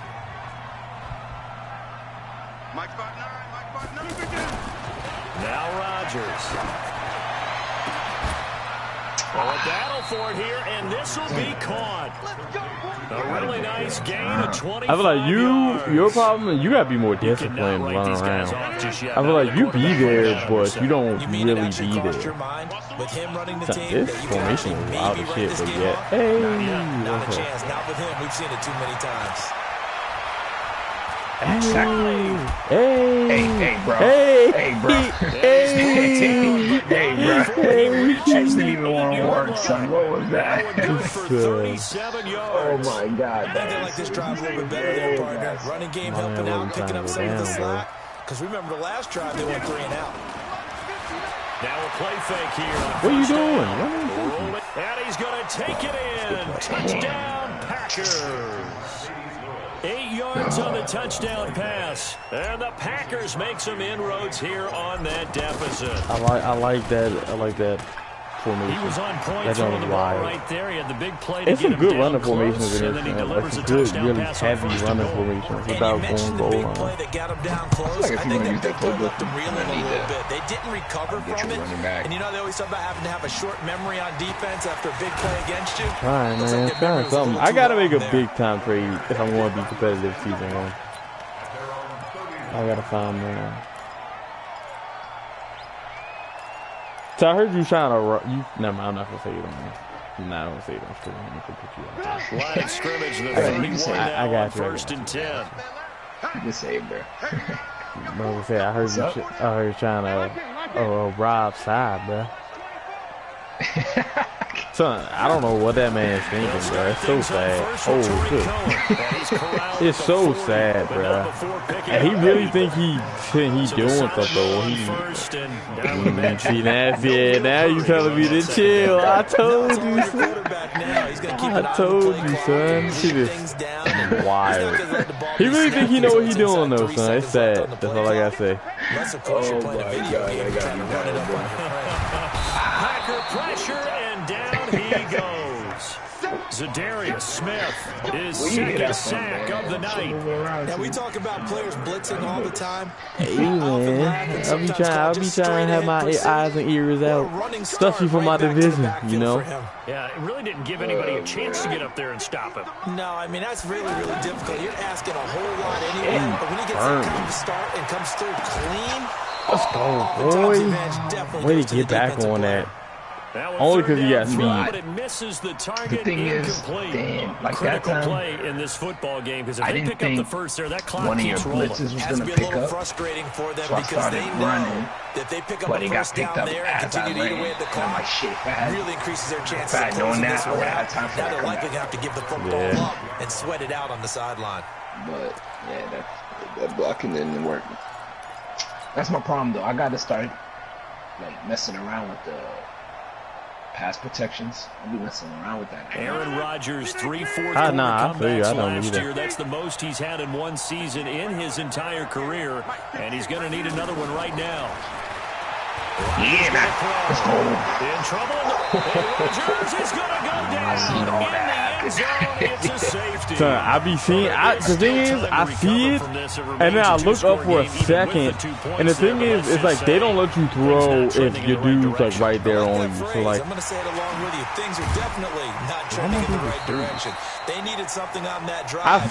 Now Rodgers. A battle for it here, and this will be caught. A really nice gain of 25 I feel like your problem, you got to be more disciplined running around. I feel like you be there, but you don't really be there. With him running the team, this formation is wild as shit, but yet, hey, not a chance. Not with him. We've seen it too many times. Hey, bro. Hey, bro. Hey, bro. I didn't even want to work, son. What was that? Oh, my God. I think they like this drive a little bit better there, partner. Running game helping out, picking up some of the slack. Because remember, the last drive, they went 3 and out. Now a play fake here. What are you doing? And he's going to take it in. Touchdown, Packers. 8 yards on the touchdown pass. And the Packers make some inroads here on that deficit. I like that formation. He was on point That's throwing the ball wild. right there. He had the big play to It's get some him good down running close, formations in and then he this, man. delivers Like a some good, touchdown really pass on heavy first and running goal. formations without going goal line. Play that got him down close. I think that big play left him reeling a little bit. They didn't recover from it. And you know, they always talk about having to have a short memory on defense after a big play against you. Trying, man. Trying something. I got to make a big-time trade if I'm going to be competitive season 1. I got to find, man. So I heard you trying to run. Never mind, I'm not going to say it on there. Nah, I don't say it on stream. I'm going to put you on there. Line of scrimmage, the 31 I now got on you. first and 10. Just say it, bro. I heard you trying to rob side, bro. Son, I don't know what that man's thinking, bro. It's so sad. Oh, shit. It's so sad, bro. And he really think he doing something. See, now you telling me to chill. I told you, son. I told you, son. Shit is wild. He really think he know what he doing, though, son. It's sad. That's all I gotta say. Oh, my God. I got you down, bro. Packer pressure, and down he goes. Zadarius Smith, his second sack of the night. Now, we talk about players blitzing all the time. Hey, man. I'll be trying to have my eyes and ears out. Especially for my division, you know? Yeah, it really didn't give anybody a chance to get up there and stop him. No, I mean, that's really, really difficult. You're asking a whole lot anyway. But when he gets that kind of start and comes through clean, let's go, boy. Way to get back on that. Only because he got speed. But it misses the target. Incomplete. Damn, like Critical that time, play in this football game because if I they didn't pick up the think first there, that clock one of your keeps rolling. blitzes was has going to to be a pick little up. frustrating for them So I because they started know running, that they pick up but a it got first picked down up there and as I continue to eat away ran. at the I'm clock. like, shit, bad. Really increases their chances Bad of doing closing that, this I one would have out. time for Now that they're likely to comeback. have to give the football up and sweat it out on the sideline. But, yeah, that blocking didn't work. That's my problem, though. I got to start, like, messing around with the pass protections. I'll be messing around with that. Aaron Rodgers, 3 fourth quarter comebacks last year. That's the most he's had in one season in his entire career, and he's going to need another one right now. Yeah, man. Let's go. In trouble. Rodgers is going to go down in the end zone. It's a safety. Son, I be seeing. The thing is, I see it, and then I look up for a second, and the thing is, it's like they don't let you throw if your dude's like right there on you. So like, I'm going to say it along with you. Things are definitely not trending in the right direction. They needed something on that drive. I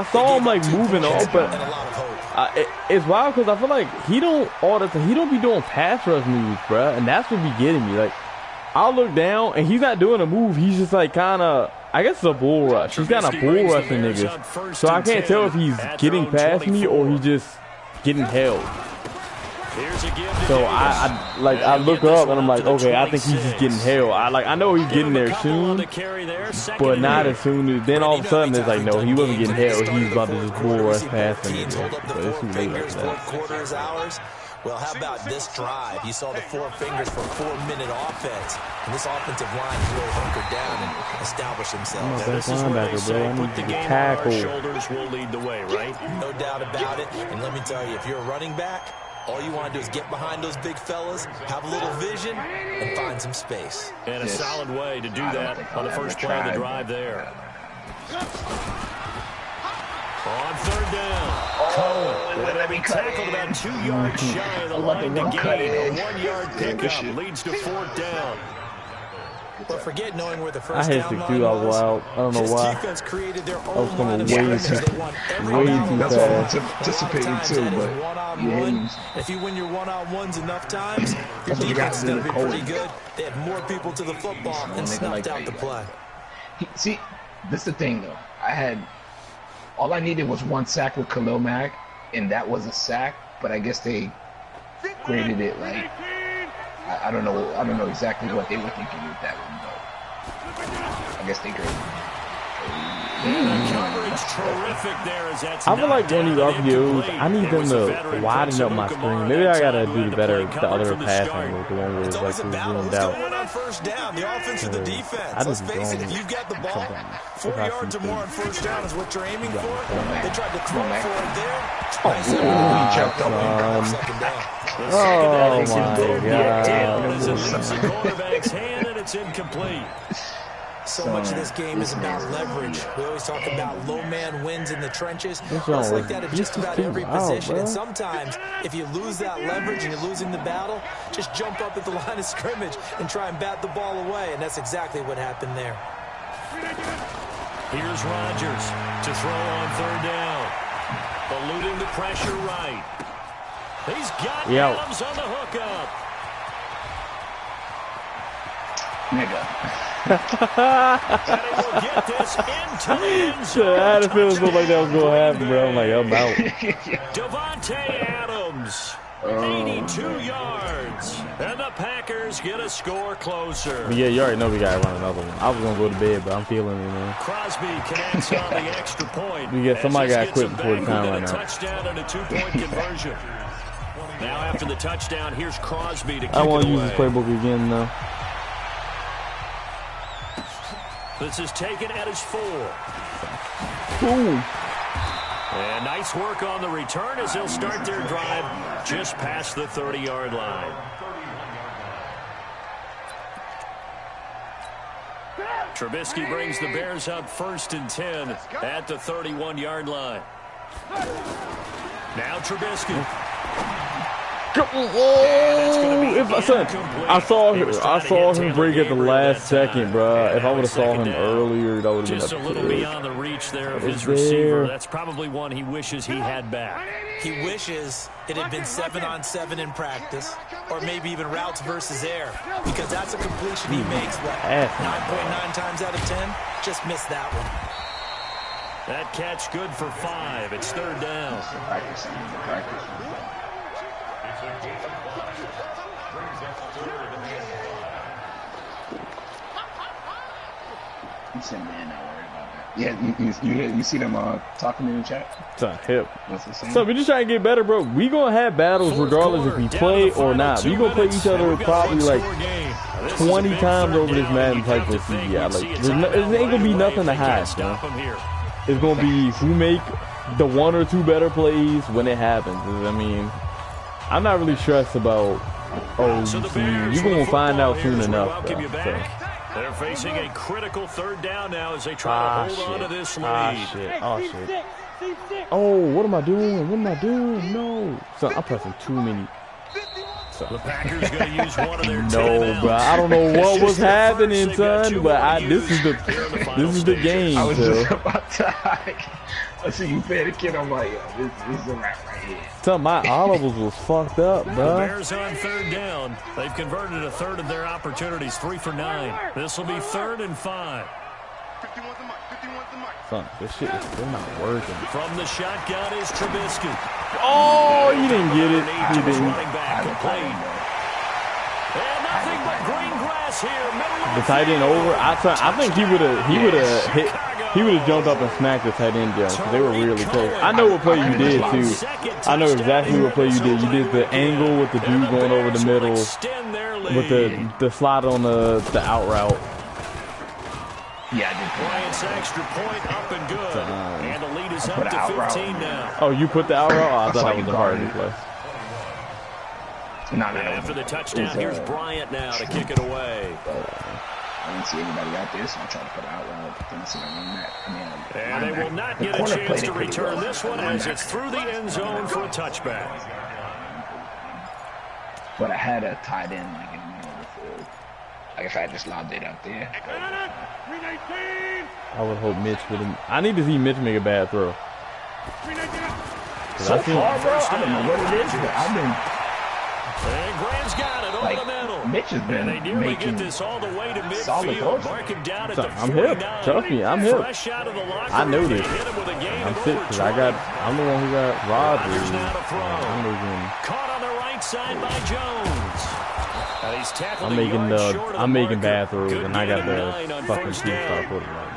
saw him like moving off, but it's wild because I feel like he don't be doing pass rush moves, bruh, and that's what be getting me. Like, I'll look down and he's not doing a move. He's just like kind of, I guess it's a bull rush. He's kind of bull rushing niggas, so I can't tell if he's getting past me or he's just getting held. So I look up and I'm like, okay, I think he's just getting held. I know he's getting there soon, but not as soon as. Then all of a sudden it's like, no, he wasn't getting held. He's about to just bull rush past him. But it's too late after that. Well, how about this drive? You saw the 4 fingers for 4-minute offense. And this offensive line is really hunkered down and established themselves. This is where they say, put the game on our shoulders, we'll lead the way, right? No doubt about it. And let me tell you, if you're a running back, all you want to do is get behind those big fellas, have a little vision, and find some space. And a solid way to do that on the first play of the drive there. On third down, Cohen will be tackled about 2 yards shy of the line to gain. A 1-yard pickup leads to 4th down. But forget knowing where the first I hit down 62. I was wild. I don't know why. defense created their I was own coming line of way scrimmage. too That's what fast. I'm anticipating too, but yeah. If you win your one-on-ones enough times, your defense is going to be pretty good. They had more people to the football and snuffed out the play. See, this is the thing though. I had All I needed was one sack with Khalil Mack, and that was a sack. But I guess they graded it like I don't know exactly what they were thinking with that one, but I guess they graded it. Terrific there as that's I feel like when these RPOs, I need them to widen up my screen. Maybe I gotta do the other passing with the one where it's like zoomed out. On first down, the offense or the defense. Let's face it, if you've got the ball, 4 yards or more on first down is what you're aiming for. They tried to throw for it there. He jumped up and second down. Oh my god. Quarterback's hand and it's incomplete. So much of this game is about leverage. We always talk about low man wins in the trenches. It's like that at just about every position. And sometimes, if you lose that leverage and you're losing the battle, just jump up at the line of scrimmage and try and bat the ball away. And that's exactly what happened there. Here's Rodgers to throw on third down. Eluding the pressure right. He's got Adams on the hookup. Nigga. And he will get this into the end zone. I had a feeling something like that was going to happen, bro. I'm like, I'm out. Devontae Adams, 82 yards. And the Packers get a score closer. But yeah, you already know we got to run another one. I was going to go to bed, but I'm feeling it, man. Crosby connects on the extra point. Somebody got quit before the time right now. Touchdown and a 2-point conversion. Now after the touchdown, here's Crosby to kick it I away. want to use this playbook again, though. This is taken at his 4. Ooh. And nice work on the return as they'll start their drive just past the 30-yard line. Trubisky brings the Bears up 1st and 10 at the 31-yard line. Now Trubisky. I saw him break at the last second, bro. If I would have saw him earlier, that would have been just a little beyond the reach there of his receiver. That's probably one he wishes he had back. He wishes it had been 7-on-7 in practice, or maybe even routes versus air, because that's a completion he makes, what, 9.9 times out of 10? Just missed that one. That catch good for 5. It's third down. He said, man, not worried about that. Yeah, you see them talking in the chat? It's a hip. What's it saying? So we just trying to get better, bro. We gonna have battles regardless if we play or not. We gonna play each other probably like 20 times over this Madden type of CGI. Like, it ain't gonna be nothing to hide, man. It's gonna be who make the 1 or 2 better plays when it happens. I mean, I'm not really stressed about, you're gonna find out soon enough, bro. So. They're facing a critical third down now as they try to hold on to this lead. Oh, shit. Oh, what am I doing? No. Son, I'm pressing too many. The Packers going to use one of their no, bro. I don't know what was happening, son, but this is the game. I was just about to I see you panicking. I'm like, yo, this is a wrap right here. Son, my audibles was fucked up, bro. The Bears on third down. They've converted a third of their opportunities, 3 for 9. This will be 3rd and 5. Son, this shit is still not working. From the shotgun is Trubisky. Oh, you didn't get it. You didn't. And nothing but green grass here. The tight end over. I think he would have jumped up and smacked the tight end down because they were really close. I know what play you did too. I know exactly what play you did. You did the angle with the dude going over the middle with the slide on the out route. Yeah, I did. Bryant's extra point up and good. And the lead is up to 15 now. Oh, you put the out route? Oh, I thought that was a hard play. No. After the touchdown, here's Bryant now to kick it away. I didn't see anybody out there, so I tried to put it out route. Didn't see anyone and they will not get a chance to return this one as it's through the end zone for a touchback. But I had a tight end like in the middle of the field. Like if I just lobbed it out there. I would hope Mitch would have. I need to see Mitch make a bad throw. So far, bro, I don't know what it is, but I've been And Graham's got it over the middle. Mitch has been and they nearly making get this all the way to solid midfield. throws. Mark him down at So, the I'm 49. hip. Trust me, I'm hip. Fresh out of the locker I know room, this. they hit him with a gain I'm of sick over because 20. I'm the one who got Rodgers. Now to throw. I'm making. Caught on the right side by Jones. And he's tackled I'm making bad throws, Good and I got gain the of 9 on fucking first two-star down. quarterback.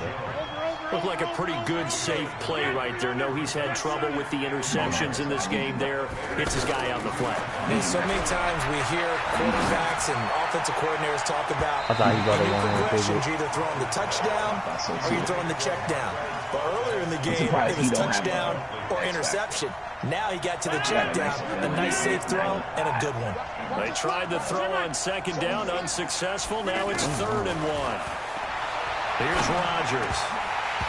Looked like a pretty good, safe play right there. No, he's had trouble with the interceptions in this game there. Hits his guy out in the flat. Hey, so many times we hear quarterbacks and offensive coordinators talk about I thought he got a progressions. You're either throwing the touchdown or you're throwing the check down. But earlier in the game, it was touchdown or interception. Now he got to the check down. A nice safe throw and a good one. They tried the throw on second down, unsuccessful. Now it's 3rd and 1. Here's Rodgers.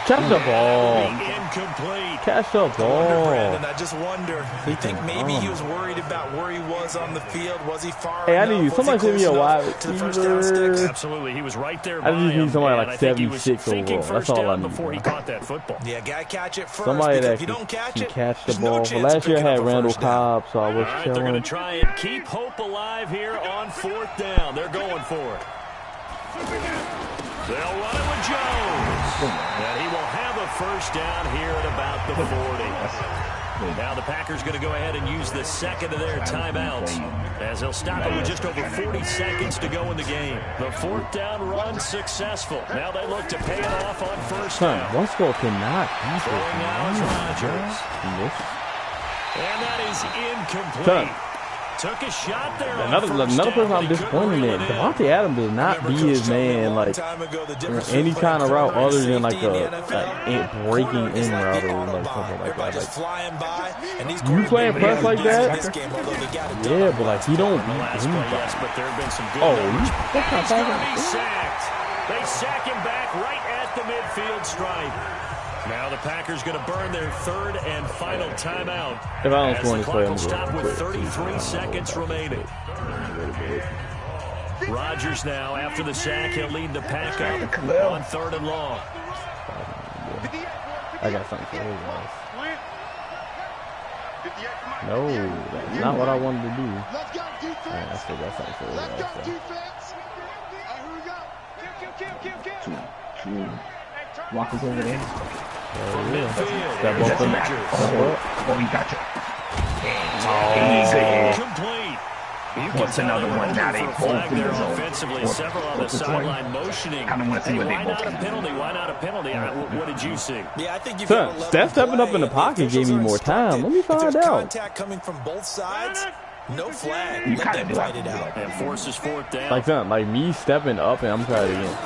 Catch the ball. Incomplete. Catch the ball. Brandon, I just wonder, you think maybe he was worried about where he was on the field? Was he far Hey, I enough? need somebody send me a wide receiver. Absolutely, he was right there. I just need somebody like I think he was 76 overall. That's all I need. Before he caught that football. Yeah, gotta catch it first. Somebody that if you don't catch it, catch the there's ball. no But chance last of year I picking had up a Randall first down. Cobb, so I was All right, they're going chilling. to try and keep hope alive here on 4th down. They're going for it. They'll run it with Jones. And he will have a first down here at about the 40. Now the Packers going to go ahead and use the second of their timeouts as they'll stop it with just over 40 seconds to go in the game. The 4th down run successful. Now they look to pay it off on first down. Westbrook cannot beat Throwing now is Rodgers. And that is incomplete. Took a shot there. Another person I'm disappointed in. Devontae Adams does not be his man like any kind of route other than like a breaking in route or like something like that. Like, you playing press like that? Yeah, but like he don't beat anybody. But there have been some good numbers. He's going to be sacked. They sack him back right at the midfield stripe. Now the Packers going to burn their 3rd and final timeout. If I don't as score the any clock play, will stop with 33 seconds remaining. Rodgers now, after the sack, he'll lead the pack up on 3rd and long. I got something for you guys. No, that's not what I wanted to do. I still got something for you guys. Walker's over there. Step up in there. Oh, he got you. Complete. What's another one now? They both in the zone. Offensively, several on the sideline motioning. I don't want to see what they Why both not a can penalty? Why not a penalty? What did you see? Yeah, I think Steph stepping up in the pocket gave me more time. Let me find out. Contact coming from both sides. No flag. Let them fight it out. And forces 4th down. Like something like me stepping up and I'm trying again.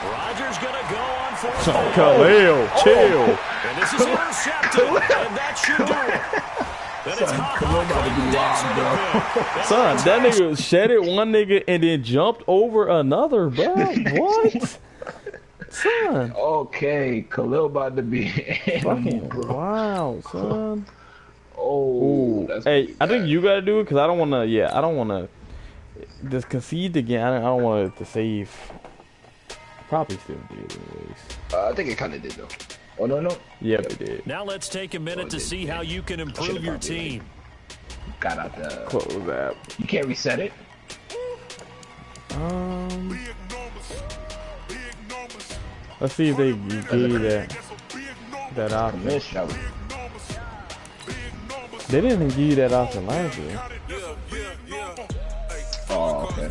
Rodgers gonna go on 4th down. Khalil, chill. And this is intercepted. And that should do it. Son, that nigga shedded one nigga and then jumped over another, bro. What? Son. Okay, Khalil about to be fucking wow, son. Oh, that's hey, I think you gotta do it because I don't wanna. Yeah, I don't wanna just concede again. I don't want it to save. Probably still did anyways. I think it kind of did though. Oh no. Yep, it did. Now let's take a minute to see how you can improve your team. Got out the close that. You can't reset it. Let's see if they gave that option. They didn't give you that option last year. Oh, okay.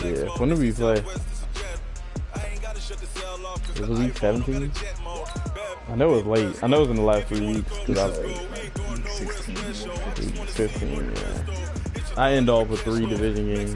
Yeah, when did we play? Was it week 17? I know it was late. I know it was in the last 3 weeks. Cause I was 15, yeah. I end off with 3 division games.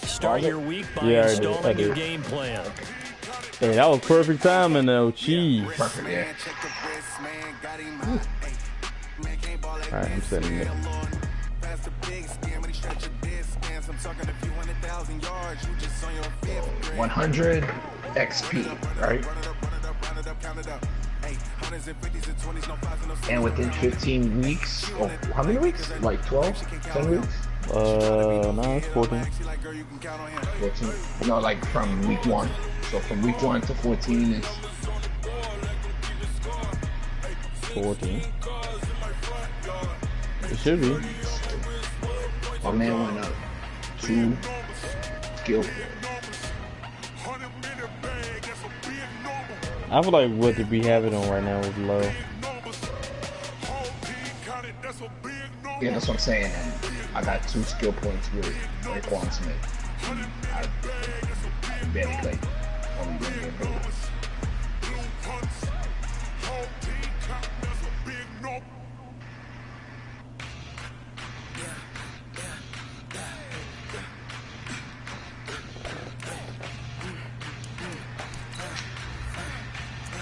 Start your week by installing your game plan. Hey, that was perfect timing though. Cheese. Perfect, yeah. Alright, I'm setting it. I'm talking a few 100,000 yards. You just on your fifth. 100 XP, right? And within 15 weeks, oh, how many weeks? Like 12? 10 weeks? No, it's 14. 14. No, like from week 1. So from week 1 to 14 is 14. It should be. My man went up 2 skill points. I feel like what did we have it on right now was low. Yeah, that's what I'm saying. And I got 2 skill points with Raekwon Smith. I barely played. Only one game played.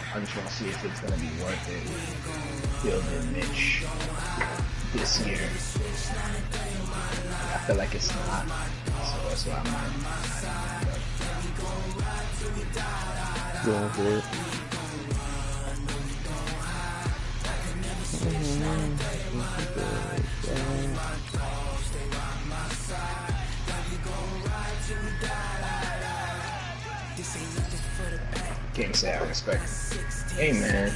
I just want to see if it's going to be worth it building Mitch this year. I feel like it's not, so that's why I'm going for it. Can't say I respect it. Hey man.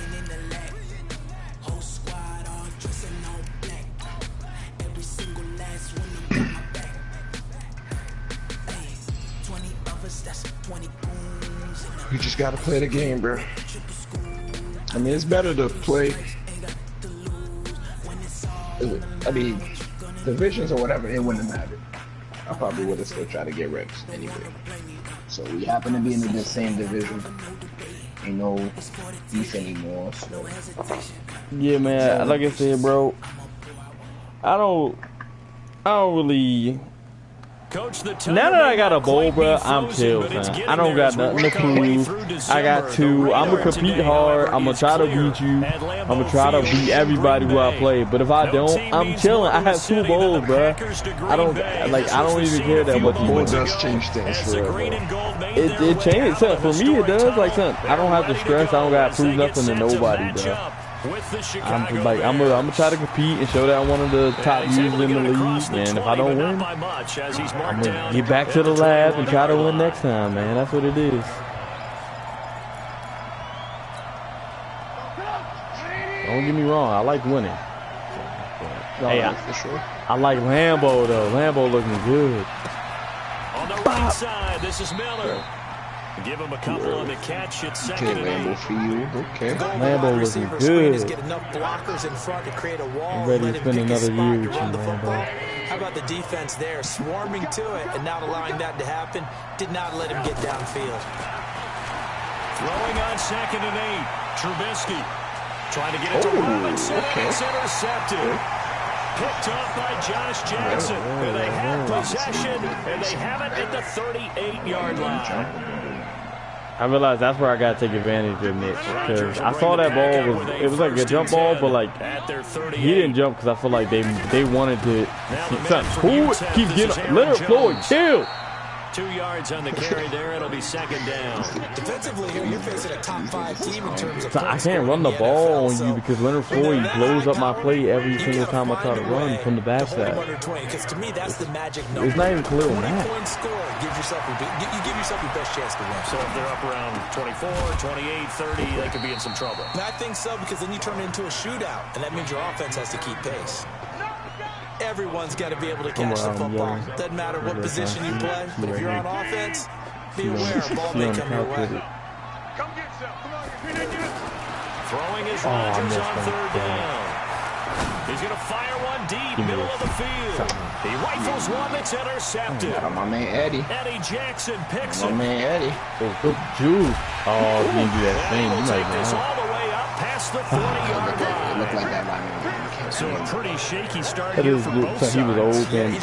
You just gotta play the game, bro. I mean, it's better to play. I mean, divisions or whatever, it wouldn't matter. I probably would have still tried to get reps anyway. So we happen to be in the same division. Ain't no beef anymore. So. Yeah, man. Like I said, bro, I don't really. Coach, now that I got a bowl, bro, I'm chill, man. I don't got nothing to prove. I got 2. I'm gonna compete hard. I'm gonna try to beat you. I'm gonna try to beat everybody who I play. But if I don't, I'm chilling. I have 2 bowls, bro. I don't even care that much. Bowl does change things for real, It changes. For me, it does. Like, son, I don't have to stress. I don't gotta prove nothing to nobody, bro. I'm gonna try to compete and show that I'm one of the top users in the league, and if I don't win, I'm gonna get back to the lab and try to win next time, man. That's what it is. Don't get me wrong, I like winning. Hey, I like Lambo though. Lambo looking good. On the right side, this is Miller. Give him a couple on the catch. It's second and 8. Lambo for you. Okay. Lambo looking good. Get enough blockers in front to create a wall. I'm ready to spend another year with you, Lambo. How about the defense there, swarming to it and not allowing that to happen? Did not let him get downfield. Throwing on second and 8. Trubisky trying to get it to Robinson. It's intercepted. Picked off by Josh Jackson. And they have possession, and they have it at the 38-yard line. I realized that's where I gotta take advantage of Mitch, because I saw that ball it was like a jump ball, but like he didn't jump because I feel like they wanted to. Who keeps getting Leonard Floyd? Chill. 2 yards on the carry there. It'll be second down. Defensively here, you're facing a top 5 team in terms of. So I can't run the ball on you because Leonard Floyd blows up my play every single time I try to run from the backside. Because to me, that's the magic number. It's not even clear on that. Score, you give yourself your best chance to win. So if they're up around 24, 28, 30, they could be in some trouble. And I think so, because then you turn it into a shootout, and that means your offense has to keep pace. Everyone's got to be able to catch the football. Doesn't matter what position you play, but if you're on offense, be aware a ball may come your way. Throwing his Rodgers on third down. He's going to fire one deep, middle of the field. He rifles one that's intercepted. My man Eddie. Eddie Jackson picks it. My man Eddie. Oh, good juice. Oh, he didn't do that thing. We'll take this all the way up past past the 40-yard line. It looked like that lineman. So a pretty shaky start That here is for good. both So sides. he was open. I'm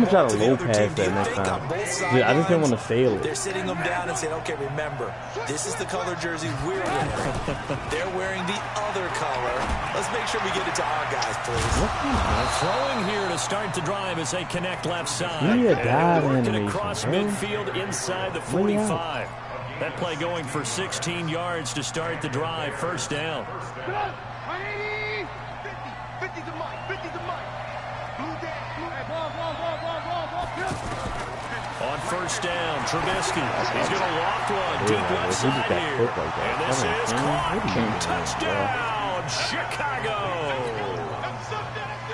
gonna try to low pass that next time. I just didn't want to sail it. They're sitting them down and saying, okay, remember, this is the color jersey we're wearing. They're wearing the other color. Let's make sure we get it to our guys, please. Throwing here to start the drive as they connect left side. Yeah, and dive they're working animation, across bro. midfield inside the 45. That play going for 16 yards to start the drive. First down. 50 to Mike. 50 to Mike. Blue down. On first down, Trubisky. He's going to loft one deep left side here. And this is caught. Touchdown, Chicago.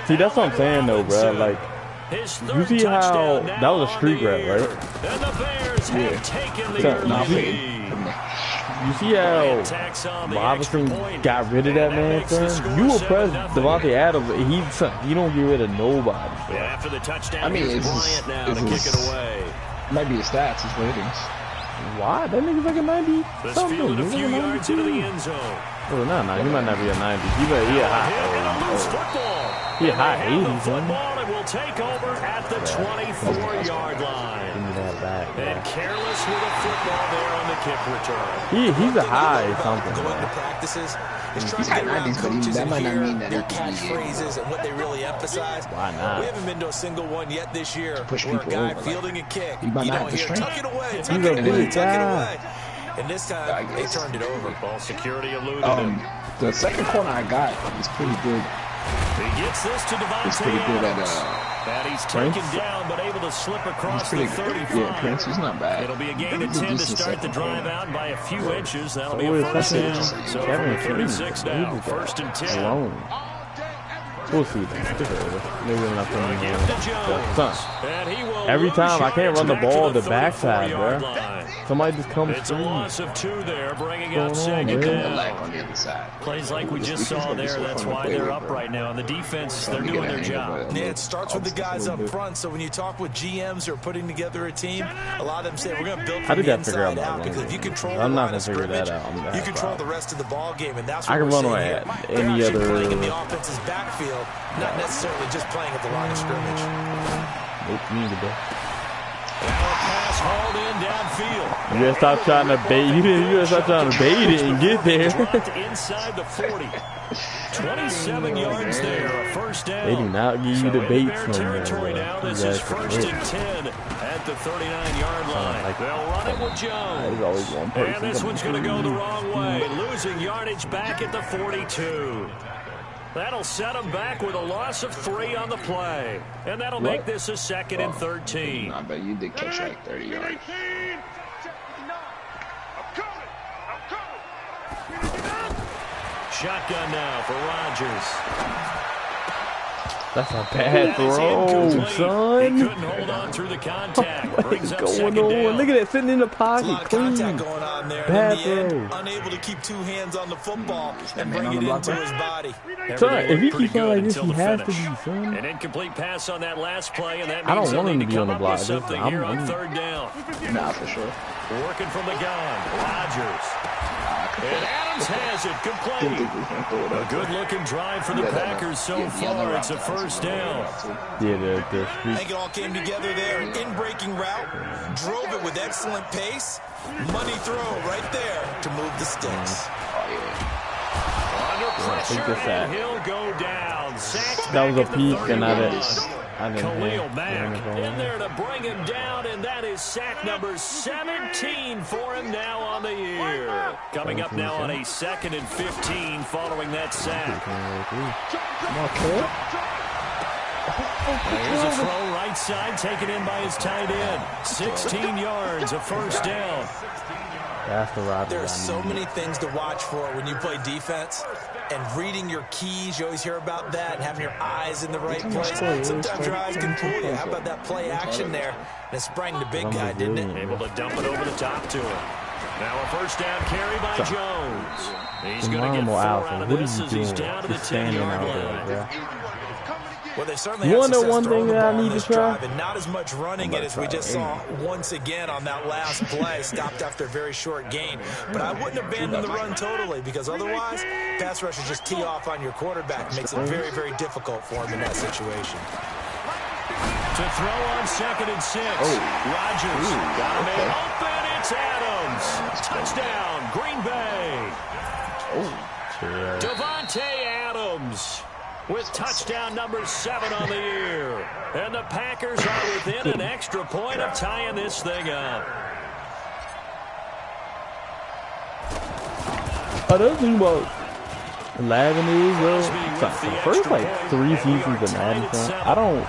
See, that's what I'm saying, though, bro. Like, you see how that was a street grab, right? And the Bears have taken the So, early lead. you see how Robinson got rid of that man, son? You will press Devontae Adams, he don't get rid of nobody. Yeah, after the touchdown, I mean, here's it's Bryant now to kick it away. Might be his stats, his ratings. Why? That nigga's like a 90 This something. fielded a He's few like a yards into 92. the end zone. Well, no, he might not be a 90. He a high. Loose football. He a high And they have 80s, the man. football and will take over at the 24-yard line. Give me that back. And careless with a football there on the kick return. He's a high something. Going to Man. practices is He's trying to high get around 90s, but coaches that and might not hear mean that their he can be catchphrases and what they really emphasize. Why not? We haven't been to a single one yet this year Push where a people guy over, like, fielding a kick, he might you not don't have the hear, strength. tuck it away, He's tuck a it away, big tuck it guy. away. And this time, they turned it over. Ball security eluded him. The second corner I got is pretty good. He gets this to He's Devontae pretty good at Adams. And he's taken Prince? down, but able to slip He's across pretty the good. 35. Yeah, Prince, he's not bad. It'll be a gain of He's a 10 to decent start the second drive corner. out by a few inches. That'll So be a is first second. down. So from Kevin the 36 Freeman. now, Who did that? first and 10. Alone. We'll see. Maybe we're not Give to going Jones. Son, And he will every lose time I can't run the back to ball the the backside, 34-yard bro. line. Somebody just comes It's a through. loss of 2 there, bringing What's up going on, second man? The leg down. on the other side. Plays like we just saw there. That's why they're up right now. And the defense, they're doing their job. Yeah, it starts with the guys up front. So when you talk with GMs who are putting together a team, a lot of them say we're going to build How from did the that figure out inside about out because running? if you control I'm the not line gonna of figure that scrimmage, out. I'm that you control proud. the rest of the ball game, and that's I what can we're run seeing on here. at They're any actually other- playing in the offense's backfield, not necessarily just playing at the line of scrimmage. Nope, neither, bro. Pass hauled in downfield. You gotta stop trying to bait. You gotta stop trying to bait it and get there. Dropped inside the 40. 27 yards there, a first down. They do not give you So the into baits Bear no more, territory bro. now. You This guys is can first wait. and 10 at the 39-yard line. like- They'll run it with There's Jones. always one person. And this coming one's going to through. go the wrong way, losing yardage back at the 42. That'll set them back with a loss of 3 on the play. And that'll make this a second and 13. Nah, but you did catch like 30 yards. Shotgun now for Rodgers. That's a bad throw, Incomplete. son. He couldn't hold on through the contact. What Brings is up going second on? down. Look at that sitting in the There's a pocket, lot of clean. contact going on there. Bad And in the end, throw. unable to keep 2 hands on the football and man bring on it the block into back? his body. Son, Everything if he looked pretty keeps playing good like this, until he the has to finish. be, son. An incomplete pass on that last play, and that I don't means they'll want him need to be come on the up block. with something I'm- here on I'm- third down. Nah, for sure. Working from the gun, Rodgers. And Adams has it, Didn't complete. think we can throw it A up. good-looking drive for the Packers so far. It's a first down. Yeah, the I street. think it all came together there. An in-breaking route, drove it with excellent pace. Money throw right there to move the sticks. Under pressure, think that's and that. he'll go down. Sacked That was back a at the peek, and I 31. didn't Khalil have Mack in there to bring him down, and that is sack number 17 for him now on the year. Coming up now on a 2nd and 15 following that sack. Here's a throw right side taken in by his tight end. 16 yards, a first down. That's the ride. There are so many things to watch for when you play defense. And reading your keys, you always hear about that, and having your eyes in the right place. Sometimes your eyes can fool you. How about that play action there? And it sprang the big guy, didn't it? Able to dump it over the top to him. Now a first down carry by Jones. He's going to get 4 out of What are this you as he's doing? down to the Just standing 10-yard out there, line. bro. Well, they certainly had success one throwing thing the that ball I in need to this try. drive, and not as much running it as we just saw once again on that last play. Stopped after a very short gain. But I wouldn't abandon the run totally, because otherwise, pass rushers just tee off on your quarterback. Makes it very, very difficult for him in that situation. To throw on 2nd and 6. Rodgers got him in open. It's Adams. Touchdown, Green Bay. Devontae Adams with touchdown number 7 on the year. And the Packers are within an extra point of tying this thing up. Another thing about Madden is, for the first like 3 seasons of Madden, I don't.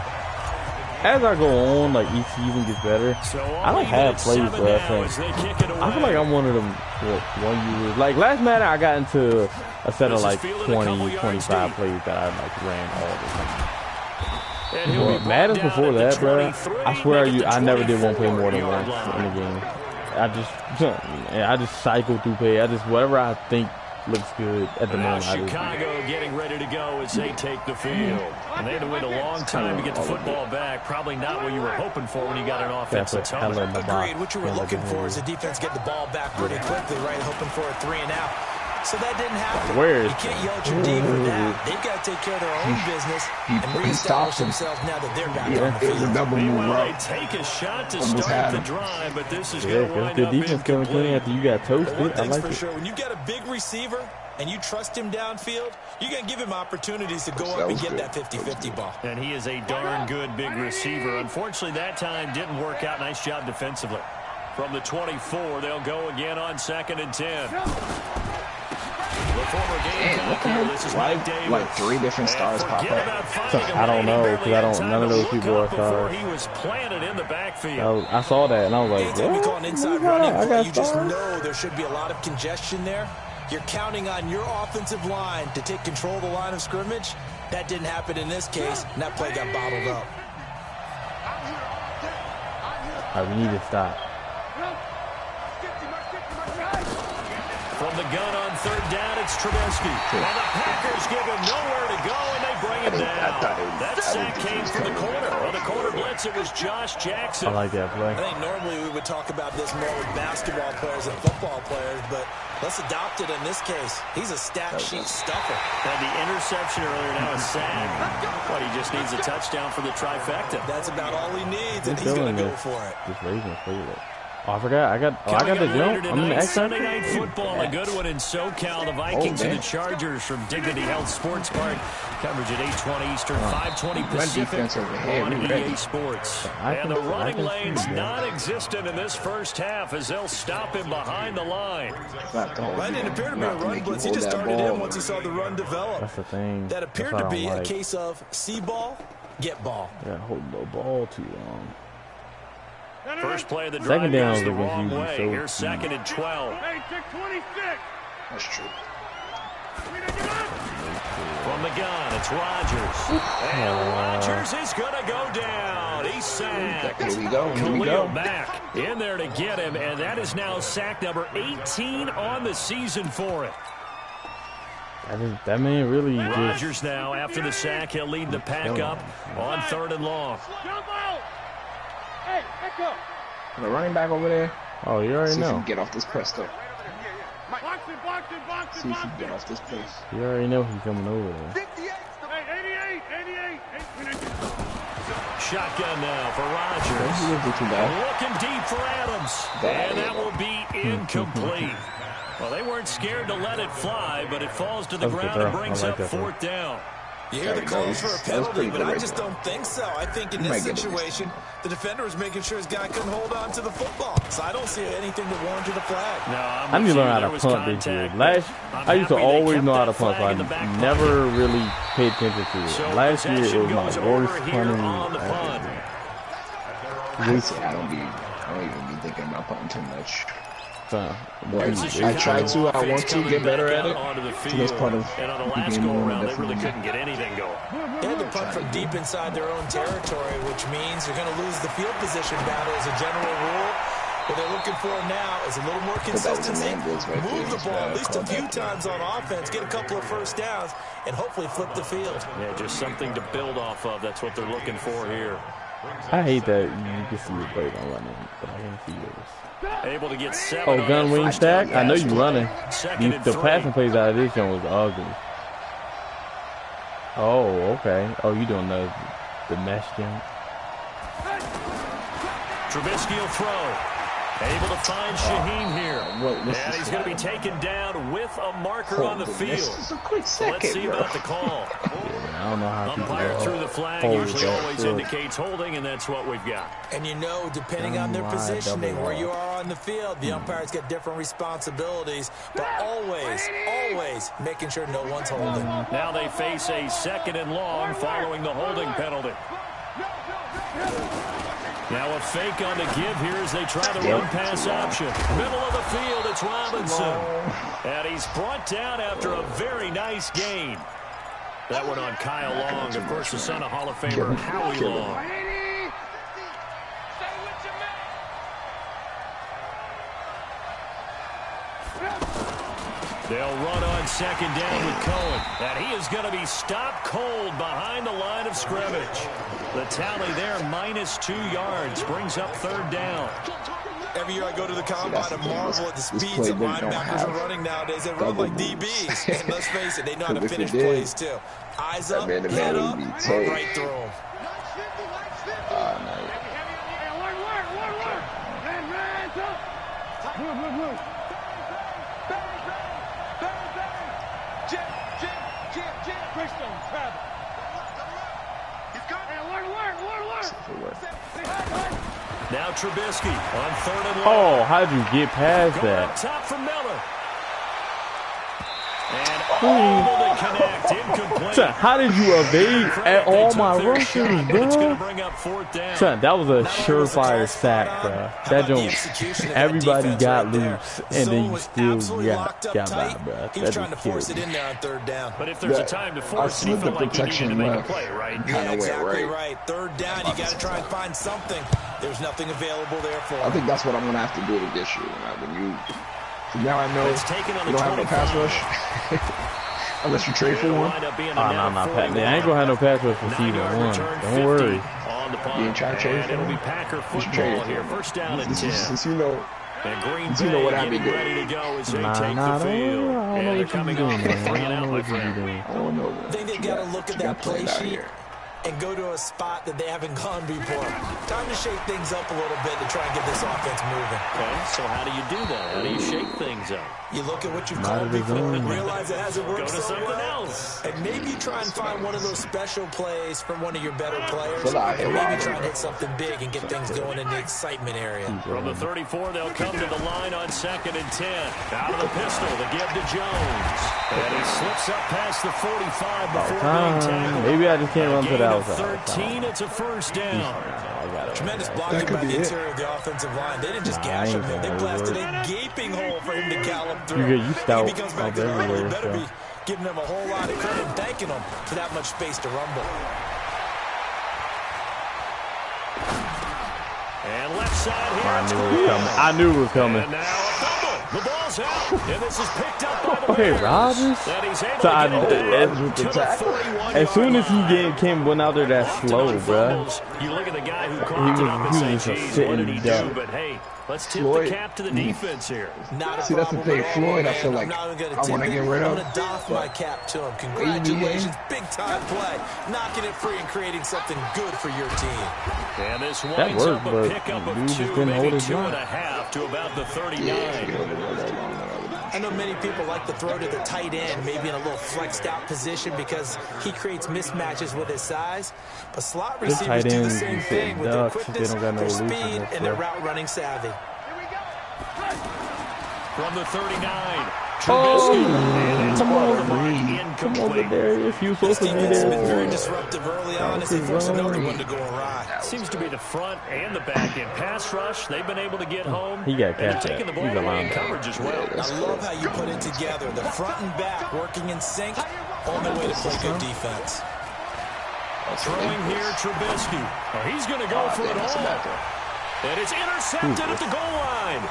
As I go on, like each season gets better, I don't have plays where I feel like I'm one of them 1 year. Like last Madden, I got into a set of like 20, 25 plays that I like ran all the time. Well, Madden before that, bro, I swear I never did one play more than once in the game. I just cycle through play. Whatever I think looks good at the moment. Chicago getting ready to go as they take the field. And they had to wait a long time to get the football back. Probably not what you were hoping for when you got an offensive touchdown. Agreed. What you were looking for is the defense get the ball back pretty quickly, right? Hoping for a 3 and out. So that didn't happen. You can't yell at your D for that. They've got to take care of their own business and reestablish themselves now that they're back on the field. Meanwhile, they take a shot to start the drive, but this is going to wind the up defense coming clean after you got toasted. One thing's I like for it. sure. When you got a big receiver and you trust him downfield, you're going to give him opportunities to go up and get that 50-50 ball. And he is a darn good big receiver. Unfortunately, that time didn't work out. Nice job defensively. From the 24, they'll go again on 2nd and 10. The former game this is like 3 different stars pop up. I don't know, because none of those people are stars. He was planted in the backfield. I saw that and I was like, anytime you call an inside running play, you just know there should be a lot of congestion there. You're counting on your offensive line to take control of the line of scrimmage. That didn't happen in this case, and that play got bottled up. All right, we need to stop. From the gun on 3rd down, it's Trubisky. And the Packers give him nowhere to go, and they bring him down. That sack came from the corner. On the corner blitz, it was Josh Jackson. I like that play. I think normally we would talk about this more with basketball players than football players, but let's adopt it in this case. He's a stat sheet stuffer. And the interception earlier, now a sack. But he just needs a touchdown for the trifecta. That's about all he needs, and he's going to go for it. This Ravens favorite. Oh, I forgot. I got the jump. I'm in the X Sunday Night Football, a good one in SoCal. The Vikings and the Chargers from Dignity Health Sports Park. Coverage at 8:20 Eastern, 5:20 Pacific on EA Sports. And the running lane's non-existent in this first half as they'll stop him behind the line. That didn't appear to be a run blitz. He just started in once he saw the run develop. That's the thing. That appeared to be a case of see ball, get ball. Yeah, hold the ball too long. First play of the drive goes the wrong way. Here's 2nd and 12. Hey, check 26. That's true. From the gun, it's Rodgers. And Rodgers is going to go down. He's sacked. Here we go. Khalil Mack in there to get him, and that is now sack number 18 on the season for it. That man really Rodgers now, after the sack, he'll lead the pack up on 3rd and long. Jump out. Hey, echo. The running back over there. Oh, you already know. See if he can get off this press, though. Box it. See if he can get off this press. You already know he's coming over there. Hey, 88. Shotgun now for Rodgers. Looking deep for Adams. And that will be incomplete. Well, they weren't scared to let it fly, but it falls to the ground and brings up 4th down. You hear the calls for a penalty, but I just don't think so. I think in this situation, the defender was making sure his guy couldn't hold on to the football. So I don't see anything that warranted a flag. No, I need to learn how to punt this year. I used to always know how to punt, so I never really paid attention to it. Last year, it was my worst punting ever. I don't even be thinking about punting too much. I try to. I want to get better at it. So that's part of the game. They really couldn't get anything going. They had to punt from deep inside their own territory, which means you're going to lose the field position battle as a general rule. What they're looking for now is a little more consistency, move the ball at least a few times on offense, get a couple of first downs, and hopefully flip the field. Yeah, just something to build off of. That's what they're looking for here. I hate that you can see the play on running, but I can't see yours. Able to get 7. Oh, gun wing stack? I know you running. Second The passing plays out of this one was ugly. Oh, okay. Oh, you doing the mesh jump? Trubisky will throw. Able to find Shaheen here. And he's going to be taken down with a marker on the field. So let's see about the call. Yeah, I don't know how Umpire through the flag usually always indicates holding, and that's what we've got. And you know, depending on their positioning, where you are on the field, the umpires get different responsibilities, but always making sure no one's holding. Now they face a 2nd and long following the holding penalty. Now a fake on the give here as they try the run-pass option. Middle of the field, it's Robinson. And he's brought down after a very nice gain. That one on Kyle Long, of course, the son of Hall of Famer Howie Long. They'll run on 2nd down with Cohen. And he is going to be stopped cold behind the line of scrimmage. The tally there, -2 yards, brings up 3rd down. Every year I go to the combine and marvel at the speeds that linebackers are running nowadays. They run like DBs. And let's face it, they know how to finish plays, too. Eyes up, head up, right through them. Now Trubisky on 3rd and long. Oh, how did you get past Going that? up top for Miller. And able to connect. Incomplete. How did you evade at all my rushes, It's going to bro? bring up 4th down. Son, that was a surefire sack, bro. That joint, everybody got loose, and then you still got by, bro. He was trying to force it in there on 3rd down. But if there's a time to force it, he felt like he needed to make a play, right? Yeah, exactly right. 3rd down, you got to try and find something. There's nothing available there for him. I think that's what I'm going to have to do with this year. Now I know you don't have no pass rush. Unless you trade for one. I ain't gonna have no pass rush for season 1. Don't worry. You ain't trying to trade for It'll be one. Packer football here. 1st down and 10. Since you know. And Green You know what Bay I be getting doing. ready to go as they Nah, take I the don't field. know And they're what you coming be off doing, a 3 man. and I out, don't know my what you be friend. doing. I don't know. I think they've got to look at that play sheet and go to a spot that they haven't gone before. Time to shake things up a little bit to try and get this offense moving. Okay, so how do you do that? How do you shake things up? You look at what you've Not called at his before and own. realize it hasn't worked Go to so something well. else. And maybe you try and find one of those special plays from one of your better players. Well, I And hit maybe Robert. try and hit something big and get things going in the excitement area. From the 34, they'll come to the line on 2nd and 10. Out of the pistol, the give to Jones. And he slips up past the 45 before being tackled. Maybe I just can't run to Gain the of outside. 13, it's a 1st down. Tremendous blocking by the interior of the offensive line. They didn't just gash him. They blasted a gaping hole for him to gallop through. You stout If he comes back to the line, you everywhere, better so. be giving him a whole lot of credit and thanking him for that much space to rumble. And left side here. I knew it was coming. I knew it was coming. And now a fumble. The ball's out. And this is picked up by the Okay, Bears. Rodgers. That he's able So to get it back to the 41-yard as soon as line. he went out there that slow, bro. You look at the guy who coughed it up and he say, was just geez, sitting what did he do? duck. But hey, let's tip Floyd. the cap to the defense here. Not a See, that's the problem thing. at all, Floyd, I man. feel like I'm not even gonna I want to tip get it. rid I'm of. going to doff my cap to him. Congratulations. Big time play. Knocking it free and creating something good for your team. And this That winds worked, up a but pickup dude of just 2, couldn't hold maybe his 2.5 to about the 39. I know many people like to throw to the tight end, maybe in a little flexed out position because he creates mismatches with his size. But slot This receivers tight do the ends, same these thing with their ducks, they quickness, don't got no their illusions speed, and and their stuff. route running savvy. From the 39, Oh, Trubisky. come on, come over there. If you supposed to be Defense has been very there. disruptive early on as they force another one to go awry. Seems to be the front and the back end. Pass rush, they've been able to get home. He got And they're catch taking that. the ball He's a away in linebacker. coverage as well. I love how you put it together. The front and back working in sync. Only way to play good defense. Throwing here, Trubisky. Oh, he's going to go for it all. And it's intercepted at the goal line.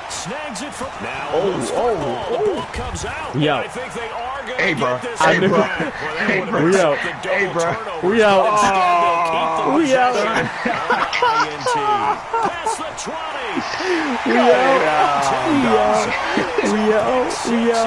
Snags it from now. The ball comes out. Yeah. I think they are going to bro. get this. Hey, bro. Hey, bro. We out. Hey, bro. We out. We out. Past the 20. We out, baby. We out.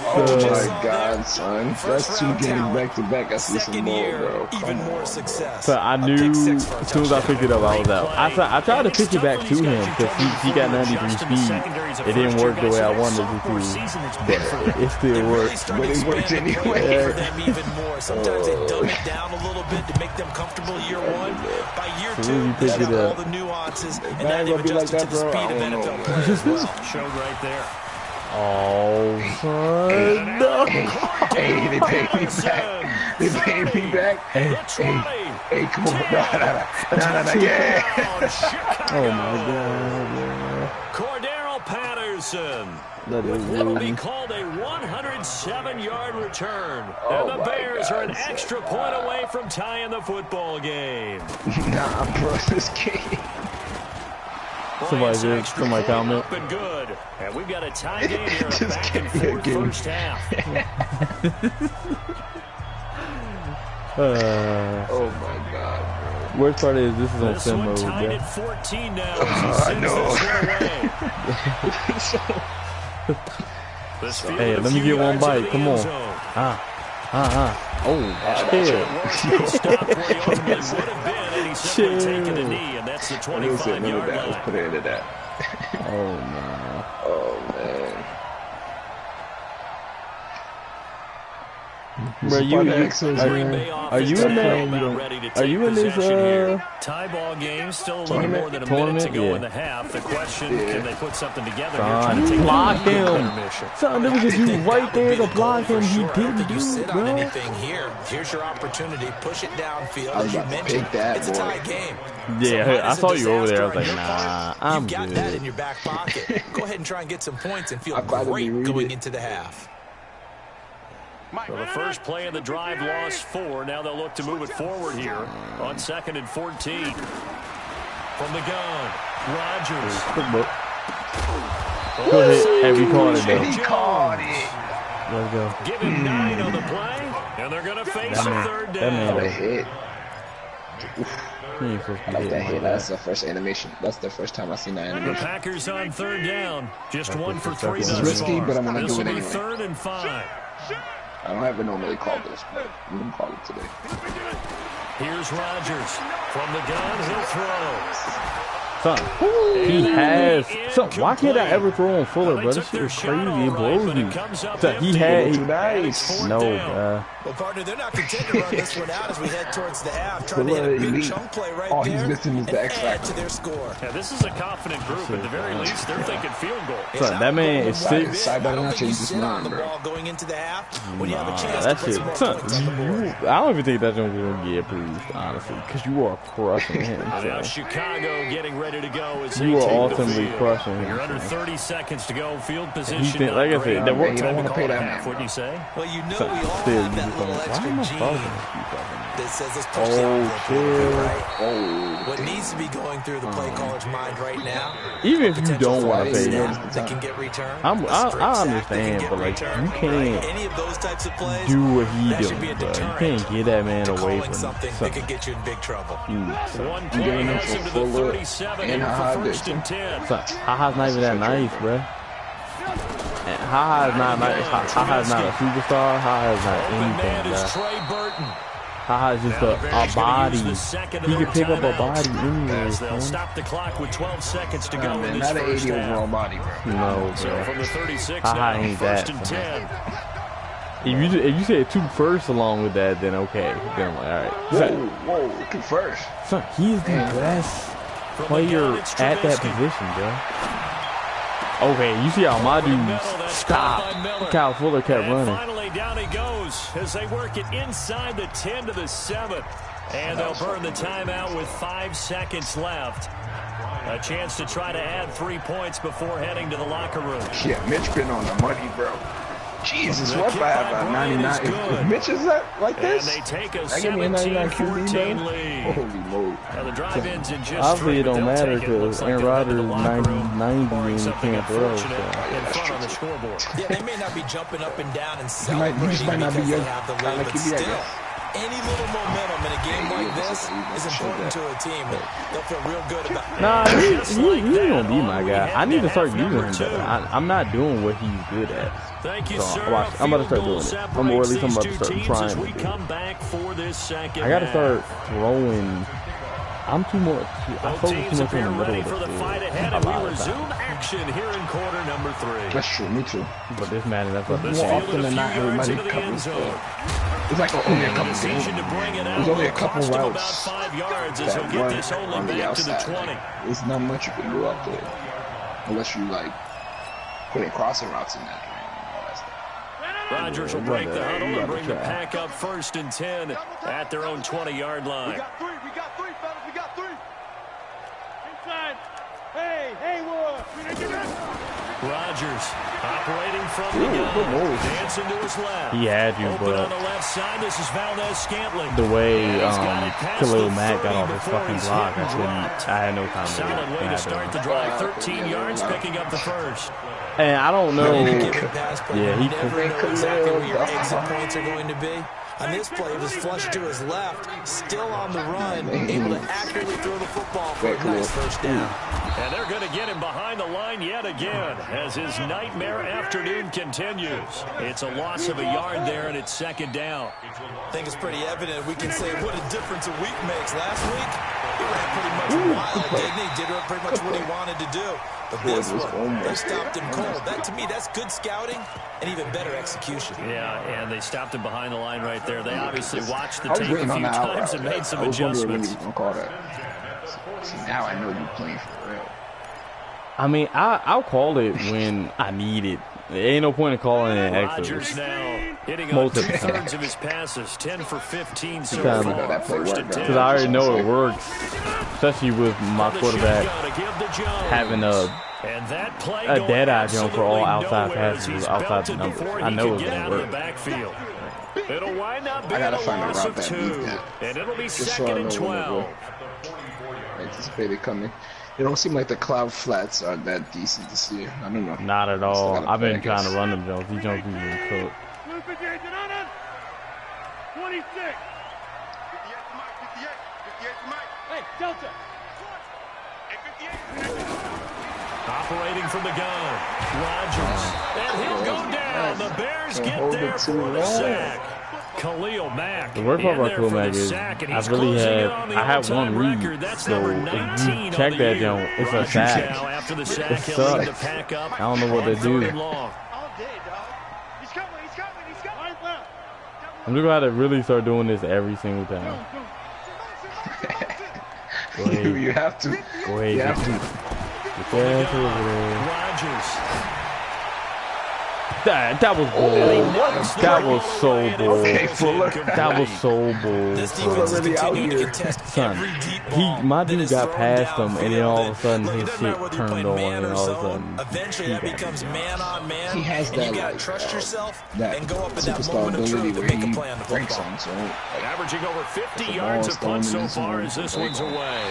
Oh my God, son! That's 2 games back to back. I see some more, bro. Even more success. So I knew as soon as I picked it up, I was out. I tried to pitch it back to him because he got 93 speed. It didn't work the way I wanted it to, but it still worked. But it worked anyway. For them even more. Sometimes they dumb it down a little bit to make them comfortable year one. By year two, they have all the nuances, and now they've adjusted to the speed of NFL play as well. Showed right there. Oh, son. Hey, they paid me back. They paid me back. Hey, come on. No, yeah. Oh, my God. Cordero Patterson. That is What will be called a 107-yard return. And the Bears are an extra point away from tying the football game. Nah, bro, this game. Somebody comment. Up and good. And we've got a tie game here, a back and forth first half. Oh my God, bro. Worst part is this is on sim mode, tied bro. at 14 now. As he sends this one away. Hey, let me get one bite. Come on. Oh, chill. Chill. Taking a knee, and that's the 25-yard line. Let's put it into that. Oh, no. Oh, man. Bro, are you in this? Tie ball game, still a little more than a minute to go in the half. The question, can they put something together here? Block him. Son, there was just you right there to block him. He didn't do it, bro. Anything here. Here's your opportunity. Push it downfield. As you mentioned, it's a tie game. Yeah, I saw you over there. I was like, nah, I'm good. You've got that in your back pocket. Go ahead and try and get some points and feel great going into the half. So the first play of the drive lost 4. Now they'll look to move it forward here on 2nd and 14. From the gun, Rodgers. Go ahead. Hey, we called it, though. He called it. Let's go. Give him 9 on the play, and they're going to face a third down. That man a hit. He ain't supposed to I like that hit. That's the first animation. That's the first time I've seen that animation. The Packers on 3rd down. Just 1 for 3 It's thus risky, far. but I'm going to This do will it be anyway. 3rd and 5. I don't have to normally call this, but I'm going to call it today. Here's Rodgers. From the gun, he'll throw. Son, he has. Son, why can't I ever throw on Fuller, bro? This shit is crazy. It blows me. Son, he had. No, bro. Well, partner, they're not content to run this one out as we head towards the half. Trying to hit a big chunk play right there. All he's missing is the X add factor. to their score. Yeah, this is a confident group. At the very least, they're thinking field goal. Son, that man is 6. Side by not change this line, The bro. ball going into the half when you have a chance That to put shit. some more Son, points on the board. I don't even think that's going to get approved, honestly, because you are crushing him. Now So. Chicago getting ready to go as You they are take ultimately the field. crushing him. You're under 30 seconds to go. Field He position. think, like I said, that Man, work you don't want to pay that man. Wouldn't you say? Well, you know Son, we all still, have you that just little why extra am I gene following that says let's push the envelope a little bit, right? Oh, What needs to be going through the play caller's mind right now? Even if you don't want to pay him, that can get returned. I understand, but like you can't Any of those types of plays, do what he that should be doing, a bro. You deterrent can't get that man to away calling from something that something. could get you in big trouble. One play has him to the 37 and for Ha-Ha 1st and 10. Ha-Ha's not even that nice, bro. And Ha-Ha is not nice. Ha-Ha is not a superstar. Ha-Ha is not anything, bro. Ha-Ha is just a body. He can pick up a body anywhere, They'll man. stop the clock with 12 seconds to go in man, this not an first 80 half. overall body, bro. No, So bro. from the 36 Ha-Ha now, ain't 1st that. and 10. If you say 2 firsts along with that, then okay. Then I'm like, all right. Whoa, 2 first. Son, he's the best player at that position, bro. Okay, you see how my dude stopped. Look how Fuller kept And running. finally down he goes as they work it inside the 10 to the 7. And they'll burn the timeout with 5 seconds left. A chance to try to add 3 points before heading to the locker room. Yeah, Mitch been on the money, bro. Jesus, what if I have a 99? If Mitch is like this, and they take a I give me a 99 QB, 17-14 man. lead. Holy moly. Now the drive ends in just Obviously, it don't they'll matter take it. Looks because like Aaron they're headed to Rodgers the locker room, 90 barring and he something can't throw. unfortunate So. in front on the scoreboard. Yeah, they may not be jumping up and down and He celebrating just might not be because your they have the kind lead, of but QB, I still, guess. any little momentum in a game like this is important to a team. They'll feel real good about it. Nah, he's gonna be my guy. I need to start using him better. I'm not doing what he's good at. Thank you, So sir. I'm about to start doing it. Or at least I'm about to start trying to do it. Come back for this second I gotta half. start throwing. I'm too much. I Both focus teams too much appear in the middle ready of for the the field. fight ahead, A and lot we of resume times. action here in quarter number 3. That's true, me too. But this man, that's what This More fielded often a than few not, yards everybody into the end covers zone. It's like only a The couple decision to games. bring it out There's only a will couple cost him routes about 5 yards as that he'll get run this only on the back to the outside. 20. There's not much you can do out there unless you like putting crossing routes in that drain and all that stuff. Rodgers will break the huddle and bring the pack up 1st and 10 at their own 20-yard line. We got three, fellas. We got 3. Inside. Hey, Rodgers operating from the gun, dancing to his left. He had you, Open on but the left side. This is Valdez-Scantling. the way Khalil Khalil Mack got off his fucking block, I had no time to Solid way to start the drive. 13 yards, picking up the first. And I don't know. Yeah, he never know exactly where your exit points are going to be. On this play, it was flushed to his left, still on the run, able to accurately throw the football for a nice first down. And they're going to get him behind the line yet again as his nightmare afternoon continues. It's a loss of a yard there, and it's 2nd down. I think it's pretty evident we can say what a difference a week makes. Last week, he ran pretty much wild, didn't he? Did pretty much what he wanted to do. But this one, they stopped him cold. That, to me, that's good scouting and even better execution. Yeah, and they stopped him behind the line right there. They obviously watched the tape a few times and made some adjustments. Call that. See, now I know you're playing for real. I mean, I'll call it when I need it. There ain't no point in calling it Rodgers extra. now hitting on 2/3 of his passes, 10 for 15 so far. 1st and 10. Because I already know it works, especially with my quarterback having a dead-eye jump for all outside passes, outside the numbers. I know it's going to work. It'll wind up being I gotta a find a loss route of that 2, needs that. and it'll be Just so I 2nd know and when to 12. go. I anticipate it coming. It don't seem like the cloud flats are that decent this year. I don't know. Not at all. I've been trying to run them jumps. These jumps have been cooked. 26. Hey, Delta. Operating from the gun, Rodgers, and he'll go down. The Bears get there for the sack. Khalil Mack. The worst part about Khalil Mack is I have one read, so if you check that jump, it's a sack. It sucks. I don't know what to do. I'm just gonna have to really start doing this every single time. Go ahead. You have to. Go ahead. You have to. Get your ass over there. Rodgers. That was bull. That was so bull. Okay, Fuller. That was so bull. Fuller really out here. Son, my dude got past him, and then all of a sudden his shit turned on, and all of a sudden eventually that becomes man on man. He has and that, you gotta like, trust yourself that and go up in that superstar moment of ability truth where and make he a play on the breaks football. on. So, like, Averaging over 50 the yards ball's a punt so thrown in far his as this own one's goal. away.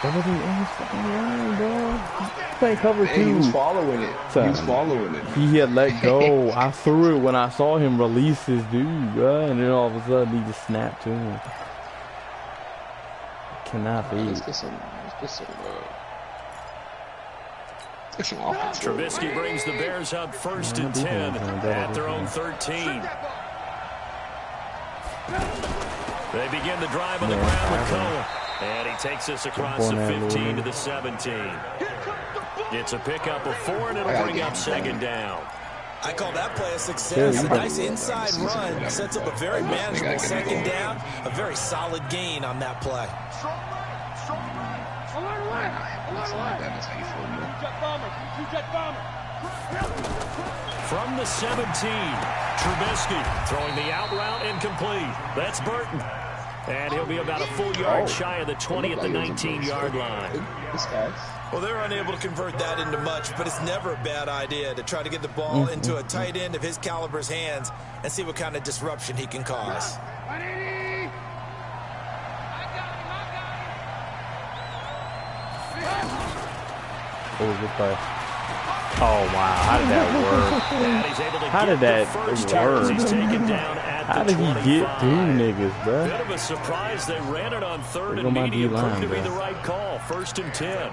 that wasn't in his fucking line, dog. He playing cover Hey, he two. was following it. Son, He was following it. He had let go. I threw it when I saw him release his dude, and then all of a sudden he just snapped to him. Cannot be. Let's get some offense. Trubisky brings the Bears up 1st and 10 at their own 13. They begin the drive on the ground with Cohen. And he takes us across the 15 to the 17. It's a pickup of 4, and it'll bring up 2nd down. I call that play a success. A nice inside run sets up a very manageable 2nd down. A very solid gain on that play. From the 17, Trubisky throwing the out route incomplete. That's Burton. And he'll be about a full yard shy of the 20 at the 19-yard line. This guy's. Well, they're unable to convert that into much, but it's never a bad idea to try to get the ball into a tight end of his caliber's hands and see what kind of disruption he can cause. Oh, good play. Oh, wow. How did that work? How did that work? How did he get through niggas, bro? Bit of a surprise. They ran it on third and medium. Proved to be the right call. 1st and 10.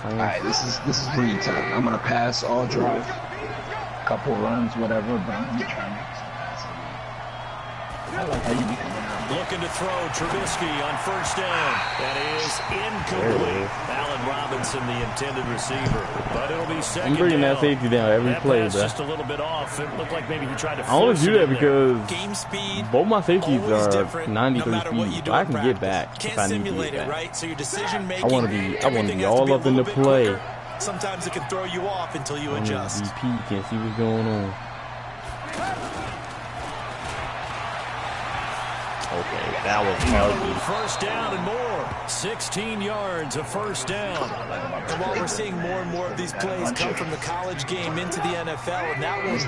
All right, this is green time. I'm gonna pass all drive, couple runs, whatever, but I'm gonna try to make some passes. I like how you be coming out. Looking to throw Trubisky on 1st down. That is incomplete. Allen Robinson, the intended receiver, but it'll be 2nd down. I'm bringing that safety down every play, bro. Just a little bit off. It looked like maybe he tried to. I only do that because game speed, both my safeties are 93 speed. I can get back if I need to get back. Right? So your decision making, I want to be all up in the play. Sometimes it can throw you off until you adjust. VP can't see what's going on. Okay, that was ugly. 1st down and more. 16 yards of 1st down. And while we're seeing more and more of these plays come from the college game into the NFL, and that one was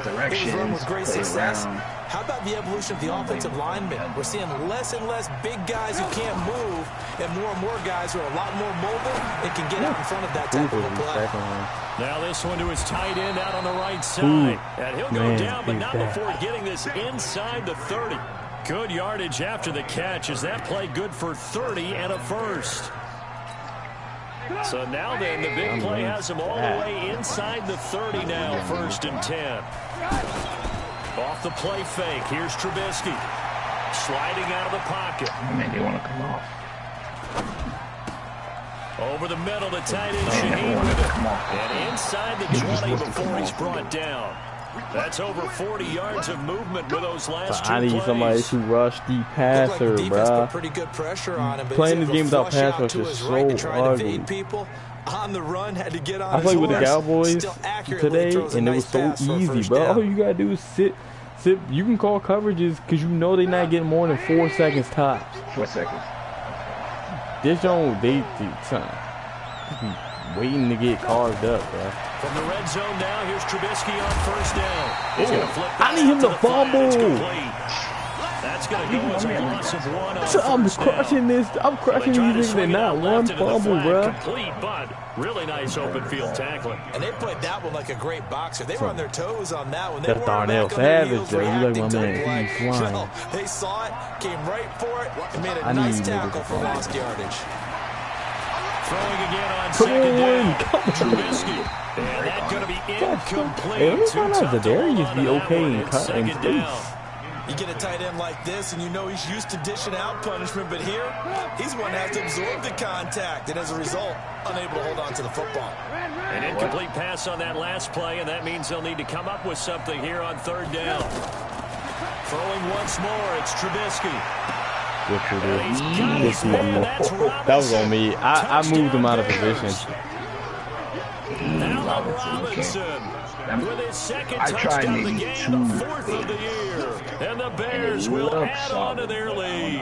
run with great success, how about the evolution of the offensive linemen? We're seeing less and less big guys who can't move, and more guys who are a lot more mobile and can get out in front of that type of a play. Now this one to his tight end out on the right side. And he'll go down, but not before getting this inside the 30. Good yardage after the catch. Is that play good for 30 and a 1st? So now then, the big play has him all the way inside the 30 now. 1st and 10. Off the play fake. Here's Trubisky. Sliding out of the pocket. Man, they want to come off. Over the middle, the tight end Shaheen with it. And inside the 20 before he's brought down. That's over 40 yards of movement with those last 2 plays. I need somebody to rush the passer, bro. Pretty good pressure on him, playing this game without pass rush is so ugly. On the run, had to get on I played with the Cowboys today, and it was so easy, bro. All you gotta do is sit. You can call coverages because you know they're not getting more than 4 seconds tops. 4 seconds. This don't waiting to get carved up, bro. From the red zone now, here's Trubisky on 1st down. He's gonna flip I need him to fumble. That's going to go as a loss of 1 on So I'm crushing this. I'm crushing these niggas and not one fumble, bro. Complete, but really nice open field tackling. And they played that one like a great boxer. They were on their toes on that one. They That's Darnell Savage, though. You like my man. He's flying. No, they saw it, came right for it, and made a nice tackle for lost yardage. Throwing again on 2nd down. Trubisky. And that's going to be incomplete. Hey, let me find out Zadarius be okay in space. You get a tight end like this, and you know he's used to dishing out punishment, but here, he's one that has to absorb the contact, and as a result, unable to hold on to the football. An incomplete pass on that last play, and that means they'll need to come up with something here on 3rd down. Throwing once more, it's Trubisky. That was on me. I moved him out of position. Allen Robinson with his 2nd touchdown of the game, the 4th of the year. And the Bears will add on to their lead.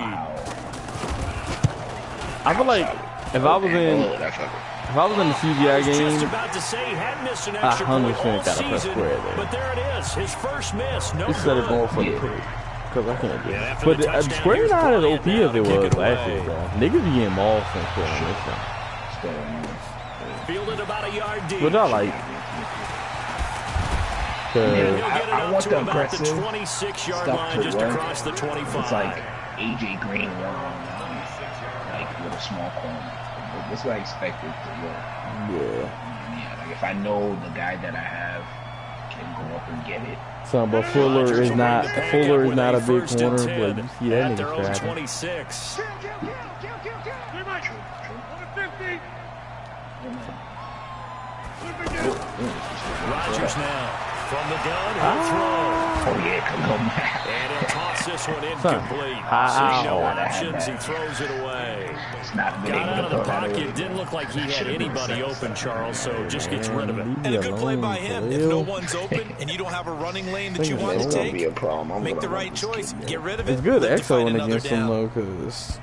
I feel like if I was in the CGI game, I 100% got to press square there. But there it is, his first miss. No Instead of going for the pick. Because I can't do it. But the square not as OP as it was last year, bro. Niggas be getting balls from square on this one. Fielded about a yard deep. Which I like. I want the aggressive the 26-yard line just across the 25. It's like AJ Green like with a small corner. That's what I expected to work. Yeah. Like if I know the guy that I have can go up and get it. So, but Fuller is not a big corner, but you see that nigga 26. Rodgers now. From the gun, he'll throw. Oh, yeah, come on, man. And he'll toss this one incomplete. See no options, he throws it away. Got out of the pocket, didn't look like he had anybody open, Charles, so just gets rid of it. And a good play by him. If no one's open and you don't have a running lane that you want to take, make the right choice. Get rid of it. It's good Exo against him, though, because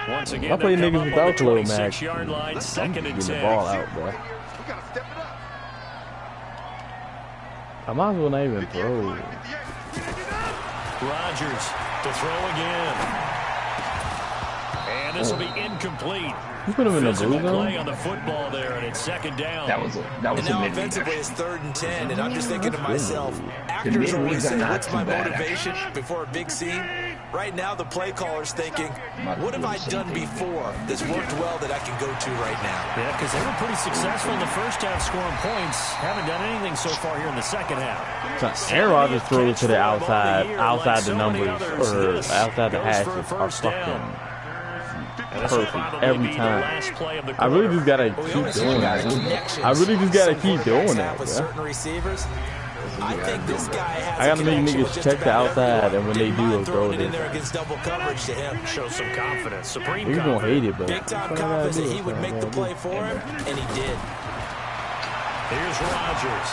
Once again, I play they come niggas up on without the Khalil Mack. 26-yard line, I'm second and getting 10. the ball out, bro. I might as well not even throw. Rodgers to throw again. And this will be incomplete. You put him in the blue Physical play zone? on the football there, and it's second down. That was And now offensively it's 3rd and 10, and I'm just thinking to myself, actors always say, what's my motivation before a big scene? Right now the play caller's thinking, what have I done before that's worked well that I can go to right now? Yeah, because they were pretty successful in the first half scoring points. Haven't done anything so far here in the second half. So Aaron Rodgers throws to the outside the numbers, or outside the hashes are fucking perfect every time. I really just gotta keep doing that. I really just gotta keep doing that, bro. I think this guy has I gotta make niggas check the outside, and when they do, throw it in. there against double coverage to him. Show some confidence. Supreme You're gonna hate it, bro. Big time confidence that he would make the play for him, and he did. Here's Rodgers.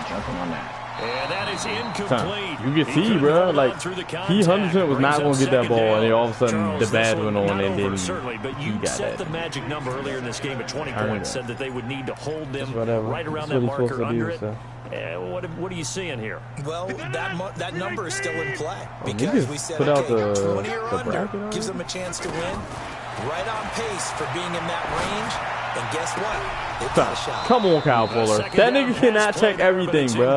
Jumping on that. And that is incomplete. You can see, bro, like, he 100% was not going to get that ball, and then all of a sudden the bad went on, and then he got set the magic number earlier in this game at 20 points, said that they would need to hold them right around that marker under it. What are you seeing here? Well, that number is still in play, because just we said, put out okay, the 20 or under bracket gives them a chance to win. Right on pace for being in that range. And guess what? They've got a shot. Come on, Kyle Fuller. That nigga cannot check everything, bro.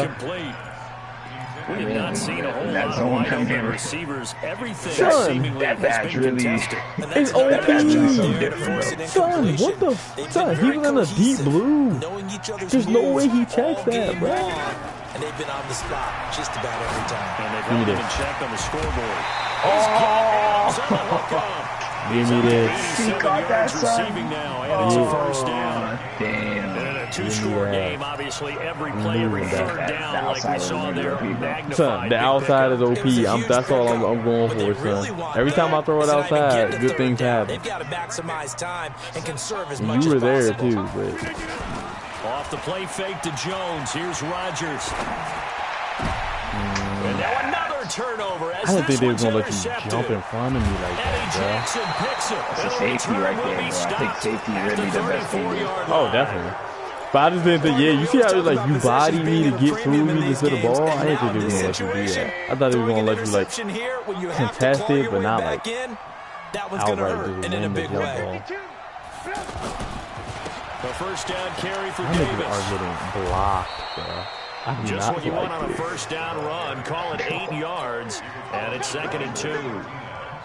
We have not seen a whole lot of wide open receivers. Everything Son, seemingly that has badge been really contested. It's OP. Son, what the son? He was in a deep blue. There's no way he checks that, bro. And they've been on the spot just about every time. And they've only been checked on the scoreboard. Give me this. He caught that, son. Receiving now, and it's a first down. Damn. And a two-score game, obviously, every play, every third down, like we saw there, magnified. Son, the outside is OP. That's all I'm going for, son. Every time I throw it outside, good things happen. They've got to maximize time and conserve as much as You were possible. there, too, but... Off the play fake to Jones. Here's Rodgers. And now another turnover. I didn't think they were going to let you jump in front of me like that, bro. That's a safety right there, bro. I think safety really the best thing. Oh, definitely. But I just didn't think, yeah, you see how it was like you bodied me to get through me to the ball? I didn't think they were going to let you do that. I thought they were going to let you, like, contest it, but not, like, outright just win the jump ball. The first down carry for My Davis. niggas are getting blocked, bro. I do Just not what you like want on a this. first down run. Call it 8 yards, and it's 2nd and 2.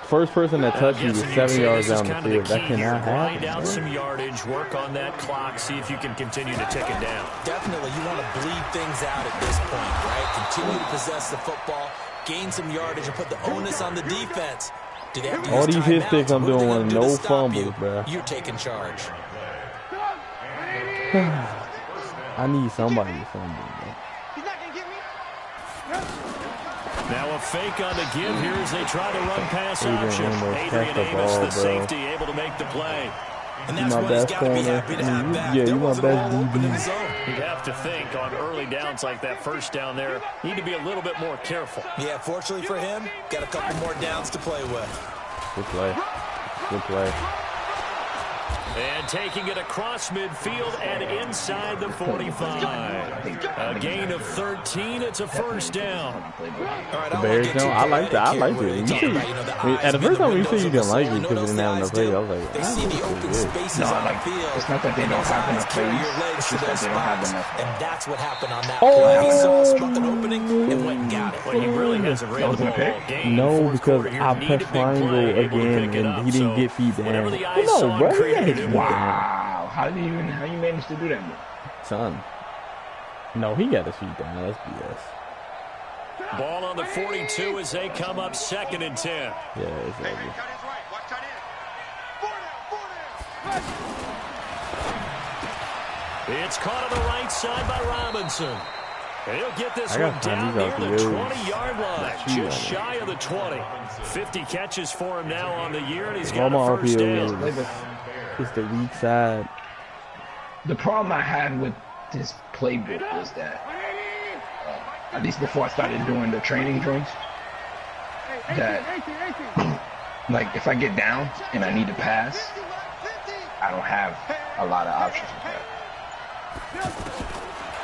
First person that touched you is 7 yards down the field. That cannot Grind happen, out man. some yardage, work on that clock, see if you can continue to tick it down. Definitely, you want to bleed things out at this point, right? Continue to possess the football, gain some yardage, and put the onus on the defense. Do they have to All use these hit timeouts? sticks I'm What are they doing gonna with do to no stop fumbles, you? bro. You're taking charge. I need somebody to fumble, bro. Now a fake on the give here as they try to run pass Adrian option. Amos Adrian catch the Amos, ball, the bro. safety, able to make the play. And You that's my what he's best got to be corner. happy to have back. Yeah, There you my wasn't a best hole open in DB. the zone. You'd have to think on early downs like that first down there, need to be a little bit more careful. Yeah, fortunately for him, got a couple more downs to play with. Good play. Good play. And taking it across midfield and inside the 45. A gain of 13. It's a first down. The Bears don't. I like that. I like it. You see, at the first time when you said you didn't like it because they didn't have enough plays, I was like, They see the open spaces No, on like, the field. it's not that they don't have enough Carry plays. your legs It's to just that those they don't have spots. enough. And that's what happened on that play. He saw a spot, an opening, and went and got it. Well, he really hasn't ran the ball all game. no, Fourth because quarter here, I need pressed a big play, triangle able to again, pick it up. and he didn't So get feet down. whatever the eyes No, saw bro, and he created got his it. feet down. Wow. How you manage to do that, bro? Son. No, he got his feet down. That's BS. Ball on the 42 as they come up 2nd and 10. Yeah, it's over. It's caught on the right side by Robinson. And he'll get this I one got down time. near These the are the 20-yard line, Jeez. just shy of the 20. 50 catches for him now on the year, and he's got All my a first down. RPOs is the weak side. The problem I had with this playbook was that, at least before I started doing the training drills, that Like, if I get down and I need to pass, I don't have a lot of options with that.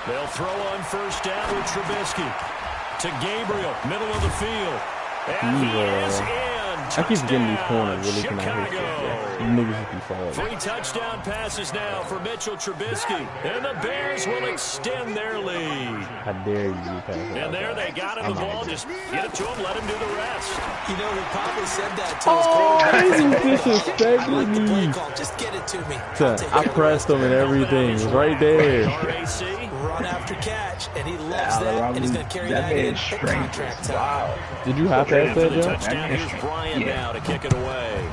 They'll throw on first down with Trubisky. To Gabriel, middle of the field. And he is in. I keep getting these corners really can I hit stuff. These niggas just be falling. 3 touchdown passes now for Mitchell Trubisky. And the Bears will extend their lead. How dare you pass it? And there they got him the ball. Just get it to him, let him do the rest. You know, he probably said that to his quarterback. Disrespecting I like the play me. call. Just get it to me. I pressed him and everything. It was right there. Run after catch, and he loves that, and he's going to carry that in contract time. Wow. Did you hop past that, Joe? Touchdown. Here's Bryant now to kick it away.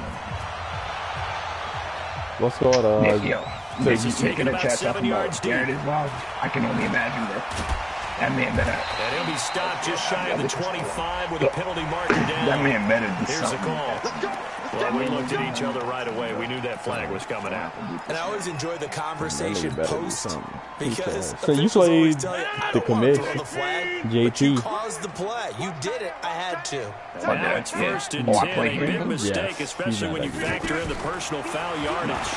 What's called Nick, this is taking a about chest 7 yards deep. Garrett as well. I can only imagine, bro. That man better. And he'll be stopped just shy of the 25 with a penalty marker down. That man better do Here's something. the call. Well, we looked at each other right away. We knew that flag was coming out. And I always enjoy the conversation post because so you played the commission, the flag, JT. but you caused the play. You did it. I had to. Now it's 1st and 10. A big mistake, especially when you factor in the personal foul yardage.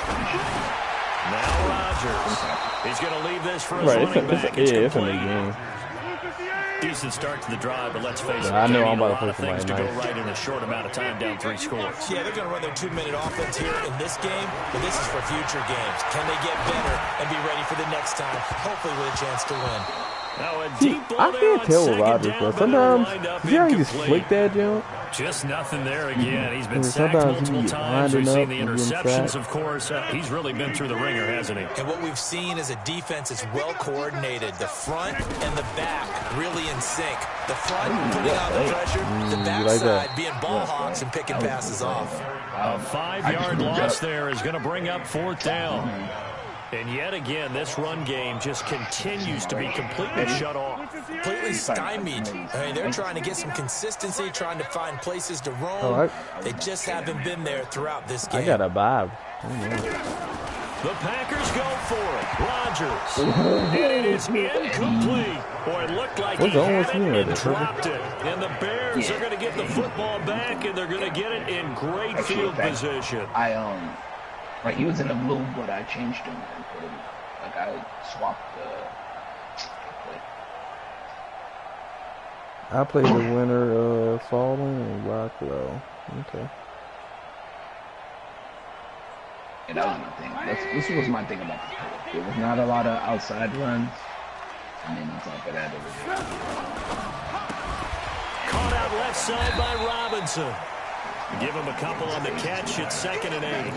Now Rodgers. He's going to leave this for his running back. It's a new game. Decent start to the drive, but let's face it. I know I'm a about lot to of play things to somebody go nice. right in a short amount of time, down 3 scores. Yeah, they're going to run their 2-minute offense here in this game, but this is for future games. Can they get better and be ready for the next time, hopefully with a chance to win? Now a See, deep ball I there can't on tell with second Rodgers, down, bro. but Sometimes, it'll wind up you see how he just incomplete. flick that jump? Just nothing there again. He's been sacked Sometimes he multiple be times. We've winding seen up the and getting interceptions, sacked. of course. He's really been through the ringer, hasn't he? And what we've seen is a defense that's well coordinated. The front and the back really in sync. The front putting on the pressure, the backside being ball hawks and picking passes off. A 5-yard loss there is going to bring up 4th down. And yet again, this run game just continues to be completely shut off. Completely stymied. I mean, they're trying to get some consistency, trying to find places to roam. Right. They just haven't been there throughout this game. I got a vibe. The Packers go for it. Rodgers. It is incomplete. Boy, it looked like What's he wrong with had him it right and there, dropped it. And the Bears are going to get the football back, and they're going to get it in great field position. Like, he was in the blue, but I changed him and put him, like, I swapped I played the winner of Fallen and Rocklow. Okay. And that was my thing. This was my thing about the play. There was not a lot of outside runs. And then on top of that, it was... Caught out left side by Robinson. Give him a couple on the catch. It's 2nd and 8.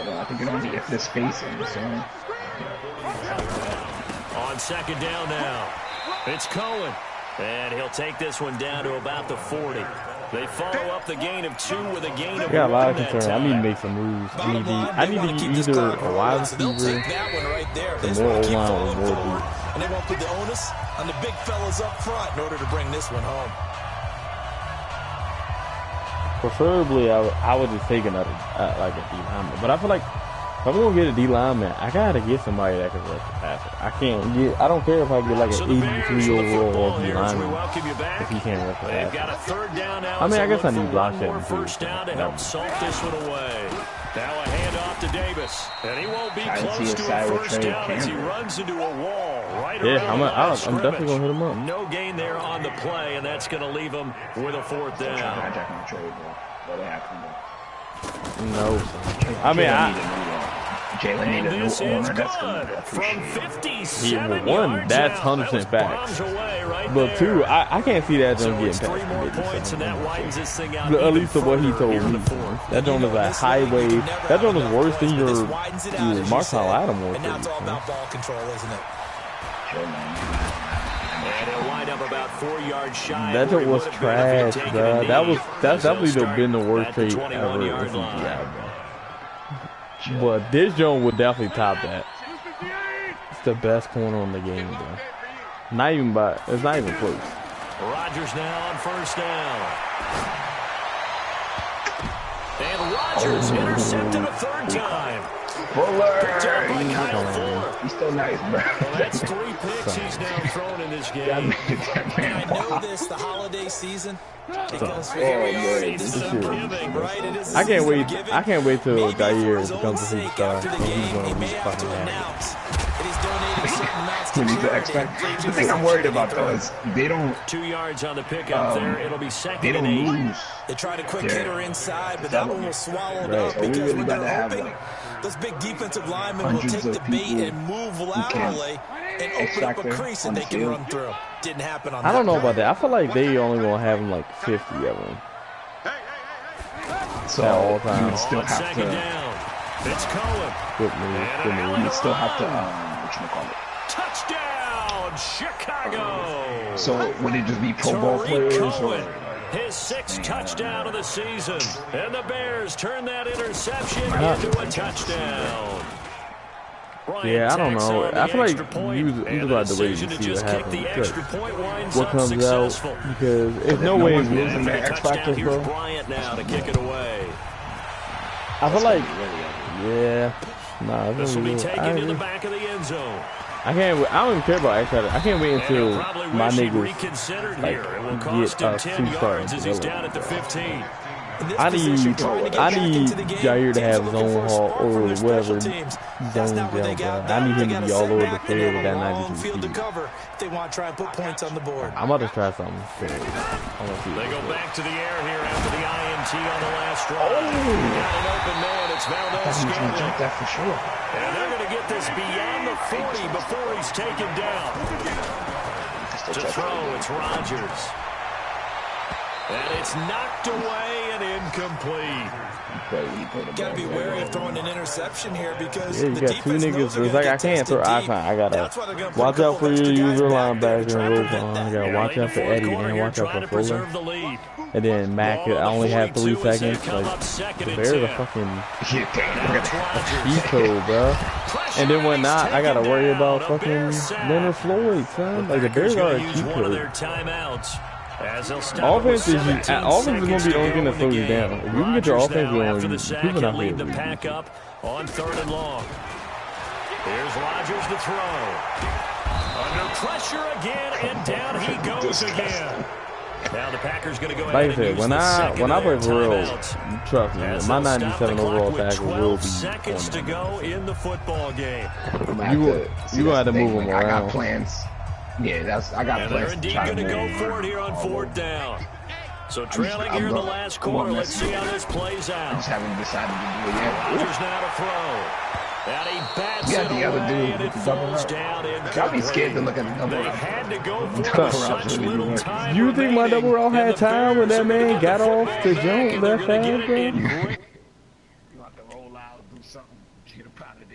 So I think it only if there's space in the zone. On 2nd down now. It's Cohen. And he'll take this one down to about the 40. They follow up the gain of 2 with a gain of 1 I got a lot of that concern. I time. need to make some moves. I need to be either a wide receiver, the more O-line, or more deep. And they won't put the onus on the big fellas up front in order to bring this one home. Preferably, I would just take another, like a D lineman. But I feel like if I'm going to get a D lineman, I got to get somebody that can rush the passer. I don't care if I get like an 83 overall D lineman if he can't rush the They've got passer. a 3rd down now. I mean, I so guess I look need for block one more shedding too. first down to help salt this one away. Now a handoff to Davis. And he won't be close to a first down as he runs into a wall right around the line of I'm definitely going to hit him up. No gain there on the play, and that's going to leave him with a 4th down. No. I mean, Jalen needed a new owner. That's going to From 57 one, that's 100% facts. But 2, I can't see that Jones getting past 3 more points, and that widens this thing out. At least of what he told me. That Jones is a highway. That Jones is worse than your Marshall Lattimore. And now it's all about ball control, isn't it? And it'll wind up about 4 yards shy. That joke was trash, bro. That's definitely been the worst trade ever in CGI, bro. But this joke would definitely top that. It's the best corner on the game, bro. Not even by, it's not even close. Rodgers now on first down. And Rodgers intercepted a 3rd time. Fuller. Picked up by Kyle Fuller. He's still nice, bro. Well, that's 3 picks he's now thrown in this game. And I know this, the holiday season, because here we are, this is giving, right? It is I can't wait. giving. I can't wait till Maybe Jair for his own becomes a sake, superstar. after the And he's game, he gonna be may have fucking to happy. announce that he's donating certain amounts We to need to charity. expect. The thing I'm worried about though is they don't. 2 yards on the pickup there. It'll be second They don't and 8. lose. They tried a quick hitter inside, but that one was swallowed Right. up So we because really when gotta they're have, hoping, like, those big defensive linemen will hundreds take the of bait people and move who laterally and open up a extract crease that on they the can field. run through. Didn't happen on I don't that know play. about that. I feel like they only gonna have him like 50 of them. So At all you times. would still have Second to. down. It's Cohen. Good move. Good You move. would still have to. Whatchamacallit? Touchdown, Chicago. So would it just be Pro Bowl players or? His 6th touchdown of the season. And the Bears turn that interception Yeah. into a touchdown. Yeah, I don't know. I feel like you just and got to wait decision and to see what just kick happens. the Because extra point winds what up comes successful. out, because there's no way. one's losing their X Touchdown, factors, here's bro. Bryant now to kick it away. I feel like, yeah, nah. This will be taken to the I back of the end zone. can't. I don't even care about X factor. I can't wait And until he'll probably my wish he'd niggas reconsidered like here. It will get cost him 10 2 yards stars. as he's down at the 15. I need Jair to have his own hall or whatever zone jump. I need him to be all over the field with that 92 field to feet. cover if they want to try and put points on the board. I'm about to try something. I want to see. They go back to the air here after the INT on the last drive. Oh. Got an open man. It's I thought Valdez he was gonna jump Scantling. that for sure. And they're going to get this beyond the 40 before he's taken down. To throw, it's Rodgers. And it's knocked away and incomplete. Got to be wary of throwing an interception here because Yeah, you the got 2 defense knows niggas. they're It's gonna like I get can't tested throw. deep. I gotta That's why they're gonna put watch a out for couple your extra guys user back there to linebacker try and to Roquan. prevent I that. gotta watch out for Eddie and watch out for Fuller. Preserve the lead. And then Mac, I only have 3 seconds. Like, the Bears are fucking cheat code, bro. And then when not, I gotta worry about fucking Leonard Floyd, son. Like, the Bears are a cheat One of their code. timeouts. As they'll stop Offense is with 17 gonna be the seconds only thing to that go in slows you the down. game. If you can get your Rodgers offense now after going, the sack people and not lead the here. pack up on 3rd and long. Here's Rodgers to throw. Under pressure again, and down he goes again. Now the Packers going to go ahead Like I and said, use when the I second play of their for real, timeouts. trust me, As my they'll stop the 97 clock overall with tackle will 12 be seconds on to go in the football game. You gonna have to move them I got around. plans. Yeah, I got And plans they're to indeed try going to to move go for it here on 4th down. So trailing here in the last quarter. Let's see how this plays I out. just haven't decided to do it yet. Rodgers now to throw. And he bats Yeah, it the other away, dude and it with the double falls route. down I'll be scared to incomplete. look at the double They route. had to go for Double it with routes such really little work. time You think my double route remaining, had and the time when Bears that are gonna man get the got off football the back, jump and they're that gonna fast, get it bro? in great You have to roll out, do something, get up out of